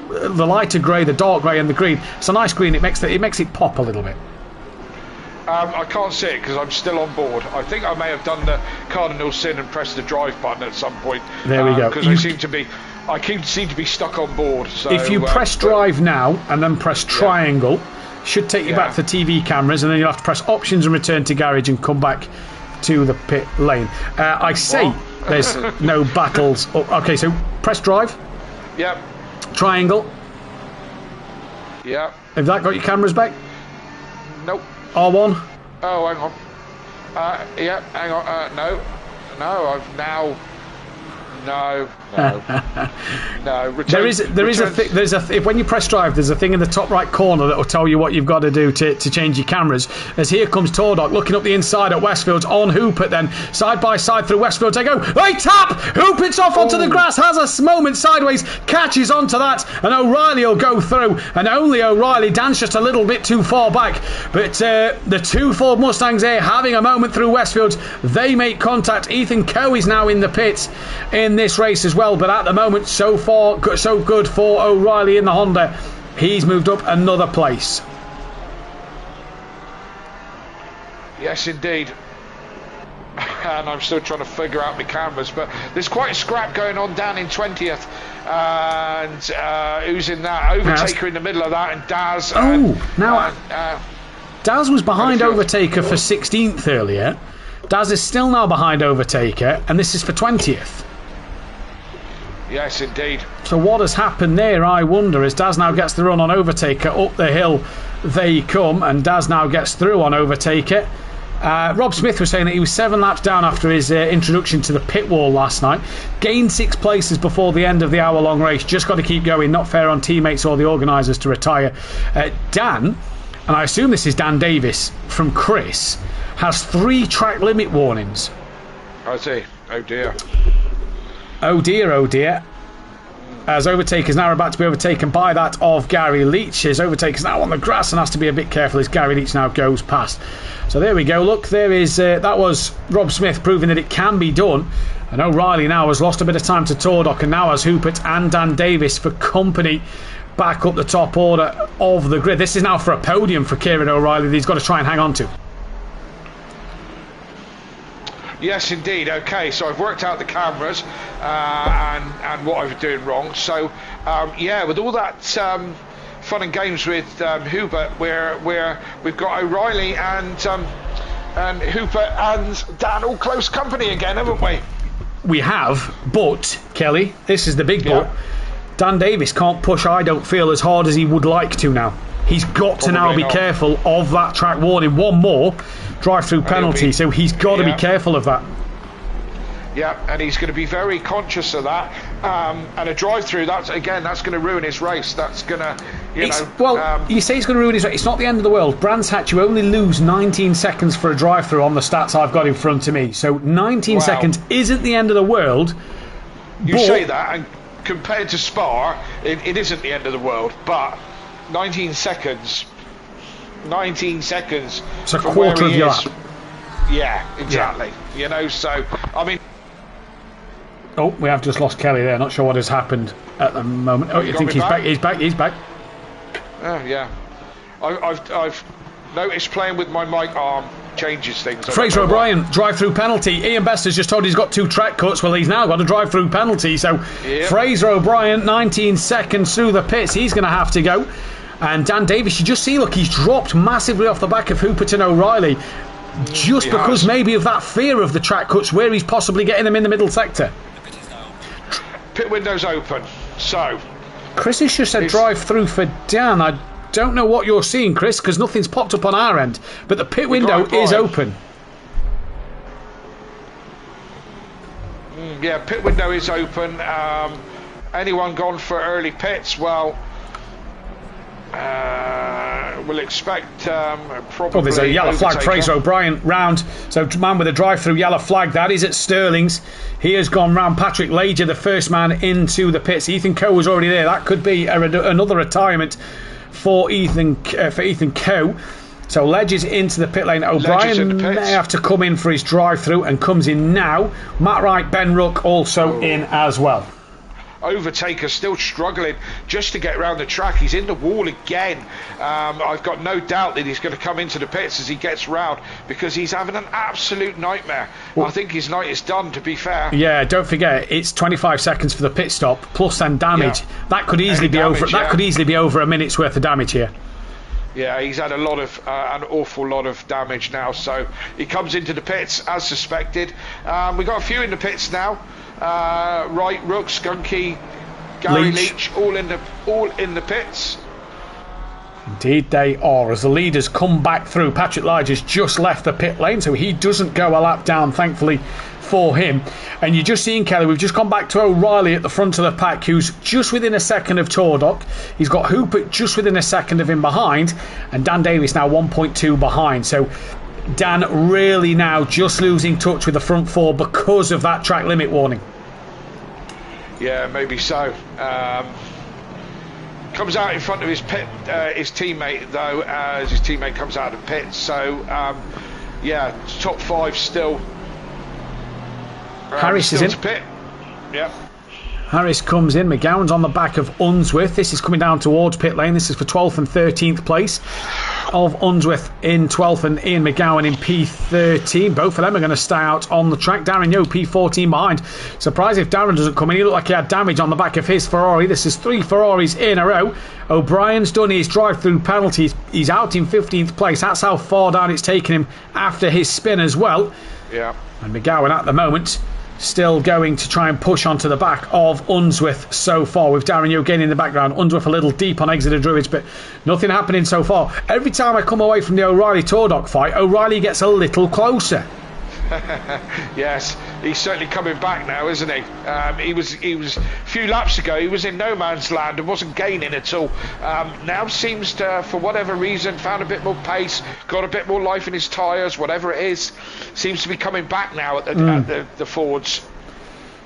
the lighter grey, the dark grey and the green. It's a nice green. It makes it pop a little bit. I can't see it because I'm still on board. I think I may have done the cardinal sin and pressed the drive button at some point. There we go. Because I seem to be stuck on board. So, if you press drive now and then press triangle, should take you back to the TV cameras, and then you'll have to press options and return to garage and come back to the pit lane. I say there's no battles. Okay, so press drive. Yep. Triangle. Yep. Have that got your cameras back? Nope. R1. Oh, hang on. Yep. Hang on. No. I've now. No. When you press drive, there's a thing in the top right corner that will tell you what you've got to do to change your cameras. As here comes Tordok looking up the inside at Westfields on Hooper, then side by side through Westfields they go. They tap! Hoopit's off onto the grass, has a moment sideways, catches onto that, and O'Reilly will go through, and only O'Reilly. Dan's just a little bit too far back, but the 2 Ford Mustangs here having a moment through Westfields. They make contact. Ethan Coe is now in the pits in this race as well, but at the moment so far so good for O'Reilly in the Honda. He's moved up another place. Yes indeed. And I'm still trying to figure out my cameras, but there's quite a scrap going on down in 20th, and who's in that? Overtaker in the middle of that, and Daz. Daz was behind Overtaker for 16th earlier. Daz is still now behind Overtaker, and this is for 20th. Yes, indeed. So what has happened there, I wonder, as Daz now gets the run on Overtaker. Up the hill they come, and Daz now gets through on Overtaker. Rob Smith was saying that he was 7 laps down after his introduction to the pit wall last night. Gained 6 places before the end of the hour-long race. Just got to keep going. Not fair on teammates or the organisers to retire. Dan, and I assume this is Dan Davis from Chris, has 3 track limit warnings. I see. Oh dear. Oh dear, oh dear. As Overtaker's now about to be overtaken by that of Gary Leach. As Overtaker's now on the grass and has to be a bit careful as Gary Leach now goes past. So there we go. Look, there is that was Rob Smith proving that it can be done. And O'Reilly now has lost a bit of time to Tordok, and now has Hoopert and Dan Davis for company back up the top order of the grid. This is now for a podium for Kieran O'Reilly that he's got to try and hang on to. Yes, indeed. Okay, so I've worked out the cameras and what I was doing wrong. So, with all that fun and games with Hubert, where we've got O'Reilly and Hubert and Dan all close company again, haven't we? We have, but, Kelly, this is the big but. Dan Davis can't push, I don't feel, as hard as he would like to now. He's got to now be careful of that track warning. One more drive-through penalty, so he's got to be careful of that. Yeah, and he's going to be very conscious of that. And a drive-through, that's going to ruin his race. That's going to, you say it's going to ruin his race. It's not the end of the world. Brands Hatch, you only lose 19 seconds for a drive-through on the stats I've got in front of me. So 19 seconds isn't the end of the world. You say that, and compared to Spa, it isn't the end of the world, but 19 seconds 19 seconds. It's a from quarter where of he your is. lap. Yeah, exactly. You know, so I mean. Oh, we have just lost Kelly there. Not sure what has happened at the moment. Oh, you think he's back? He's back. He's back. Oh yeah. I've noticed playing with my mic arm changes things. Fraser O'Brien, drive-through penalty. Ian Best has just told he's got 2 track cuts. Well, he's now got a drive-through penalty. So Fraser O'Brien, 19 seconds through the pits. He's going to have to go. And Dan Davis, you just see, look, he's dropped massively off the back of Hooperton O'Reilly. Just because maybe of that fear of the track cuts where he's possibly getting them in the middle sector. Pit window's open. So Chris has just said drive-through for Dan. I don't know what you're seeing, Chris, because nothing's popped up on our end, but the pit window is open. Yeah, pit window is open. Anyone gone for early pits? Well, we'll expect probably. Oh, there's a yellow flag. Fraser O'Brien round. So man with a drive-through yellow flag. That is at Sterling's. He has gone round Patrick Lager, the first man into the pits. Ethan Coe was already there. That could be another retirement for Ethan Coe. So Ledger's into the pit lane. O'Brien may have to come in for his drive-through and comes in now. Matt Wright, Ben Rook also in as well. Overtaker still struggling just to get around the track. He's in the wall again. I've got no doubt that he's going to come into the pits as he gets round because he's having an absolute nightmare. I think his night is done, to be fair. Yeah, don't forget it's 25 seconds for the pit stop plus then damage. That could easily be over. That could easily be over a minute's worth of damage here. Yeah, he's had an awful lot of damage now. So he comes into the pits as suspected. We've got a few in the pits now. Wright, Rook, Skunky, Gary Leach, all in the pits. Indeed they are, as the leaders come back through. Patrick Lager's just left the pit lane, so he doesn't go a lap down, thankfully for him. And you're just seeing Kelly, we've just gone back to O'Reilly at the front of the pack, who's just within a second of Tordock. He's got Hooper just within a second of him behind, and Dan Davis now 1.2 behind. So Dan really now just losing touch with the front 4 because of that track limit warning. Yeah, maybe so. Comes out in front of his teammate though, as his teammate comes out of the pit. So yeah, top 5 still. Harris is in. Pit. Yep. Harris comes in. McGowan's on the back of Unsworth. This is coming down towards pit lane. This is for 12th and 13th place of Unsworth in 12th and Ian McGowan in P13. Both of them are going to stay out on the track. Darren Yeo P14 behind. Surprised if Darren doesn't come in. He looked like he had damage on the back of his Ferrari. This is 3 Ferraris in a row. O'Brien's done his drive-through penalties. He's out in 15th place. That's how far down it's taken him after his spin as well. Yeah. And McGowan at the moment still going to try and push onto the back of Unsworth so far, with Darren Yeo getting in the background. Unsworth a little deep on Exeter Druids, but nothing happening so far. Every time I come away from the O'Reilly Tordock fight, O'Reilly gets a little closer. Yes, he's certainly coming back now, isn't he? He was a few laps ago, he was in no man's land and wasn't gaining at all. Now seems to, for whatever reason, found a bit more pace, got a bit more life in his tyres, whatever it is, seems to be coming back now at the Fords.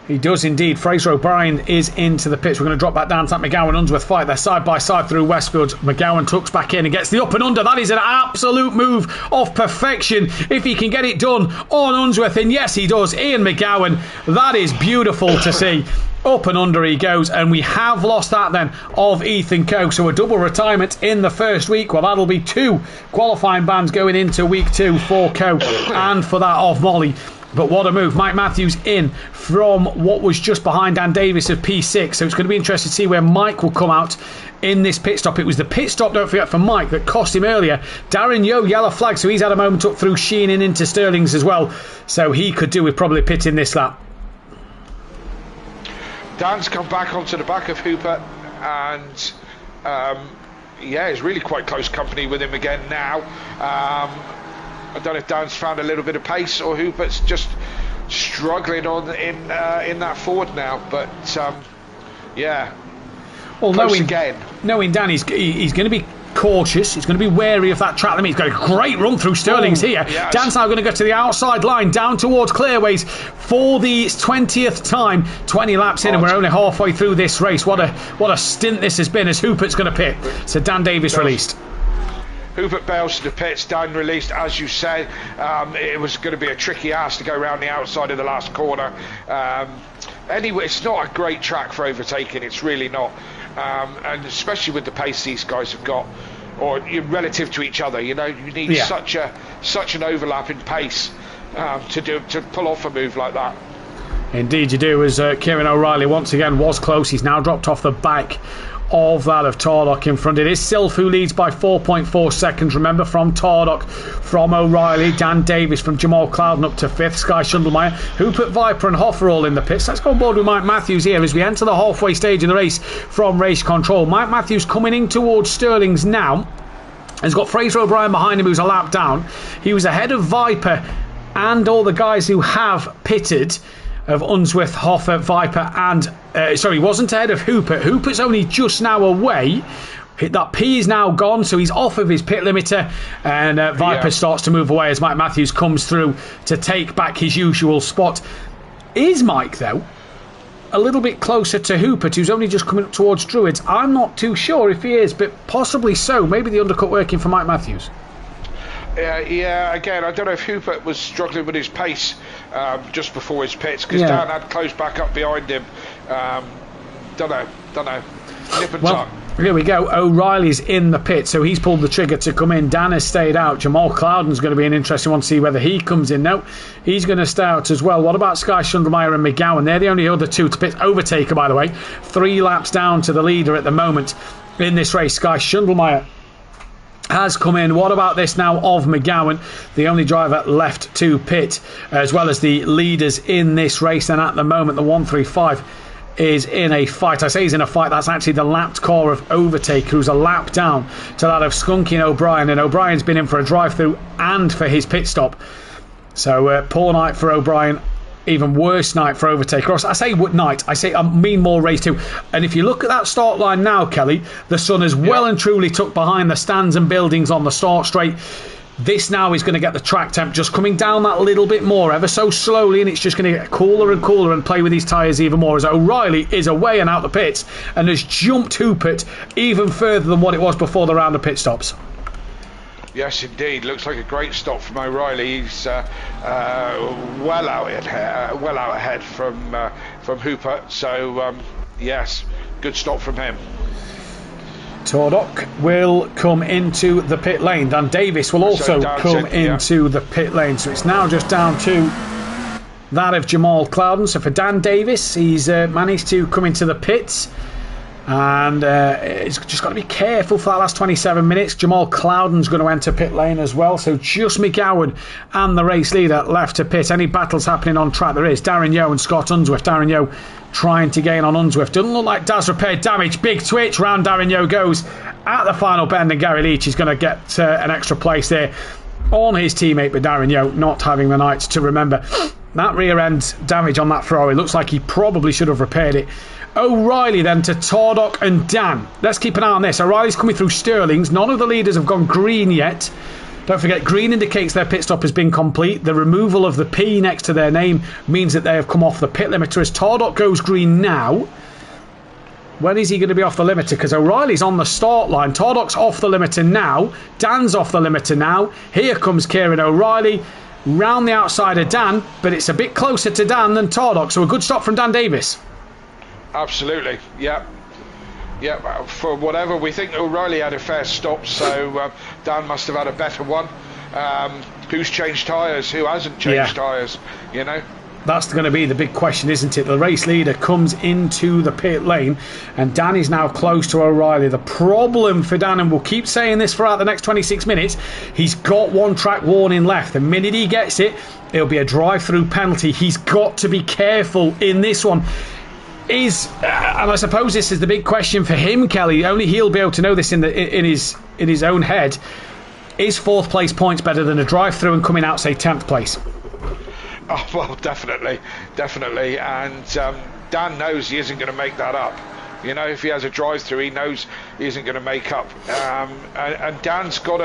He does indeed. Fraser O'Brien is into the pits. We're going to drop back down to that McGowan Unsworth fight. They're side by side through Westfield. McGowan tucks back in and gets the up and under. That is an absolute move of perfection if he can get it done on Unsworth. And yes, he does. Ian McGowan, that is beautiful to see. Up and under he goes, and we have lost that then of Ethan Coe. So a double retirement in the first week. Well, that'll be 2 qualifying bans going into week 2 for Coe and for that of Molly. But what a move. Mike Matthews in from what was just behind Dan Davis of P6. So it's going to be interesting to see where Mike will come out in this pit stop. It was the pit stop, don't forget, for Mike that cost him earlier. Darren Yeo, yellow flag, so he's had a moment up through Sheen and into Sterling's as well. So he could do with probably pitting this lap. Dan's come back onto the back of Hooper and yeah, he's really quite close company with him again now. I don't know if Dan's found a little bit of pace or Hooper's just struggling in that Ford now, but yeah. Well, knowing Dan, he's going to be cautious. He's going to be wary of that track limit. He's got a great run through Sterling's here. Yes. Dan's now going to go to the outside line down towards Clearways for the 20th time. 20 laps in, and we're only halfway through this race. What a stint this has been as Hooper's going to pit. So Dan Davis released. Hubert bails to the pits, Dan released, as you said. It was going to be a tricky ass to go around the outside of the last corner. Anyway, it's not a great track for overtaking, it's really not. And especially with the pace these guys have got, or relative to each other, you know, you need such an overlap in pace to pull off a move like that. Indeed you do, as Kieran O'Reilly once again was close. He's now dropped off the back of that of Tardock in front. It is Sylph who leads by 4.4 seconds, remember, from Tardock, from O'Reilly, Dan Davis from Jamal Clouden up to 5th, Sky Schundelmeyer, Hupert, Viper and Hoffer all in the pits. Let's go on board with Mike Matthews here as we enter the halfway stage of the race from race control. Mike Matthews coming in towards Sterling's now. Has got Fraser O'Brien behind him, who's a lap down. He was ahead of Viper and all the guys who have pitted, of Unsworth, Hoffer, Viper and he wasn't ahead of Hupert. Hupert's only just now away. That P is now gone, so he's off of his pit limiter, and Viper starts to move away as Mike Matthews comes through to take back his usual spot. Is Mike, though, a little bit closer to Hupert, who's only just coming up towards Druids? I'm not too sure if he is, but possibly so. Maybe the undercut working for Mike Matthews. Again, I don't know if Hupert was struggling with his pace just before his pits, because Dan had closed back up behind him. Don't know. Nip and tuck. Here we go. O'Reilly's in the pit, so he's pulled the trigger to come in. Dan has stayed out. Jamal Clouden's going to be an interesting one to see whether he comes in. No, he's going to stay out as well. What about Sky Schundelmeyer and McGowan? They're the only other two to pit. Overtaker, by the way. 3 laps down to the leader at the moment in this race. Sky Schundelmeyer has come in. What about this now of McGowan, the only driver left to pit, as well as the leaders in this race? And at the moment, the 135 is in a fight. I say he's in a fight. That's actually the lapped car of Overtaker, who's a lap down to that of Skunky and O'Brien. And O'Brien's been in for a drive-through and for his pit stop. So poor night for O'Brien. Even worse night for Overtaker. I say what night? I mean more race too. And if you look at that start line now, Kelly, the sun has well and truly tucked behind the stands and buildings on the start straight. This now is going to get the track temp just coming down that little bit more, ever so slowly, and it's just going to get cooler and cooler and play with these tyres even more, as O'Reilly is away and out the pits and has jumped Hupert even further than what it was before the round of pit stops. Yes, indeed. Looks like a great stop from O'Reilly. He's well out ahead from Hupert. So yes, good stop from him. Tardock will come into the pit lane. Dan Davis will also come into the pit lane. So it's now just down to that of Jamal Clouden. So for Dan Davis, he's managed to come into the pits. And he's just got to be careful for that last 27 minutes. Jamal Clouden's going to enter pit lane as well. So just McGowan and the race leader left to pit. Any battles happening on track there is. Darren Yeo and Scott Unsworth. Darren Yeo trying to gain on Unsworth. Doesn't look like Daz repaired damage. Big twitch. Round Darren Yeo goes at the final bend. And Gary Leach is going to get an extra place there on his teammate. But Darren Yeo not having the night to remember. That rear end damage on that Ferrari looks like he probably should have repaired it. O'Reilly then to Tardock and Dan. Let's keep an eye on this. O'Reilly's coming through Sterling's. None of the leaders have gone green yet. Don't forget, green indicates their pit stop has been complete. The removal of the P next to their name means that they have come off the pit limiter. As Tardock goes green now, when is he going to be off the limiter? Because O'Reilly's on the start line. Tardock's off the limiter now. Dan's off the limiter now. Here comes Kieran O'Reilly round the outside of Dan, but it's a bit closer to Dan than Tardock. So a good stop from Dan Davis. Absolutely, yeah. For whatever, we think O'Reilly had a fair stop, so Dan must have had a better one. Who's changed tyres? Who hasn't changed tyres? You know? That's going to be the big question, isn't it? The race leader comes into the pit lane, and Dan is now close to O'Reilly. The problem for Dan, and we'll keep saying this throughout the next 26 minutes, he's got one track warning left. The minute he gets it, it'll be a drive-through penalty. He's got to be careful in this one. And I suppose this is the big question for him, Kelly. Only he'll be able to know this in his own head. Is 4th place points better than a drive-through and coming out, say, 10th place? Oh, well, definitely. And Dan knows he isn't going to make that up. You know, if he has a drive-through, he knows he isn't going to make up. And Dan's got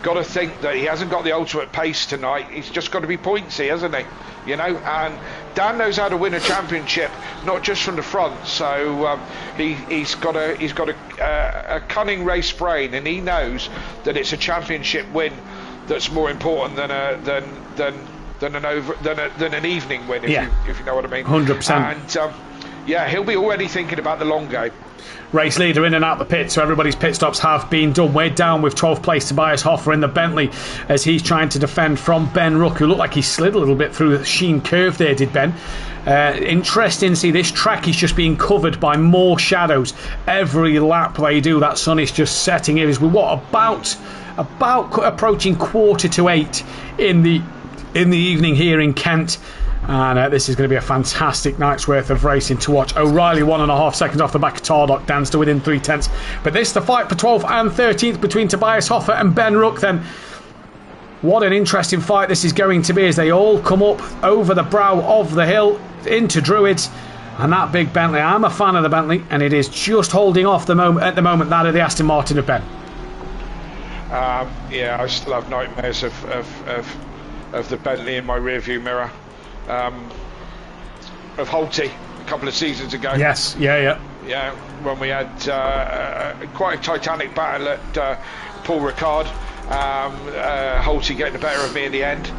to think that he hasn't got the ultimate pace tonight. He's just got to be pointsy, hasn't he? You know, and Dan knows how to win a championship, not just from the front. So he's got a cunning race brain, and he knows that it's a championship win that's more important than an evening win, if you know what I mean. 100%. And yeah, he'll be already thinking about the long game. Race leader in and out the pit, so everybody's pit stops have been done. We're down with 12th place Tobias Hoffer in the Bentley as he's trying to defend from Ben Ruck, who looked like he slid a little bit through the Sheen curve there, did Ben. Interesting to see this track is just being covered by more shadows every lap they do. That sun is just setting. It is what about approaching 7:45 in the evening here in Kent. And this is going to be a fantastic night's worth of racing to watch. O'Reilly 1.5 seconds off the back of Tardock, Dan still within 0.3. But this, the fight for 12th and 13th between Tobias Hoffer and Ben Ruck then. What an interesting fight this is going to be as they all come up over the brow of the hill into Druids. And that big Bentley, I'm a fan of the Bentley, and it is just holding off at the moment that of the Aston Martin of Ben. Yeah, I still have nightmares of the Bentley in my rearview mirror. Of Holty a couple of seasons ago. Yes, yeah, when we had quite a titanic battle at Paul Ricard. Holty getting the better of me in the end,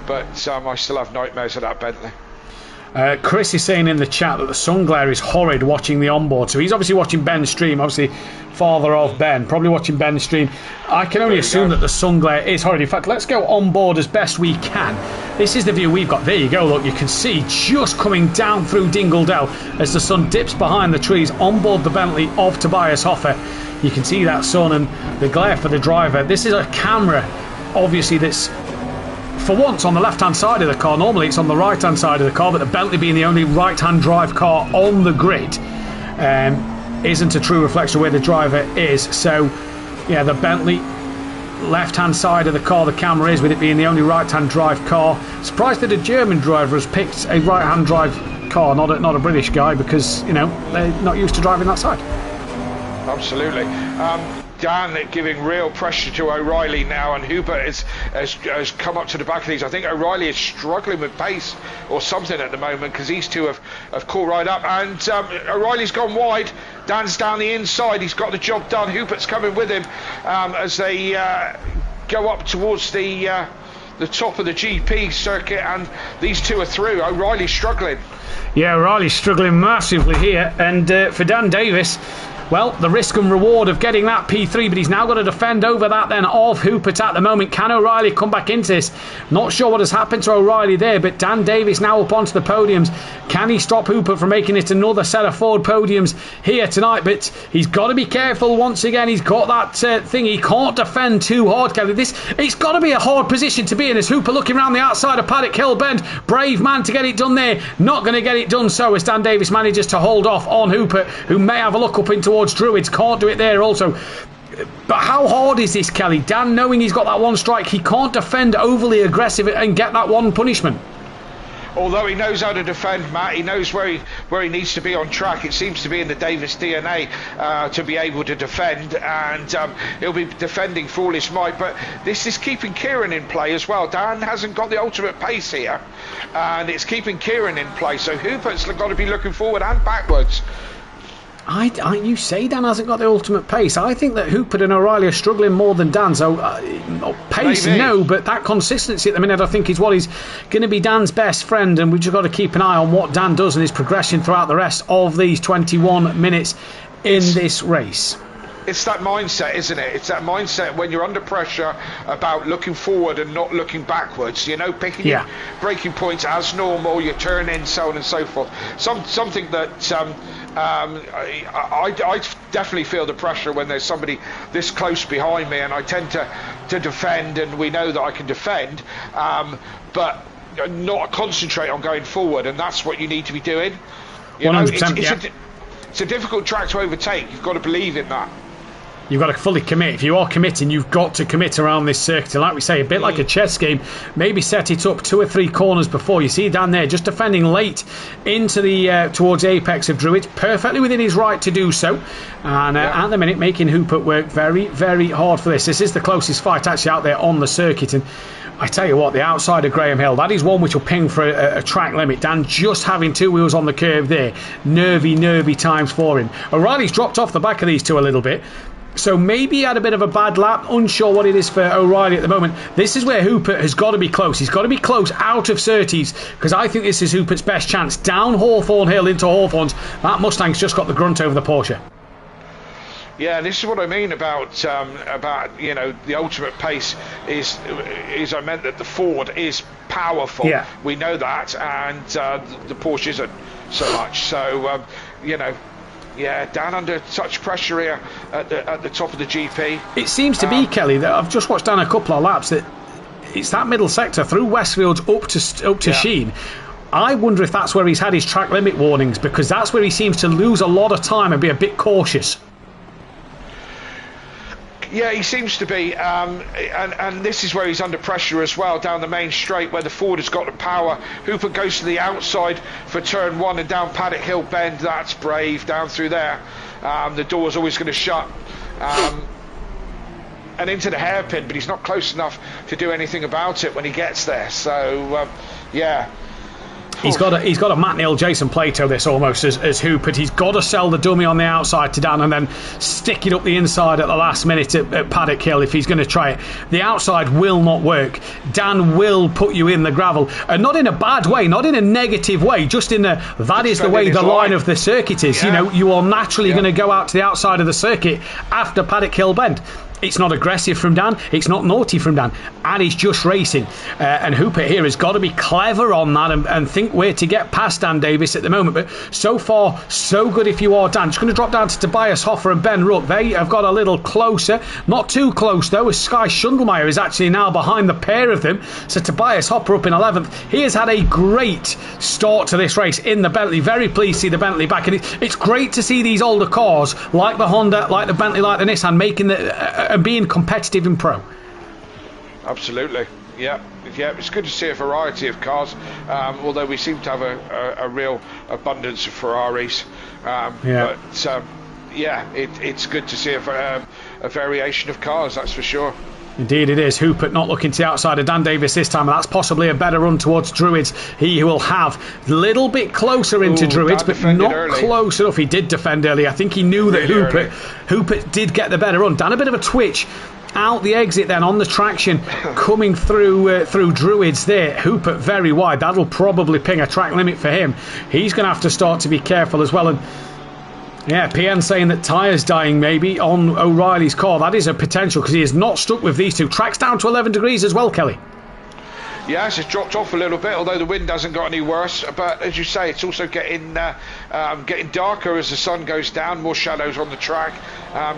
but I still have nightmares of that Bentley. Chris is saying in the chat that the sun glare is horrid watching the onboard, so he's obviously watching Ben's stream, obviously father of Ben, probably watching Ben's stream. I can only assume that the sun glare is horrid. In fact, let's go on board as best we can. This is the view we've got. There you go, look, you can see just coming down through Dingle Dell as the sun dips behind the trees on board the Bentley of Tobias Hoffer. You can see that sun and the glare for the driver. This is a camera, obviously, that's for once on the left hand side of the car. Normally it's on the right hand side of the car, but the Bentley being the only right hand drive car on the grid isn't a true reflection of where the driver is. So yeah, the Bentley left hand side of the car the camera is, with it being the only right hand drive car. Surprised that a German driver has picked a right hand drive car, not a British guy, because you know they're not used to driving that side. Absolutely. Dan giving real pressure to O'Reilly now, and Hubert has come up to the back of these. I think O'Reilly is struggling with pace or something at the moment, because these two have caught right up, and O'Reilly's gone wide. Dan's down the inside. He's got the job done. Hubert's coming with him as they go up towards the top of the GP circuit, and these two are through. O'Reilly's struggling. Yeah, O'Reilly's struggling massively here, and for Dan Davis, well, the risk and reward of getting that P3, but he's now got to defend over that then of Hubert at the moment. Can O'Reilly come back into this? Not sure what has happened to O'Reilly there, but Dan Davis now up onto the podiums. Can he stop Hubert from making it another set of Ford podiums here tonight? But he's got to be careful once again. He's got that thing. He can't defend too hard, Kelly. It's got to be a hard position to be in as Hubert looking around the outside of Paddock Hill Bend. Brave man to get it done there. Not going to get it done so as Dan Davis manages to hold off on Hubert, who may have a look up in towards Druids. Can't do it there also. But how hard is this, Kelly? Dan, knowing he's got that one strike, he can't defend overly aggressive and get that one punishment. Although he knows how to defend, Matt, he knows where he needs to be on track. It seems to be in the Davis DNA to be able to defend, and he'll be defending for all his might. But this is keeping Kieran in play as well. Dan hasn't got the ultimate pace here, and it's keeping Kieran in play. So Hubert's got to be looking forward and backwards. You say Dan hasn't got the ultimate pace. I think that Hubert and O'Reilly are struggling more than Dan. So pace, maybe. No, but that consistency at the minute, I think, is what is going to be Dan's best friend, and we've just got to keep an eye on what Dan does and his progression throughout the rest of these 21 minutes in this race. It's that mindset, isn't it? It's that mindset when you're under pressure about looking forward and not looking backwards. You know, picking your braking points as normal, your turn in, so on and so forth. Something that I definitely feel the pressure when there's somebody this close behind me, and I tend to defend, and we know that I can defend, but not concentrate on going forward, and that's what you need to be doing. You know, it's a difficult track to overtake. You've got to believe in that. You've got to fully commit. If you are committing, you've got to commit around this circuit. And like we say, a bit like a chess game, maybe set it up 2 or 3 corners before. You see Dan there just defending late into the towards the apex of Druids, perfectly within his right to do so. And at the minute, making Hupert work very, very hard for this. This is the closest fight actually out there on the circuit. And I tell you what, the outside of Graham Hill, that is one which will ping for a track limit. Dan just having 2 wheels on the curve there. Nervy times for him. O'Reilly's dropped off the back of these 2 a little bit. So maybe he had a bit of a bad lap. Unsure what it is for O'Reilly at the moment. This is where Hupert has got to be close. He's got to be close out of Surtees, because I think this is Hupert's best chance. Down Hawthorne Hill into Hawthorne's. That Mustang's just got the grunt over the Porsche. Yeah, this is what I mean about the ultimate pace is I meant that the Ford is powerful. Yeah. We know that, and the Porsche isn't so much. So yeah, Dan under such pressure here at the top of the GP. It seems to be, Kelly, that I've just watched down a couple of laps, that it's that middle sector through Westfields up to Sheen. I wonder if that's where he's had his track limit warnings, because that's where he seems to lose a lot of time and be a bit cautious. Yeah, he seems to be, and this is where he's under pressure as well, down the main straight where the Ford has got the power. Hupert goes to the outside for turn 1 and down Paddock Hill bend. That's brave, down through there. The door's always going to shut. And into the hairpin, but he's not close enough to do anything about it when he gets there. So, yeah. He's got a Matt Neal, Jason Plato this almost as Hupert. He's got to sell the dummy on the outside to Dan and then stick it up the inside at the last minute at Paddock Hill if he's going to try it. The outside will not work. Dan will put you in the gravel, and not in a bad way, not in a negative way, just in that is the way the line of the circuit is. Yeah. You are naturally going to go out to the outside of the circuit after Paddock Hill bend. It's not aggressive from Dan, it's not naughty from Dan, and he's just racing. And Hupert here has got to be clever on that and think where to get past Dan Davis at the moment. But so far, so good if you are Dan. Just going to drop down to Tobias Hoffer and Ben Ruck. They have got a little closer, not too close though, as Sky Schundelmeyer is actually now behind the pair of them. So Tobias Hopper up in 11th. He has had a great start to this race in the Bentley. Very pleased to see the Bentley back. And it's great to see these older cars, like the Honda, like the Bentley, like the Nissan, making and being competitive in pro. Absolutely, yeah. It's good to see a variety of cars, although we seem to have a real abundance of Ferraris. But it's good to see a variation of cars, that's for sure. Indeed it is. Hupert not looking to the outside of Dan Davis this time, and that's possibly a better run towards Druids. He will have a little bit closer into Druids, but not early. Close enough. He did defend early. I think he knew that Hupert did get the better run. Dan a bit of a twitch out the exit then on the traction coming through Druids there. Hupert very wide. That'll probably ping a track limit for him. He's going to have to start to be careful as well. And yeah, PN saying that tyres dying maybe on O'Reilly's car. That is a potential, because he is not stuck with these two. Track's down to 11 degrees as well, Kelly. Yes, it's dropped off a little bit, although the wind hasn't got any worse. But as you say, it's also getting darker as the sun goes down. More shadows on the track.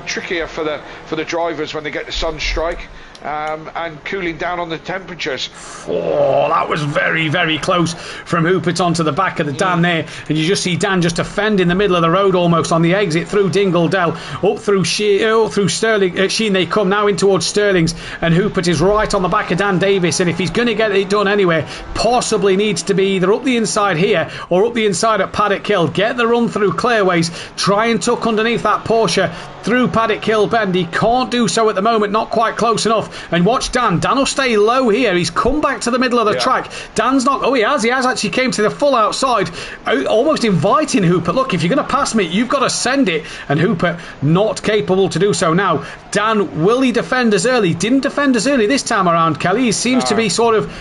Trickier for the drivers when they get the sunstrike. And cooling down on the temperatures. Oh, that was very, very close from Hupert onto the back of the Dan there. And you just see Dan just defend in the middle of the road almost on the exit through Dingledell, up through Stirling. Sheen they come now in towards Stirling's, and Hupert is right on the back of Dan Davis. And if he's going to get it done anyway, possibly needs to be either up the inside here or up the inside at Paddock Hill. Get the run through Clearways, try and tuck underneath that Porsche through Paddock Hill bend. He can't do so at the moment, not quite close enough. And watch Dan will stay low here. He's come back to the middle of the track. Dan's not, he has actually came to the full outside, almost inviting Hupert, look, if you're going to pass me, you've got to send it. And Hupert not capable to do so now. Dan, will he defend as early? Didn't defend as early this time around, Kelly. He seems to be sort of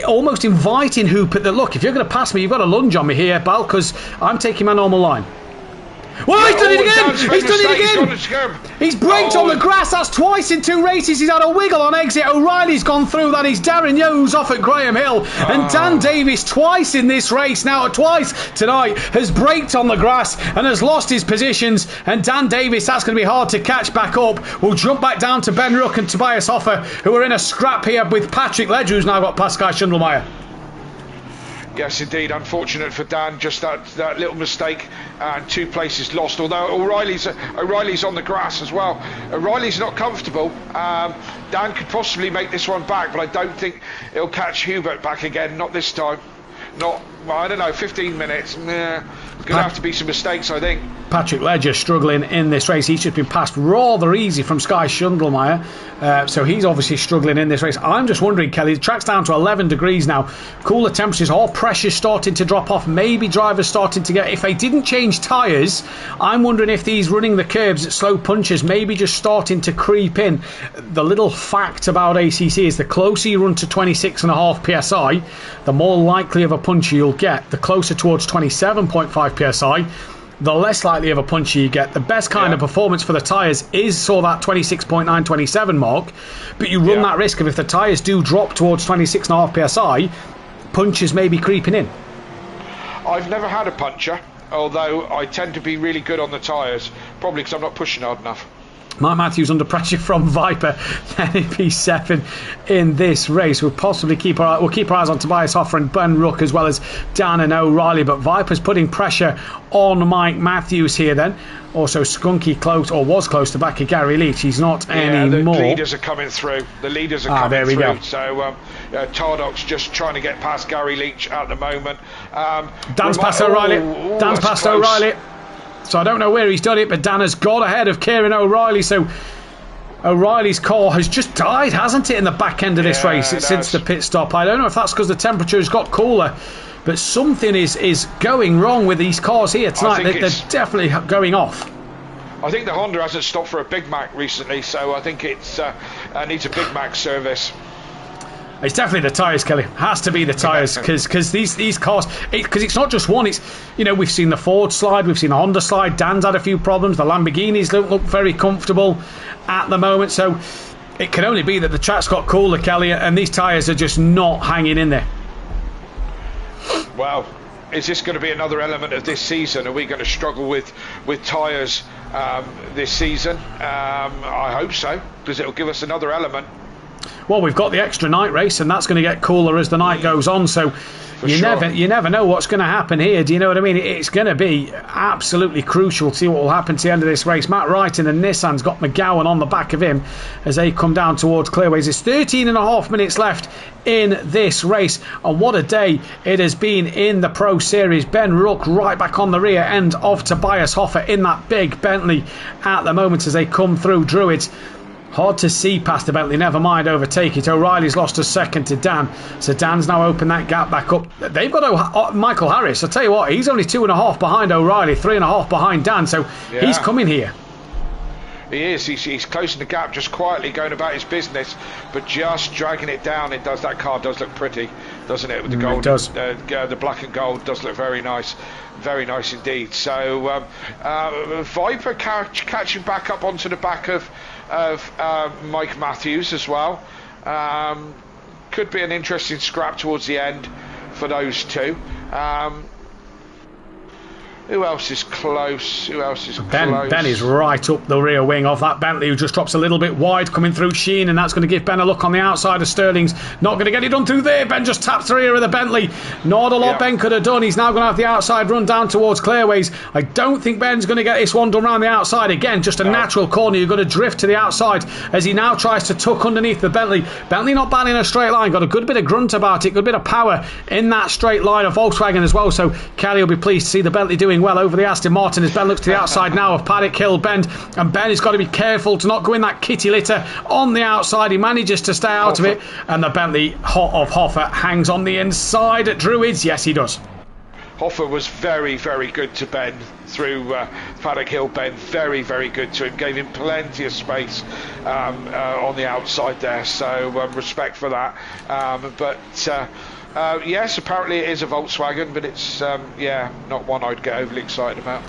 almost inviting Hupert that, look, if you're going to pass me, you've got to lunge on me here, pal, because I'm taking my normal line. Well, he's done it again! He's done it again! He's braked on the grass. That's twice in 2 races. He's had a wiggle on exit. O'Reilly's gone through. That is Darren Yo's off at Graham Hill. And Dan Davis twice in this race now, twice tonight, has braked on the grass and has lost his positions. And Dan Davis, that's going to be hard to catch back up. We'll jump back down to Ben Ruck and Tobias Hoffer, who are in a scrap here with Patrick Ledger, who's now got Pascal Schundelmeyer. Yes, indeed. Unfortunate for Dan, just that little mistake and 2 places lost. Although O'Reilly's on the grass as well. O'Reilly's not comfortable. Dan could possibly make this one back, but I don't think he'll catch Hubert back again. Not this time. Not, well, I don't know, 15 minutes. Nah, going to have to be some mistakes, I think. Patrick Ledger struggling in this race. He's just been passed rather easy from Sky Schundelmeyer, so he's obviously struggling in this race. I'm just wondering, Kelly, the track's down to 11 degrees now. Cooler temperatures, all pressure's starting to drop off. Maybe drivers starting to get... If they didn't change tyres, I'm wondering if these running the curbs at slow punches maybe just starting to creep in. The little fact about ACC is the closer you run to 26.5 PSI, the more likely of a puncher you'll get. The closer towards 27.5 PSI, the less likely of a puncher you get. The best kind of performance for the tyres is that 26.9, 27 mark, but you run that risk of, if the tyres do drop towards 26.5 PSI, punches may be creeping in. I've never had a puncher, although I tend to be really good on the tyres, probably because I'm not pushing hard enough. Mike Matthews under pressure from Viper, then in P7 in this race. We'll possibly keep our eyes on Tobias Hoffer and Ben Rook, as well as Dan and O'Reilly, but Viper's putting pressure on Mike Matthews here then. Also Skunky close, or was close to back of Gary Leach. He's not anymore. The leaders are coming through. There we go. So Tardoc's just trying to get past Gary Leach at the moment. Dan's past O'Reilly. Dan's past O'Reilly. So I don't know where he's done it, but Dan has got ahead of Kieran O'Reilly. So O'Reilly's car has just died, hasn't it, in the back end of this race since the pit stop. I don't know if that's because the temperature has got cooler, but something is going wrong with these cars here tonight. They're definitely going off. I think the Honda hasn't stopped for a Big Mac recently, so I think it needs a Big Mac service. It's definitely the tyres, Kelly. Has to be the tyres, because these cars, because it's not just one. It's, we've seen the Ford slide, we've seen the Honda slide. Dan's had a few problems. The Lamborghinis don't look very comfortable at the moment, so it can only be that the track's got cooler, Kelly, and these tyres are just not hanging in there. Well, is this going to be another element of this season? Are we going to struggle with tyres this season? I hope so, because it'll give us another element. Well, we've got the extra night race, and that's going to get cooler as the night goes on, so you never know what's going to happen here. Do you know what I mean? It's going to be absolutely crucial to see what will happen to the end of this race. Matt Wright in the Nissan's got McGowan on the back of him as they come down towards Clearways. There's 13.5 minutes left in this race, and what a day it has been in the Pro Series. Ben Rook right back on the rear end of Tobias Hoffer in that big Bentley at the moment as they come through Druids. Hard to see past the Bentley, never mind overtake it. O'Reilly's lost a second to Dan, so Dan's now opened that gap back up. They've got Michael Harris. I'll tell you what, he's only 2.5 behind O'Reilly, 3.5 behind Dan, so he's coming here. He is. He's closing the gap, just quietly going about his business, but just dragging it down. That car does look pretty, doesn't it? With the gold, it does. The black and gold does look very nice indeed. So Viper catching back up onto the back of Mike Matthews as well. Could be an interesting scrap towards the end for those two. Who else is close? Ben is right up the rear wing of that Bentley, who just drops a little bit wide coming through Sheen, and that's going to give Ben a look on the outside of Sterling's. Not going to get it done through there. Ben just taps the rear of the Bentley. Not a lot Ben could have done. He's now going to have the outside run down towards Clearways. I don't think Ben's going to get this one done around the outside. Again, just a natural corner. You're going to drift to the outside as he now tries to tuck underneath the Bentley. Bentley not bad in a straight line. Got a good bit of grunt about it. Good bit of power in that straight line of Volkswagen as well. So Kelly will be pleased to see the Bentley doing well over the Aston Martin as Ben looks to the outside now of Paddock Hill Bend, and Ben has got to be careful to not go in that kitty litter on the outside. He manages to stay out of it, and the Bentley of Hoffer hangs on the inside at Druids. Yes, he does. Hoffer was very, very good to Ben through Paddock Hill Bend. Very, very good to him. Gave him plenty of space on the outside there. So respect for that. Yes, apparently it is a Volkswagen, but it's not one I'd get overly excited about.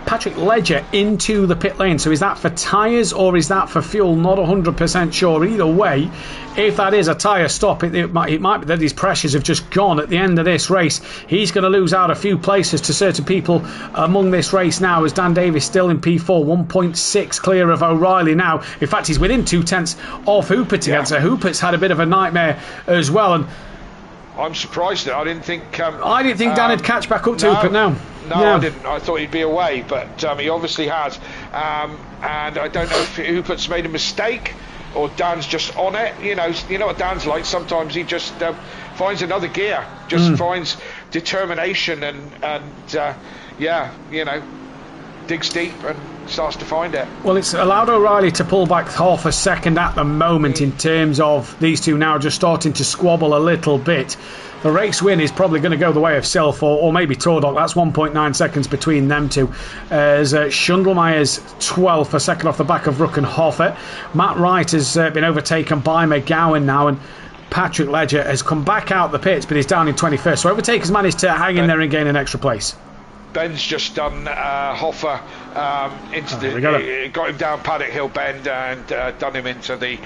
Patrick Ledger into the pit lane. So is that for tyres or is that for fuel? Not 100% sure. Either way, if that is a tyre stop, it might be that his pressures have just gone at the end of this race. He's going to lose out a few places to certain people among this race now, as Dan Davis still in P4, 1.6 clear of O'Reilly now. In fact, he's within 0.2 of Hoopert again. So Hoopert's had a bit of a nightmare as well. And I'm surprised that I didn't think. I didn't think Dan would catch back up to no, it, but no. No, I didn't. I thought he'd be away, but he obviously has. And I don't know if Hubert's made a mistake or Dan's just on it. You know what Dan's like. Sometimes he just finds another gear, just finds determination and digs deep and starts to find it. Well, it's allowed O'Reilly to pull back half a second at the moment in terms of these two now just starting to squabble a little bit. The race win is probably going to go the way of Self or maybe Tordok. That's 1.9 seconds between them two. As Schundelmeyer's 12th, a second off the back of Ruck and Hoffer. Matt Wright has been overtaken by McGowan now, and Patrick Ledger has come back out the pits, but he's down in 21st. So Overtaker's managed to hang in there and gain an extra place. Ben's just done Hoffer got him down Paddock Hill Bend and done him into the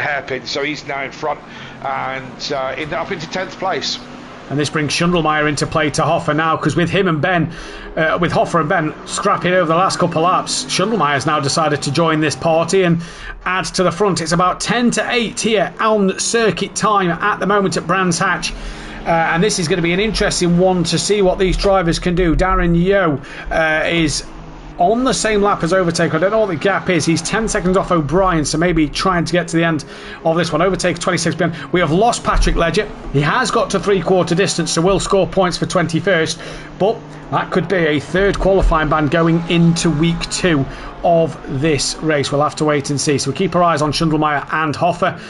hairpin. So he's now in front and up into 10th place. And this brings Schundelmeyer into play to Hoffer now, because with him and Ben, with Hoffer and Ben scrapping over the last couple of laps, Schundelmeyer's now decided to join this party and add to the front. It's about 10 to 8 here on circuit time at the moment at Brands Hatch. And this is going to be an interesting one to see what these drivers can do. Darren Yeo is on the same lap as Overtaker. I don't know what the gap is. He's 10 seconds off O'Brien, so maybe trying to get to the end of this one. Overtaker 26 behind. We have lost Patrick Ledger. He has got to three-quarter distance, so will score points for 21st. But that could be a third qualifying ban going into week 2 of this race. We'll have to wait and see. So we keep our eyes on Schundelmeyer and Hoffer.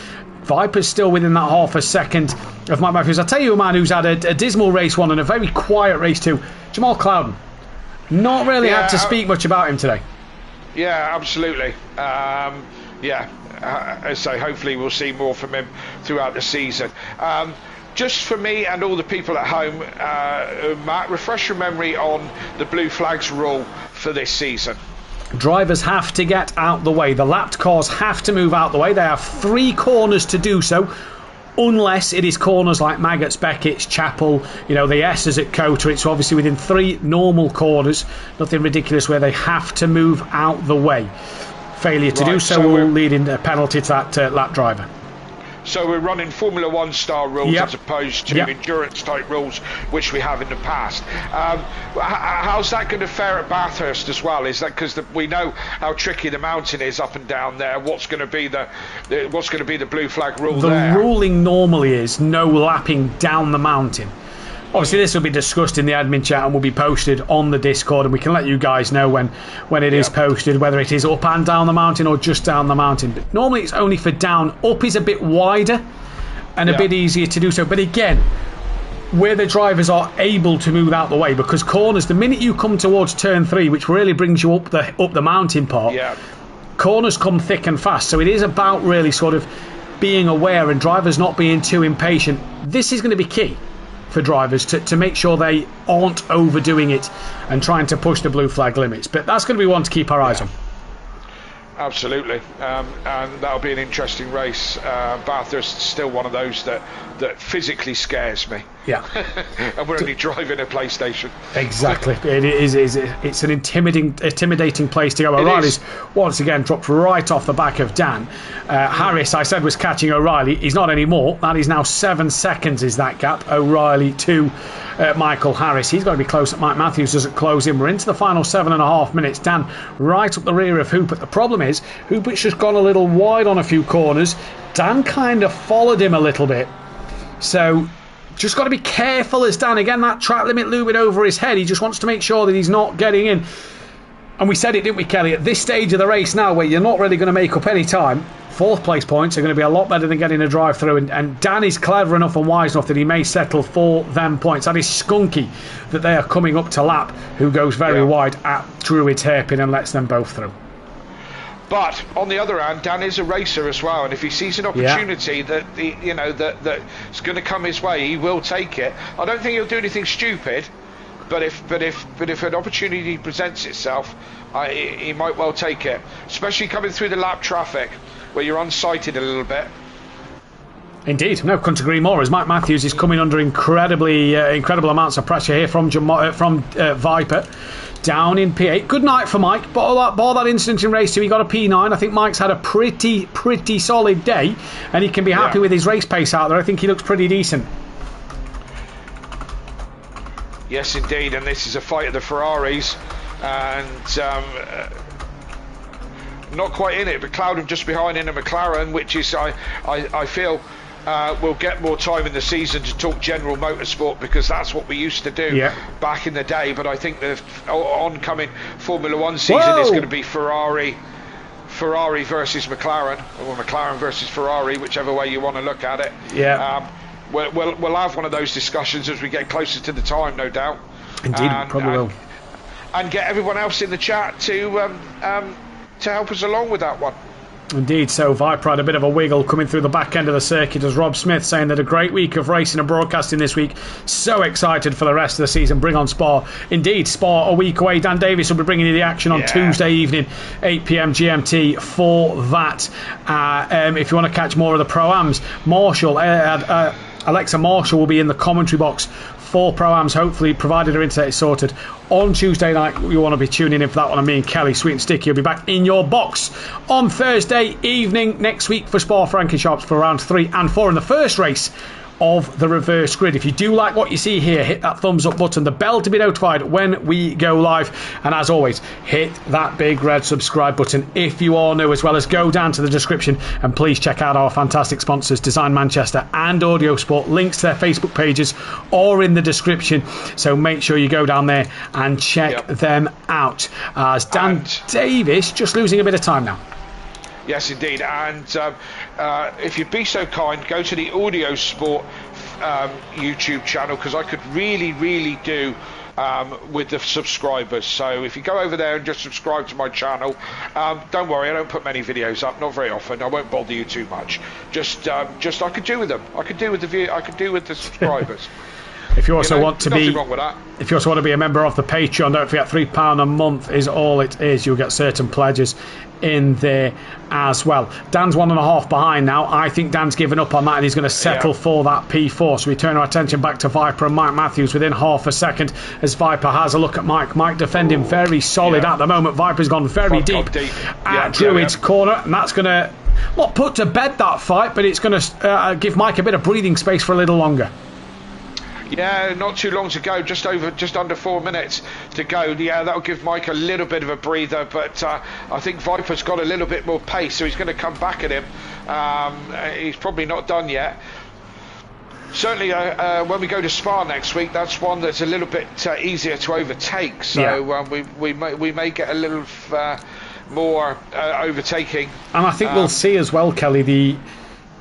Viper's still within that half a second of Mike Matthews. I'll tell you a man who's had a dismal race 1 and a very quiet race 2. Jamal Clouden. Not really had to speak much about him today. Yeah, absolutely. As I say, hopefully we'll see more from him throughout the season. Just for me and all the people at home, Matt, refresh your memory on the blue flags rule for this season. Drivers have to get out the way. The lapped cars have to move out the way. They have 3 corners to do so, unless it is corners like Maggots, Beckett's, Chapel, the S's at Cota. It's obviously within 3 normal corners. Nothing ridiculous where they have to move out the way. Failure to do so will lead in a penalty to that lap driver. So we're running Formula 1 style rules as opposed to endurance type rules which we have in the past. How's that going to fare at Bathurst as well? Is that because we know how tricky the mountain is up and down there? What's going to be the blue flag rule there? The ruling normally is no lapping down the mountain. Obviously this will be discussed in the admin chat and will be posted on the Discord, and we can let you guys know when it is posted, whether it is up and down the mountain or just down the mountain. But normally it's only for down. Up is a bit wider and a bit easier to do so. But again, where the drivers are able to move out the way, because corners, the minute you come towards turn 3, which really brings you up the mountain part, corners come thick and fast. So it is about really sort of being aware and drivers not being too impatient. This is going to be key for drivers to make sure they aren't overdoing it and trying to push the blue flag limits. But that's going to be one to keep our eyes on. Absolutely, and that'll be an interesting race. Bathurst is still one of those that physically scares me. Yeah. And we're only driving a PlayStation. Exactly. It's an intimidating place to go. O'Reilly's once again dropped right off the back of Dan. Harris, I said, was catching O'Reilly. He's not anymore. That is now 7 seconds is that gap. O'Reilly to Michael Harris. He's got to be close. Mike Matthews doesn't close in. We're into the final 7.5 minutes. Dan right up the rear of Hubert. The problem is Hubert's just gone a little wide on a few corners. Dan kind of followed him a little bit. So just got to be careful as Dan, again, that track limit looming over his head. He just wants to make sure that he's not getting in. And we said it, didn't we, Kelly? At this stage of the race now, where you're not really going to make up any time, 4th place points are going to be a lot better than getting a drive through. And Dan is clever enough and wise enough that he may settle for them points. That is Skunky that they are coming up to lap, who goes very wide at Druid's hairpin and lets them both through. But on the other hand, Dan is a racer as well, and if he sees an opportunity that's going to come his way, he will take it. I don't think he'll do anything stupid, but if an opportunity presents itself, he might well take it, especially coming through the lap traffic where you're unsighted a little bit. Indeed, no, couldn't agree more. As Mike Matthews is coming under incredible amounts of pressure here from Viper. Down in P8. Good night for Mike. But all that incident in race 2, he got a P9. I think Mike's had a pretty solid day, and he can be happy with his race pace out there. I think he looks pretty decent. Yes, indeed, and this is a fight of the Ferraris, and not quite in it, but Cloudham just behind in a McLaren, which is, I feel, we'll get more time in the season to talk general motorsport, because that's what we used to do back in the day. But I think the oncoming Formula One season is going to be Ferrari versus McLaren, or McLaren versus Ferrari, whichever way you want to look at it. We'll have one of those discussions as we get closer to the time, no doubt. Indeed, probably will. And get everyone else in the chat to help us along with that one. Indeed, so Viper had a bit of a wiggle coming through the back end of the circuit, as Rob Smith saying that a great week of racing and broadcasting this week. So excited for the rest of the season. Bring on Spa. Indeed, Spa a week away. Dan Davis will be bringing you the action on Tuesday evening, 8 PM GMT for that. If you want to catch more of the Pro-Ams, Marshall, Alexa Marshall will be in the commentary box for Pro-Ams, hopefully, provided her internet is sorted. On Tuesday night, you want to be tuning in for that one. And me and Kelly, Sweet and Sticky, will be back in your box on Thursday evening next week for Spa-Francorchamps for round 3 and 4 in the first race of the reverse grid. If you do like what you see here, hit that thumbs up button, the bell to be notified when we go live, and as always, hit that big red subscribe button if you are new, as well as go down to the description and please check out our fantastic sponsors, Design Manchester and Audio Sport. Links to their Facebook pages are in the description, so make sure you go down there and check them out. As Dan Davis just losing a bit of time now. Yes, indeed. And if you'd be so kind, go to the Audio Sport YouTube channel, because I could really do with the subscribers. So if you go over there and just subscribe to my channel, don't worry, I don't put many videos up, not very often. I won't bother you too much. Just I could do with them. I could do with the subscribers. If you also want to be, wrong with that. If you also want to be a member of the Patreon, don't forget £3 a month is all it is. You'll get certain pledges in there as well. Dan's 1.5 behind now. I think Dan's given up on that and he's going to settle for that P4. So we turn our attention back to Viper and Mike Matthews within half a second as Viper has a look at Mike. Mike defending very solid at the moment. Viper's gone very deep at Druid's corner, and that's going to not put to bed that fight, but it's going to give Mike a bit of breathing space for a little longer. Yeah, not too long to go, just under 4 minutes to go. Yeah, that'll give Mike a little bit of a breather, but I think Viper's got a little bit more pace, so he's going to come back at him. He's probably not done yet. Certainly, when we go to Spa next week, that's one that's a little bit easier to overtake. So we may get a little more overtaking. And I think we'll see as well, Kelly, the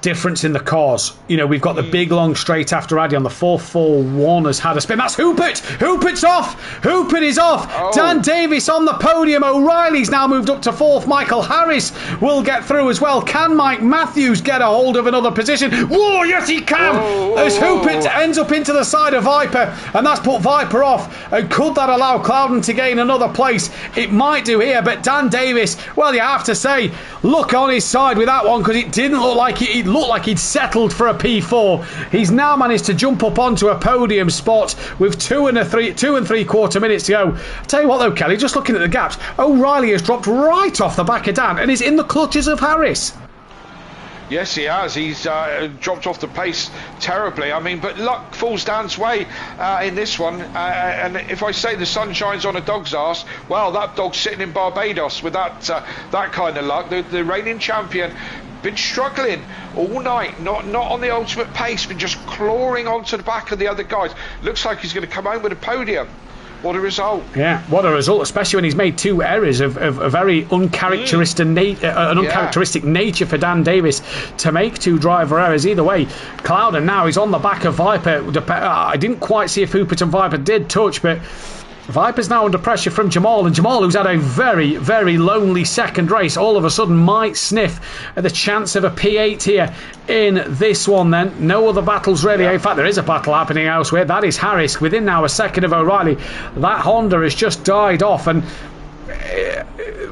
difference in the cars. You know, we've got the big long straight after Addy on the 441 has had a spin. That's Hoopert. Hoopert's off. Hoopert is off. Dan Davis on the podium. O'Reilly's now moved up to 4th. Michael Harris will get through as well. Can Mike Matthews get a hold of another position? Whoa, yes he can. As Hoopert ends up into the side of Viper, and that's put Viper off. And could that allow Cloudham to gain another place? It might do here, but Dan Davis, well, you have to say, look on his side with that one, because it didn't look like it looked like he'd settled for a P4. He's now managed to jump up onto a podium spot with 2 and 3/4 minutes to go. I tell you what though, Kelly, just looking at the gaps, O'Reilly has dropped right off the back of Dan and is in the clutches of Harris. Yes, he has. He's dropped off the pace terribly. I mean, but luck falls Dan's way in this one. And if I say the sun shines on a dog's arse, well, that dog's sitting in Barbados with that kind of luck. The reigning champion been struggling all night, not on the ultimate pace, been just clawing onto the back of the other guys. Looks like he's going to come home with a podium. What a result. Yeah, what a result, especially when he's made 2 errors of a very uncharacteristic nature for Dan Davis to make 2 driver errors. Either way, Cloudham now is on the back of Viper. I didn't quite see if Hoopert and Viper did touch, but Viper's now under pressure from Jamal, and Jamal, who's had a very, very lonely second race, all of a sudden might sniff at the chance of a P8 here in this one then. No other battles really. In fact, there is a battle happening elsewhere. That is Harris within now a second of O'Reilly. That Honda has just died off, and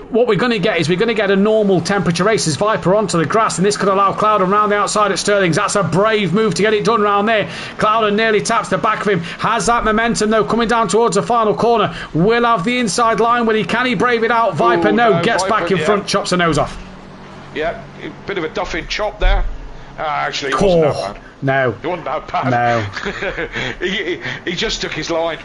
what we're going to get is a normal temperature race as Viper onto the grass, and this could allow Cloudham round the outside at Stirling's. That's a brave move to get it done round there. Cloudham nearly taps the back of him, has that momentum though coming down towards the final corner. Will have the inside line. Can he brave it out? Viper, no, gets Viper, back in front, chops the nose off. Yeah, a bit of a duffing chop there. Actually, it wasn't that bad. No. It wasn't that bad. No. he just took his line.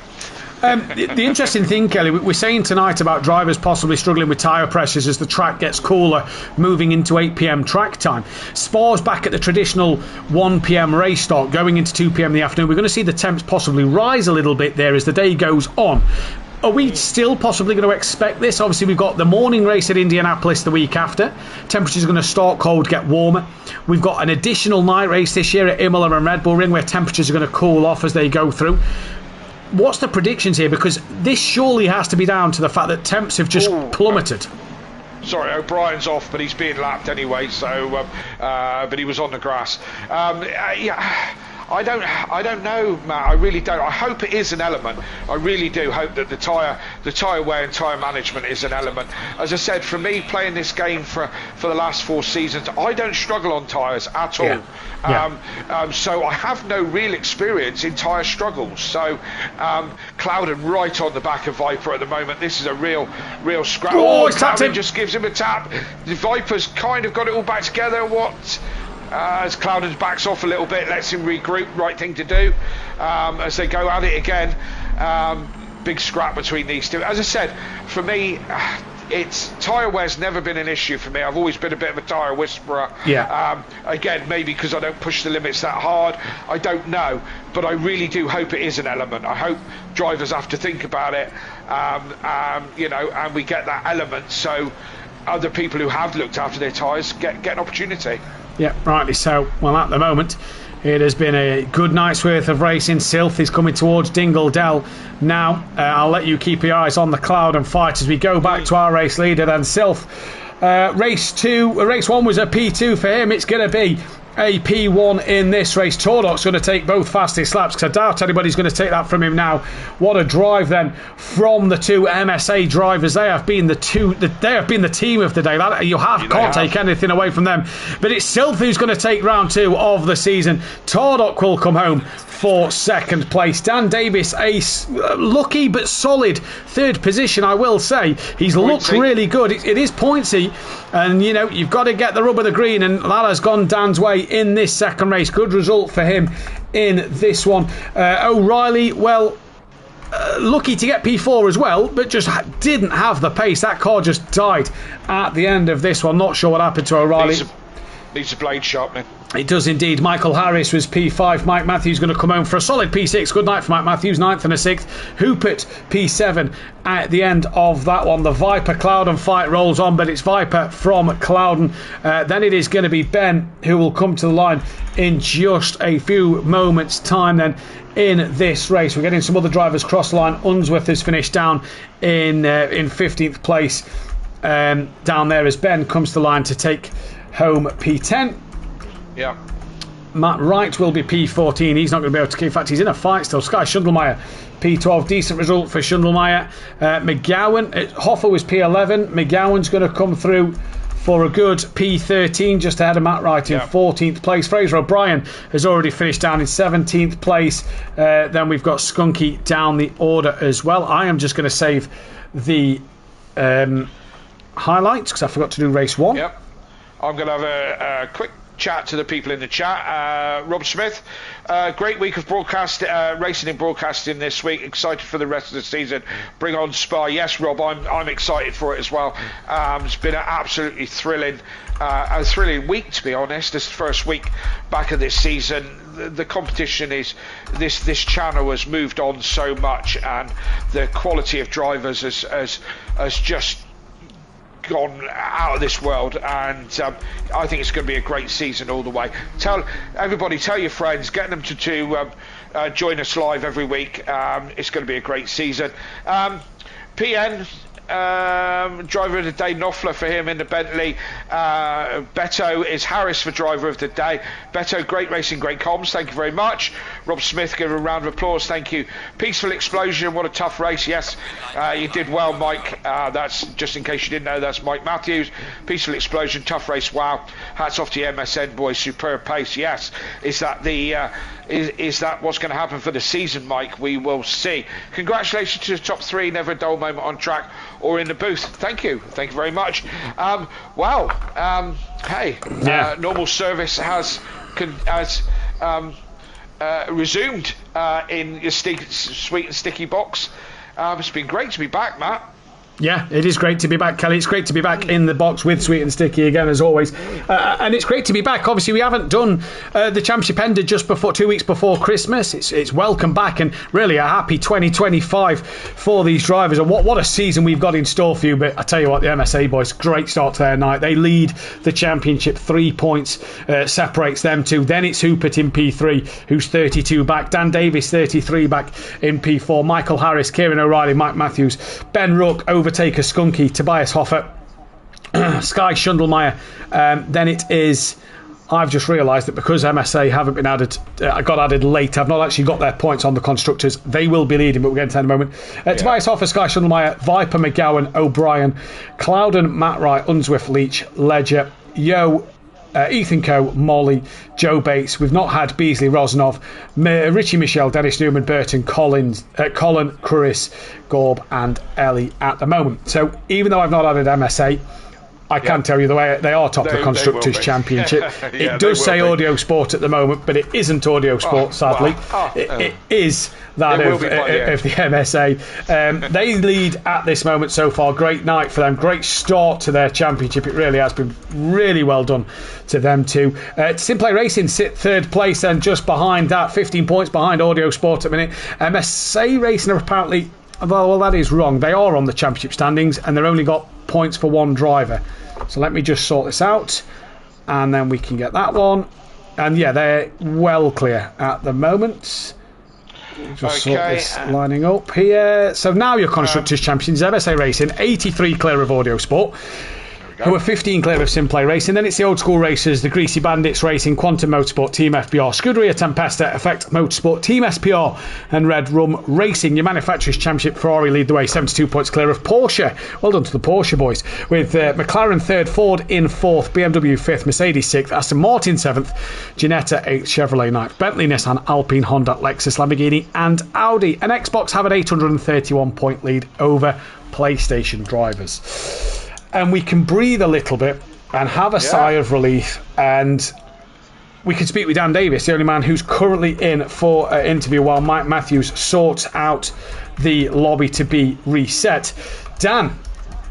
The interesting thing, Kelly, we're saying tonight about drivers possibly struggling with tyre pressures as the track gets cooler, moving into 8 p.m. track time. Spa's back at the traditional 1 p.m. race start, going into 2 p.m. in the afternoon. We're going to see the temps possibly rise a little bit there as the day goes on. Are we still possibly going to expect this? Obviously, we've got the morning race at Indianapolis the week after. Temperatures are going to start cold, get warmer. We've got an additional night race this year at Imola and Red Bull Ring where temperatures are going to cool off as they go through. What's the predictions here? Because this surely has to be down to the fact that temps have just plummeted. Sorry, O'Brien's off, but he's being lapped anyway. So, but he was on the grass. Yeah. I don't know, Matt. I really don't. I hope it is an element. I really do hope that the tyre wear and tyre management is an element. As I said, for me, playing this game for the last 4 seasons, I don't struggle on tyres at all. So I have no real experience in tyre struggles. So Clouden right on the back of Viper at the moment. This is a real scrap. Clouden just gives him a tap. The Viper's kind of got it all back together. As Clouden backs off a little bit, lets him regroup, right thing to do as they go at it again. Big scrap between these two. As I said, for me, tyre wear's never been an issue for me. I've always been a bit of a tyre whisperer. Again, maybe because I don't push the limits that hard. I don't know, but I really do hope it is an element. I hope drivers have to think about it, and we get that element so other people who have looked after their tyres get an opportunity. Yeah, rightly so. Well, at the moment, it has been a good night's worth of racing. Sylph is coming towards Dingle Dell now. I'll let you keep your eyes on the Clouden fight as we go back to our race leader, then Sylph. Race 1 was a P2 for him. It's going to be a P1 in this race. Tordok's going to take both fastest laps because I doubt anybody's going to take that from him now. What a drive then from the two MSA drivers. They have been the team of the day. Can't take anything away from them. But it's Sylph who's going to take round 2 of the season. Tordok will come home for second place. Dan Davis, lucky but solid third position, I will say. He's looked really good. It is pointy, and you've got to get the rub of the green, and that has gone Dan's way in this second race. Good result for him in this one. O'Reilly, lucky to get P4 as well, but just didn't have the pace. That car just died at the end of this one. Not sure what happened to O'Reilly. Needs a blade sharpening. It does indeed. Michael Harris was P5. Mike Matthews going to come home for a solid P6. Good night for Mike Matthews, 9th and a 6th. Hoopert P7 at the end of that one. The Viper Clouden fight rolls on, but it's Viper from Clouden. Then it is going to be Ben who will come to the line in just a few moments' time then in this race. We're getting some other drivers cross the line. Unsworth has finished down in 15th place down there as Ben comes to the line to take home P10. Yeah. Matt Wright will be P14. He's not going to be able to. In fact, he's in a fight still. Sky Schundelmeyer, P12. Decent result for Schundelmeyer. McGowan, Hoffer was P11. McGowan's going to come through for a good P13, just ahead of Matt Wright in 14th place. Fraser O'Brien has already finished down in 17th place. Then we've got Skunky down the order as well. I am just going to save the highlights because I forgot to do race 1. Yep. I'm going to have a quick chat to the people in the chat. Rob Smith, great week of broadcast, racing and broadcasting this week. Excited for the rest of the season. Bring on Spa. Yes, Rob, I'm excited for it as well. It's been an absolutely thrilling week, to be honest. This first week back of this season. The competition is this channel has moved on so much, and the quality of drivers has just gone out of this world, and I think it's going to be a great season all the way. Tell your friends, get them to join us live every week. It's going to be a great season. PN driver of the day, Knopfler for him in the Bentley. Beto is Harris for driver of the day. Beto, great racing, great comms, thank you very much. Rob Smith, give a round of applause, thank you. Peaceful Explosion, what a tough race. Yes, you did well, Mike. That's just in case you didn't know, that's Mike Matthews. Peaceful Explosion, tough race, wow. Hats off to you MSN boys, superb pace. Yes, is that what's going to happen for the season, Mike? We will see. Congratulations to the top 3, never a dull moment on track. or in the booth. Thank you very much. Hey, normal service has resumed in your sweet and sticky box. It's been great to be back, Matt. Yeah, it is great to be back, Kelly. It's great to be back in the box with Sweet and Sticky again, as always. And it's great to be back. Obviously, we haven't done the Championship ended just before 2 weeks before Christmas. It's welcome back, and really a happy 2025 for these drivers. And what a season we've got in store for you. But I tell you what, the MSA boys, great start to their night. They lead the Championship. 3 points separates them two. Then it's Hupert in P3, who's 32 back. Dan Davis, 33 back in P4. Michael Harris, Kieran O'Reilly, Mike Matthews, Ben Rook, Overtaker Skunky, Tobias Hoffer, Sky Schundelmeyer. Then it is, I've just realised that because MSA haven't been added, got added late, I've not actually got their points on the constructors. They will be leading, but we'll get into that in a moment. Tobias Hoffer, Sky Schundelmeyer, Viper, McGowan, O'Brien, Clouden, Matt Wright, Unswift, Leach, Ledger, Yo, Ethan Coe, Molly, Joe Bates. We've not had Beasley, Rosnov, Richie Michelle, Dennis Newman, Burton, Colin, Chris, Gorb and Ellie at the moment. So even though I've not added MSA, I can tell you the way they are top of the Constructors' Championship. It does say Audio Sport at the moment, but it isn't Audio Sport, sadly. It is that of the MSA. They lead at this moment so far. Great night for them. Great start to their championship. It really has been really well done to them too. SimPlay Racing sit third place, and just behind that, 15 points behind Audio Sport at the minute. MSA Racing are apparently, well, that is wrong. They are on the championship standings, and they've only got points for one driver. So let me just sort this out, and then we can get that one. And yeah, they're well clear at the moment. Just sort this lining up here. So now your Constructors' Champions, MSA Racing, 83 clear of Audio Sport, who are 15 clear of SimPlay Racing. Then it's the Old School Racers, the Greasy Bandits Racing, Quantum Motorsport, Team FBR, Scuderia Tempesta, Effect Motorsport, Team SPR and Red Rum Racing. Your Manufacturers' Championship, Ferrari lead the way, 72 points clear of Porsche. Well done to the Porsche boys, with McLaren third, Ford in fourth, BMW fifth, Mercedes sixth, Aston Martin seventh, Ginetta eighth, Chevrolet ninth, Bentley, Nissan, Alpine, Honda, Lexus, Lamborghini and Audi. And Xbox have an 831 point lead over PlayStation drivers. And we can breathe a little bit and have a sigh of relief, and we can speak with Dan Davis, the only man who's currently in for an interview while Mike Matthews sorts out the lobby to be reset. Dan,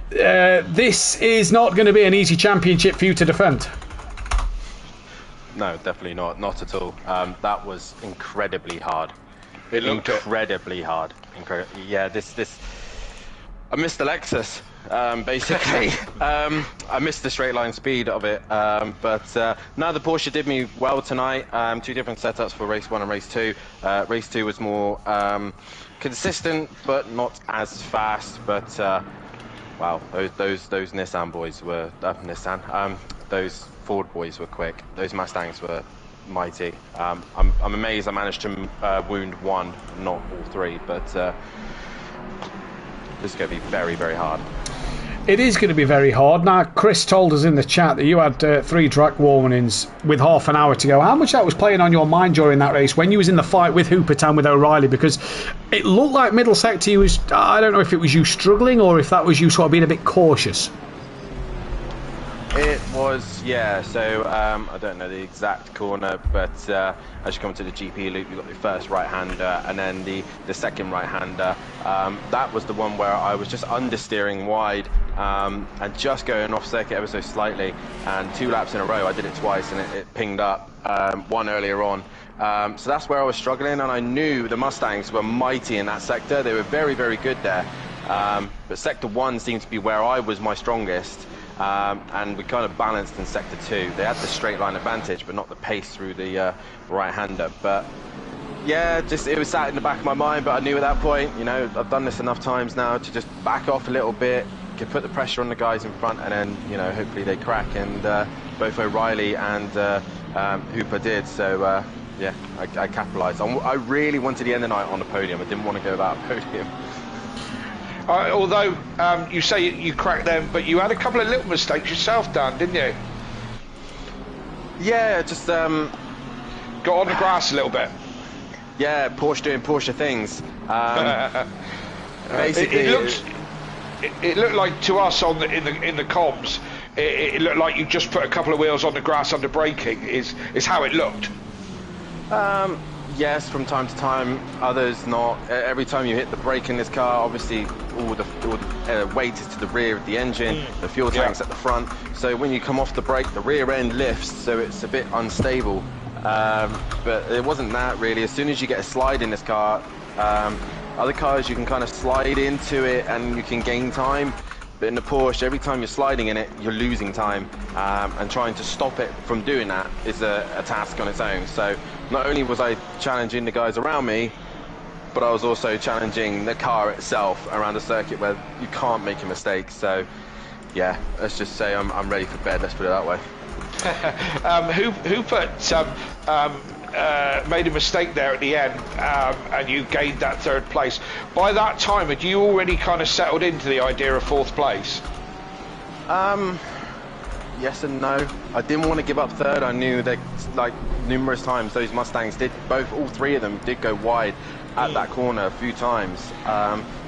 this is not going to be an easy championship for you to defend. No, definitely not at all. That was incredibly hard. Incredibly hard. Yeah, this. I missed the Lexus. Basically, I missed the straight line speed of it, but no, the Porsche did me well tonight. Two different setups for race 1 and race 2. Race 2 was more consistent, but not as fast. But wow, those Nissan boys were those Ford boys were quick. Those Mustangs were mighty. I'm amazed I managed to wound one, not all three, but. This is going to be very, very hard. It is going to be very hard. Now, Chris told us in the chat that you had 3 track warnings with half an hour to go. How much that was playing on your mind during that race when you was in the fight with Hupert and with O'Reilly? Because it looked like middle sector, you was, I don't know if it was you struggling or if that was you sort of being a bit cautious. It was, yeah, so I don't know the exact corner, but as you come to the GP loop, you've got the first right-hander and then the second right-hander. That was the one where I was just understeering wide and just going off circuit ever so slightly, and 2 laps in a row, I did it twice and it pinged up, one earlier on. So that's where I was struggling, and I knew the Mustangs were mighty in that sector. They were very, very good there. But sector 1 seemed to be where I was my strongest. And we kind of balanced in sector 2. They had the straight line advantage, but not the pace through the right-hander. But yeah, just it was sat in the back of my mind. But I knew at that point, you know, I've done this enough times now to just back off a little bit, can put the pressure on the guys in front, and then, you know, hopefully they crack. And both O'Reilly and Hooper did. So yeah, I capitalised. I really wanted the end of the night on the podium. I didn't want to go without a podium. Although you say you cracked them, but you had a couple of little mistakes yourself, Dan, didn't you? Yeah, just got on the grass a little bit. Yeah, Porsche doing Porsche things. Basically, it looked like to us in the comms, it looked like you just put a couple of wheels on the grass under braking. Is how it looked. Yes, from time to time, others not. Every time you hit the brake in this car, obviously all the weight is to the rear of the engine, the fuel tank's at the front. So when you come off the brake, the rear end lifts, so it's a bit unstable. But it wasn't that really. As soon as you get a slide in this car, other cars you can kind of slide into it and you can gain time. But in the Porsche, every time you're sliding in it, you're losing time, and trying to stop it from doing that is a task on its own. So not only was I challenging the guys around me, but I was also challenging the car itself around a circuit where you can't make a mistake. So yeah, let's just say I'm ready for bed, let's put it that way. Made a mistake there at the end, and you gained that 3rd place. By that time, had you already kind of settled into the idea of 4th place? Yes and no. I didn't want to give up 3rd. I knew that, like, numerous times those Mustangs all 3 of them did go wide at that corner a few times.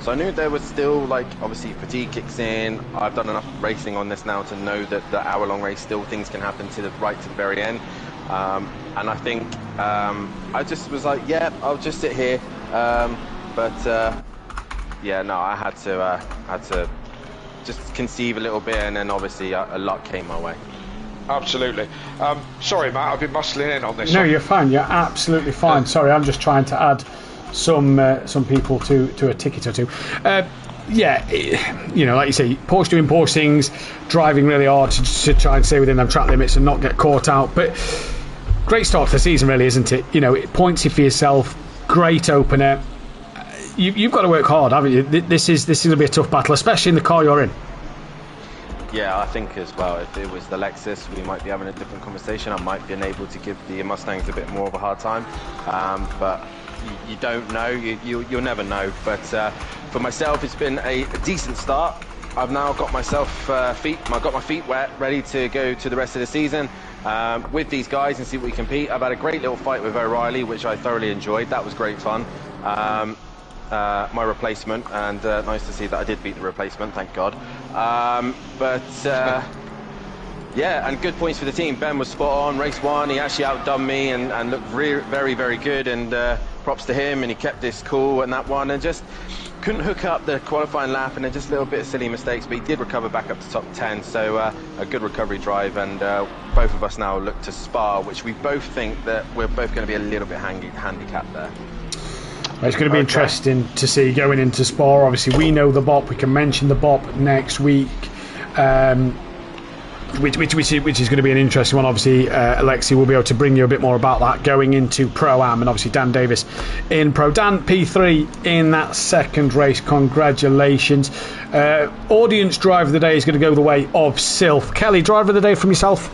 So I knew there was still, like, obviously fatigue kicks in. I've done enough racing on this now to know that the hour-long race, still things can happen to the very end. And I think I just was like, yeah, I'll just sit here. Yeah, no, I had to just conceive a little bit, and then obviously a luck came my way. Absolutely. Sorry, Matt, I've been muscling in on this. No, you're fine. You're absolutely fine. Sorry, I'm just trying to add some people to a ticket or two. Yeah, you know, like you say, Porsche doing Porsche things, driving really hard to try and stay within them track limits and not get caught out. But great start to the season, really, isn't it? You know, it points you for yourself. Great opener. You've got to work hard, haven't you? This is going to be a tough battle, especially in the car you're in. Yeah, I think as well, if it was the Lexus, we might be having a different conversation. I might be able to give the Mustangs a bit more of a hard time. But you don't know, you'll never know. But for myself, it's been a decent start. I've now got myself I've got my feet wet, ready to go to the rest of the season with these guys and see what we compete. I've had a great little fight with O'Reilly, which I thoroughly enjoyed. That was great fun. My replacement, and nice to see that I did beat the replacement, thank God. Yeah, and good points for the team. Ben was spot on. Race 1, he actually outdone me and looked very, very good, and props to him, and he kept this cool in that one, and just couldn't hook up the qualifying lap, and then just a little bit of silly mistakes, but he did recover back up to top 10, so a good recovery drive, and both of us now look to Spa, which we both think that we're both going to be a little bit handicapped there. It's going to be interesting to see going into Spa. Obviously, we know the BOP. We can mention the BOP next week, which is going to be an interesting one. Obviously, Alexi will be able to bring you a bit more about that going into Pro-Am, and obviously Dan Davis in Pro. Dan, P3 in that second race. Congratulations. Audience driver of the day is going to go the way of Sylph. Kelly, driver of the day from yourself?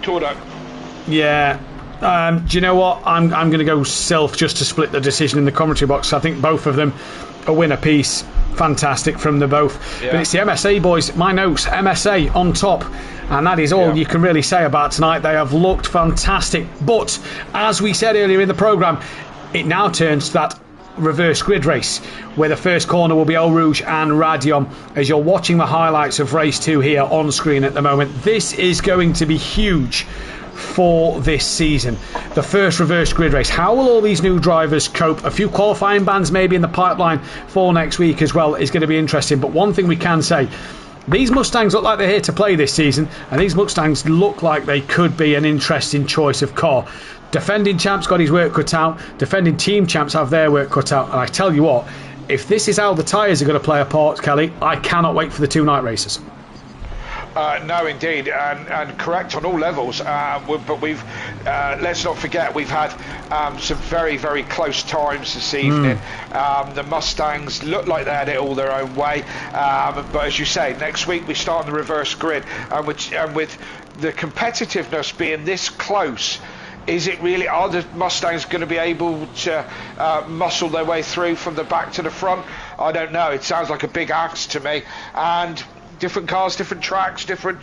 Tordo. Yeah. Do you know what? I'm going to go Sylph just to split the decision in the commentary box. I think both of them a win apiece. Fantastic from the both. Yeah. But it's the MSA boys. My notes, MSA on top. And that is all you can really say about tonight. They have looked fantastic. But as we said earlier in the programme, it now turns to that reverse grid race where the first corner will be Eau Rouge and Radion. As you're watching the highlights of race 2 here on screen at the moment, this is going to be huge for this season. The first reverse grid race. How will all these new drivers cope? A few qualifying bans maybe in the pipeline for next week as well is going to be interesting. But one thing we can say, these Mustangs look like they're here to play this season, and these Mustangs look like they could be an interesting choice of car. Defending champs got his work cut out. Defending team champs have their work cut out. And I tell you what, if this is how the tyres are going to play a part, Kelly, I cannot wait for the 2 night races. No, indeed, and correct on all levels. But we've let's not forget we've had some very, very close times this evening. The Mustangs look like they had it all their own way, but as you say, next week we start on the reverse grid, and with the competitiveness being this close. Is it really? Are the Mustangs going to be able to muscle their way through from the back to the front? I don't know. It sounds like a big axe to me, and different cars, different tracks, different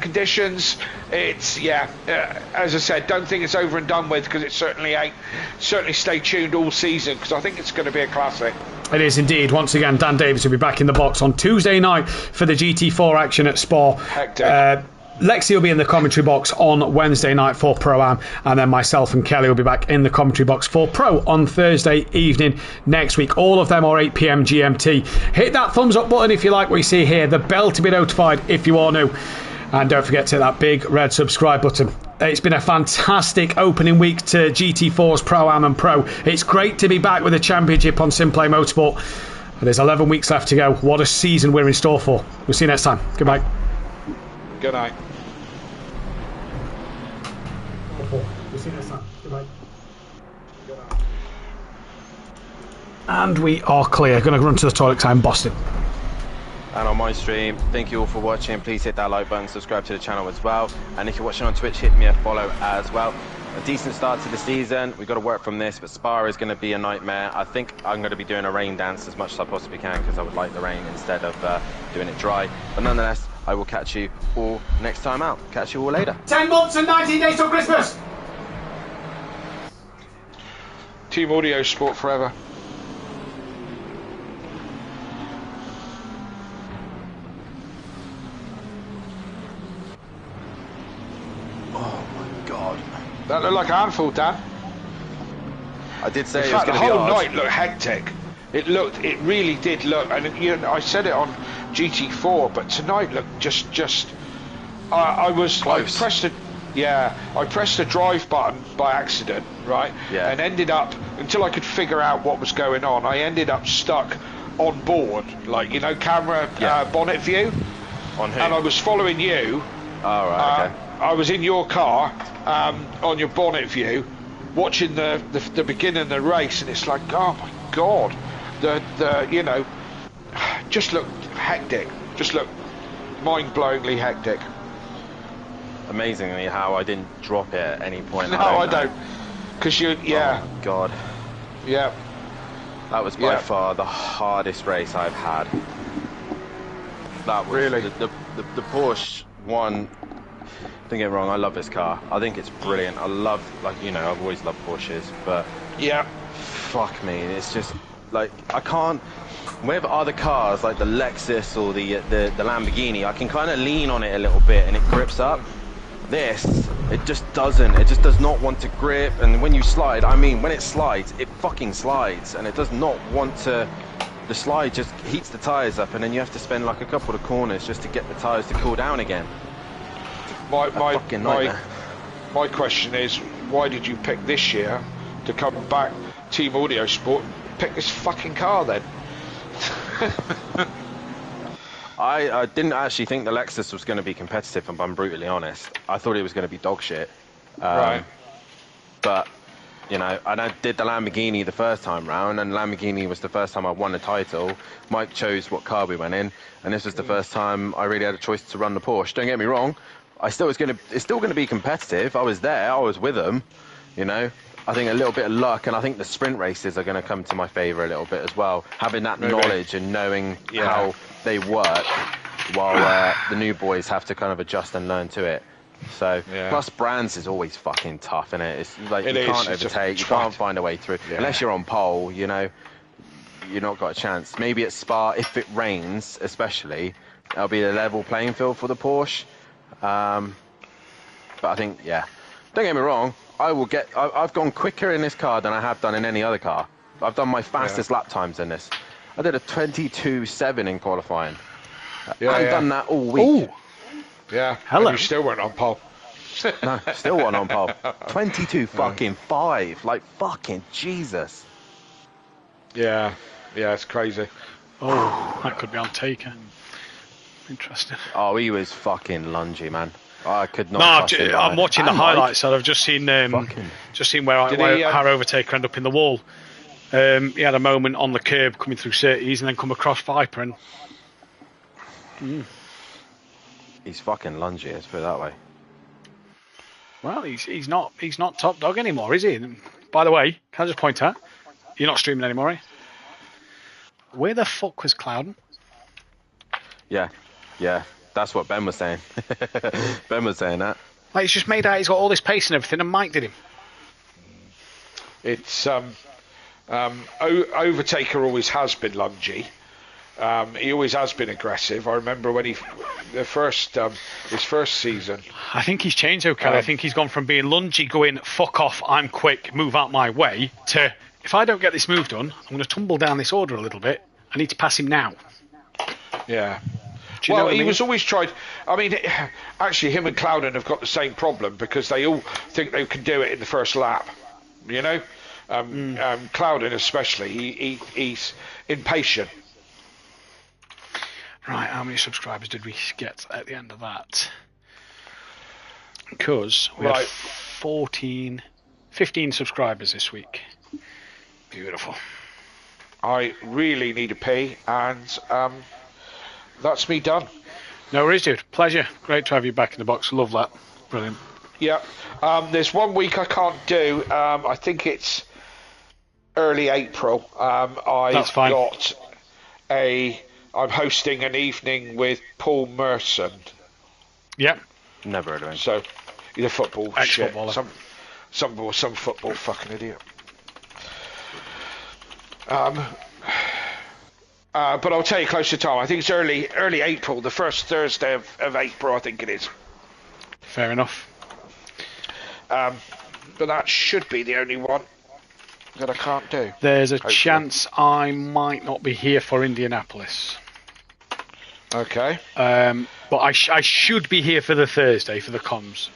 conditions. It's as I said, don't think it's over and done with, because it certainly ain't. Certainly stay tuned all season, because I think it's going to be a classic. It is indeed. Once again, Dan Davis will be back in the box on Tuesday night for the GT4 action at Spa. Hectic. Lexi will be in the commentary box on Wednesday night for Pro-Am, and then myself and Kelly will be back in the commentary box for Pro on Thursday evening next week. All of them are 8 PM GMT. Hit that thumbs up button if you like what you see here, the bell to be notified if you are new, and don't forget to hit that big red subscribe button. It's been a fantastic opening week to GT4's Pro-Am and Pro. It's great to be back with the championship on SimPlay Motorsport. There's 11 weeks left to go. What a season we're in store for. We'll see you next time. Goodbye. Good night. We'll see you next time. Goodbye. And we are clear. Going to run to the toilet time, Boston. And on my stream, thank you all for watching. Please hit that like button, subscribe to the channel as well. And if you're watching on Twitch, hit me a follow as well. A decent start to the season. We've got to work from this, but Spa is going to be a nightmare. I think I'm going to be doing a rain dance as much as I possibly can, because I would like the rain instead of doing it dry. But nonetheless, I will catch you all next time out. Catch you all later. 10 months and 19 days till Christmas. Team Audio Sport forever. Oh my God. That looked like a handful, Dan. I did say In it was fact, the going to be whole hard. night looked hectic. It really did look, and I said it on GT4, but tonight looked just. I pressed the drive button by accident, right? Yeah. And ended up, until I could figure out what was going on, I ended up stuck on board, like, camera bonnet view. On who? And I was following you. Oh, right, okay. I was in your car on your bonnet view, watching the beginning of the race, and it's like, oh my God, just looked hectic, just looked mind-blowingly hectic. Amazingly how I didn't drop it at any point. No, I don't, because Oh God. Yeah. That was by far the hardest race I've had. That was Really? the Porsche one. Don't get me wrong, I love this car. I think it's brilliant. I love, I've always loved Porsches, but fuck me, it's just like I can't. With other cars like the Lexus or the Lamborghini, I can kind of lean on it a little bit and it grips up. This, it just doesn't. It just does not want to grip, and when you slide, when it slides, it fucking slides, and it does not want to. The slide just heats the tyres up, and then you have to spend like a couple of corners just to get the tyres to cool down again. My question is, why did you pick this year to come back Team Audio Sport? Pick this fucking car then. I didn't actually think the Lexus was going to be competitive, if I'm brutally honest. I thought it was going to be dog shit. Right. But, and I did the Lamborghini the first time round, and Lamborghini was the first time I won a title. Mike chose what car we went in, and this was the first time I really had a choice to run the Porsche. Don't get me wrong, it's still going to be competitive. I was there, I was with them, I think a little bit of luck, and I think the sprint races are going to come to my favour a little bit as well. Having that knowledge and knowing how they work, while the new boys have to kind of adjust and learn to it. So, plus Brands is always fucking tough, innit? It's like you can't overtake, you can't find a way through. Unless you're on pole, you're not got a chance. Maybe at Spa, if it rains, especially, it'll be a level playing field for the Porsche. But I think, don't get me wrong, I've gone quicker in this car than I have done in any other car. I've done my fastest lap times in this. I did a 22.7 in qualifying. I've done that all week. Ooh. Yeah. Hello. And you still weren't on pole. No, still one on pole. 22 fucking 5. Like, fucking Jesus. Yeah. Yeah, it's crazy. Oh, that could be on Taker. Interesting. Oh, he was fucking lungy, man. I could not. No, I'm watching the highlights, so I've just seen where our overtaker ended up in the wall. He had a moment on the curb coming through Surtees and then come across Viper and. He's fucking lungy, let's put it that way. Well, he's not top dog anymore, is he? By the way, can I just point out, you're not streaming anymore, are you? Where the fuck was Clouden? Yeah, that's what Ben was saying. Ben was saying that. Like, he's just made out he's got all this pace and everything, and Mike did him. It's Overtaker always has been lungy. He always has been aggressive. I remember when his first season. I think he's changed, though, Kelly. I think he's gone from being lungy, going fuck off, I'm quick, move out my way, to if I don't get this move done, I'm going to tumble down this order a little bit. I need to pass him now. Yeah. Well, he was always tried. I mean, actually, him and Clouden have got the same problem because they all think they can do it in the first lap. You know, Clouden especially, he's impatient. Right, how many subscribers did we get at the end of that? Because we had 15 subscribers this week. Beautiful. I really need a pee, and that's me done. No worries, dude. Pleasure. Great to have you back in the box. Love that. Brilliant. Yeah. There's 1 week I can't do. I think it's early April. That's fine. I'm hosting an evening with Paul Merson. Yep. Never heard of him. So he's a football shit. Some football fucking idiot. But I'll tell you close to time. I think it's early April, the first Thursday of April, I think it is. Fair enough. But that should be the only one that I can't do. There's a chance I might not be here for Indianapolis. Okay. But I should be here for the Thursday for the comms.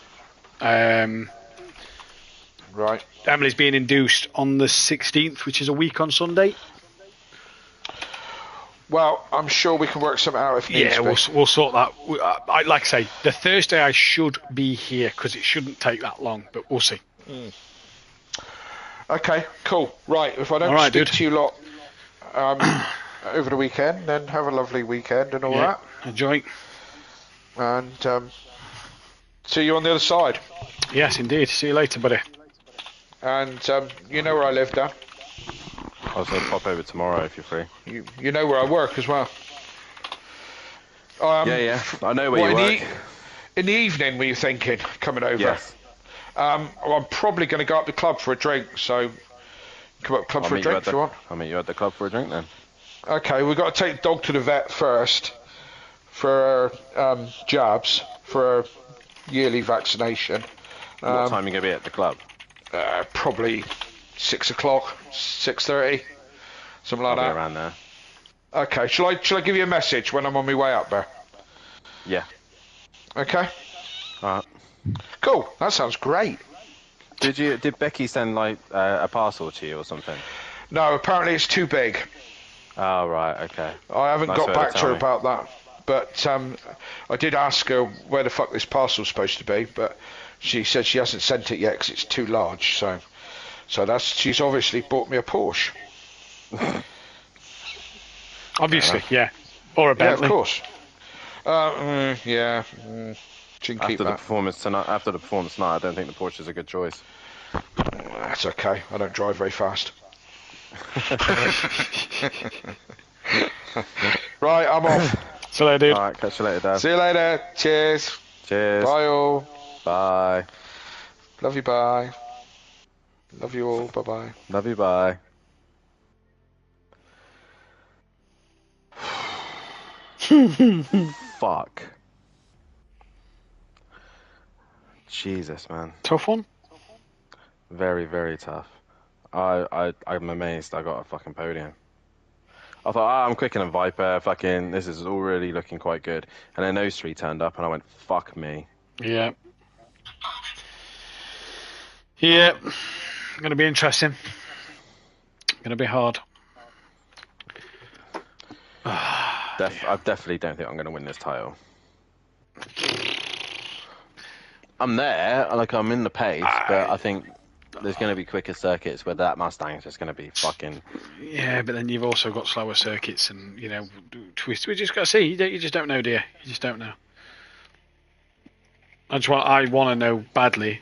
Right. Emily's being induced on the 16th, which is a week on Sunday. Well, I'm sure we can work something out if needs be. We'll sort that. Like I say, the Thursday I should be here because it shouldn't take that long, but we'll see. Okay, cool. Right, if I don't speak to you lot over the weekend, then have a lovely weekend and all that. Enjoy. And see you on the other side. Yes, indeed. See you later, buddy. And you know where I live, Dan. I'll pop over tomorrow if you're free. You know where I work as well. Yeah. I know where you work. In the evening, were you thinking coming over? Yes. I'm probably going to go up to the club for a drink, so come up to the club for a drink if you want. I'll meet you at the club for a drink then. Okay, we've got to take the dog to the vet first for jabs, for a yearly vaccination. What time are you going to be at the club? Probably 6 o'clock, 6:30, something like that. Around there. Okay, shall I give you a message when I'm on my way up there? Yeah. Okay. Alright. Cool. That sounds great. Did Becky send like a parcel to you or something? No, apparently it's too big. Oh right, okay. I haven't got back to her about that, but I did ask her where the fuck this parcel's supposed to be, but she said she hasn't sent it yet because it's too large. So she's obviously bought me a Porsche. Obviously, yeah, or a Bentley. Yeah, of course. Yeah. She can keep that. After the performance tonight, I don't think the Porsche is a good choice. That's okay. I don't drive very fast. Right, I'm off. See you later, dude. Alright, catch you later, Dad. See you later. Cheers. Cheers. Bye all. Bye. Love you, bye. Love you all, bye-bye. Love you, bye. Fuck. Jesus, man. Tough one? Very, very tough. I'm amazed I got a fucking podium. I thought, I'm quicker than Viper, this is already looking quite good. And then those three turned up and I went, fuck me. Yeah. Yeah. Gonna be interesting. Gonna be hard. I definitely don't think I'm gonna win this title. I'm there, I'm in the pace, but I think there's going to be quicker circuits where that Mustang is just going to be fucking... Yeah, but then you've also got slower circuits and, twists. We just got to see. You just don't know, dear. You just don't know. I want to know badly.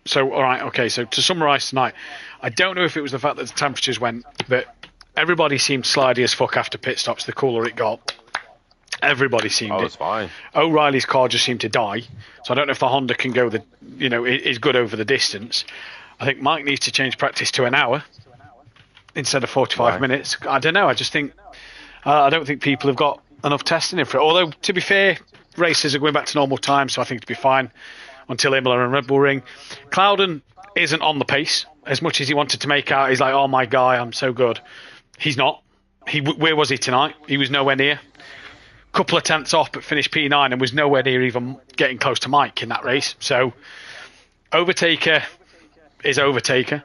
So, all right, okay, so to summarise tonight, I don't know if it was the fact that the temperatures went, but everybody seemed slidey as fuck after pit stops, the cooler it got. Everybody seemed I it. was fine. O'Reilly's car just seemed to die, so I don't know if the Honda can go is good over the distance. I think Mike needs to change practice to an hour instead of 45 Why? minutes. I don't know. I just think I don't think people have got enough testing in for it. Although, to be fair, races are going back to normal time, so I think it'll be fine until Imola and Red Bull Ring. Clouden isn't on the pace as much as he wanted to make out. He's like, oh my guy, I'm so good. He's not. Where was he tonight? He was nowhere near. Couple of tenths off, but finished P9 and was nowhere near even getting close to Mike in that race. So, Overtaker is Overtaker.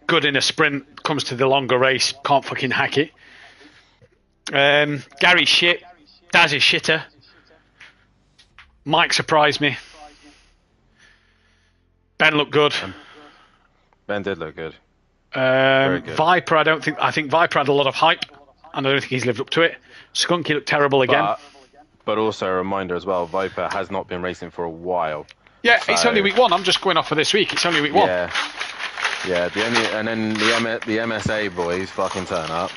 Good in a sprint, comes to the longer race, can't fucking hack it. Gary's shit. Daz is shitter. Mike surprised me. Ben looked good. Ben did look good. Very good. Viper, I think Viper had a lot of hype, and I don't think he's lived up to it. Skunky looked terrible again. But also a reminder as well, Viper has not been racing for a while. Yeah, so, it's only week 1. I'm just going off for this week. It's only week 1. Yeah. And then the MSA boys fucking turn up.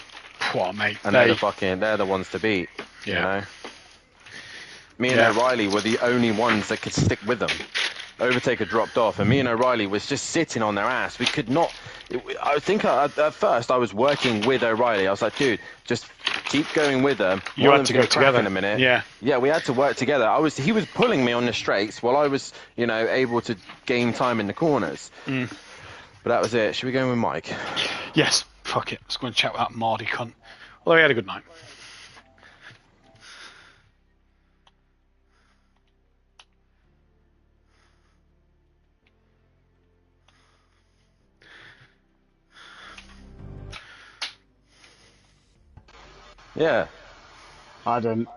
What, mate? And they're the ones to beat. Yeah. You know? Me and O'Reilly were the only ones that could stick with them. Overtaker dropped off, and me and O'Reilly was just sitting on their ass. We could not. I think at first I was working with O'Reilly. I was like, dude, just keep going with them. You had to go together in a minute. Yeah, we had to work together. He was pulling me on the straights while I was, able to gain time in the corners. But that was it. Should we go in with Mike? Yes. Fuck it. Let's go and chat with that Mardy cunt. Although he had a good night. Yeah. I didn't.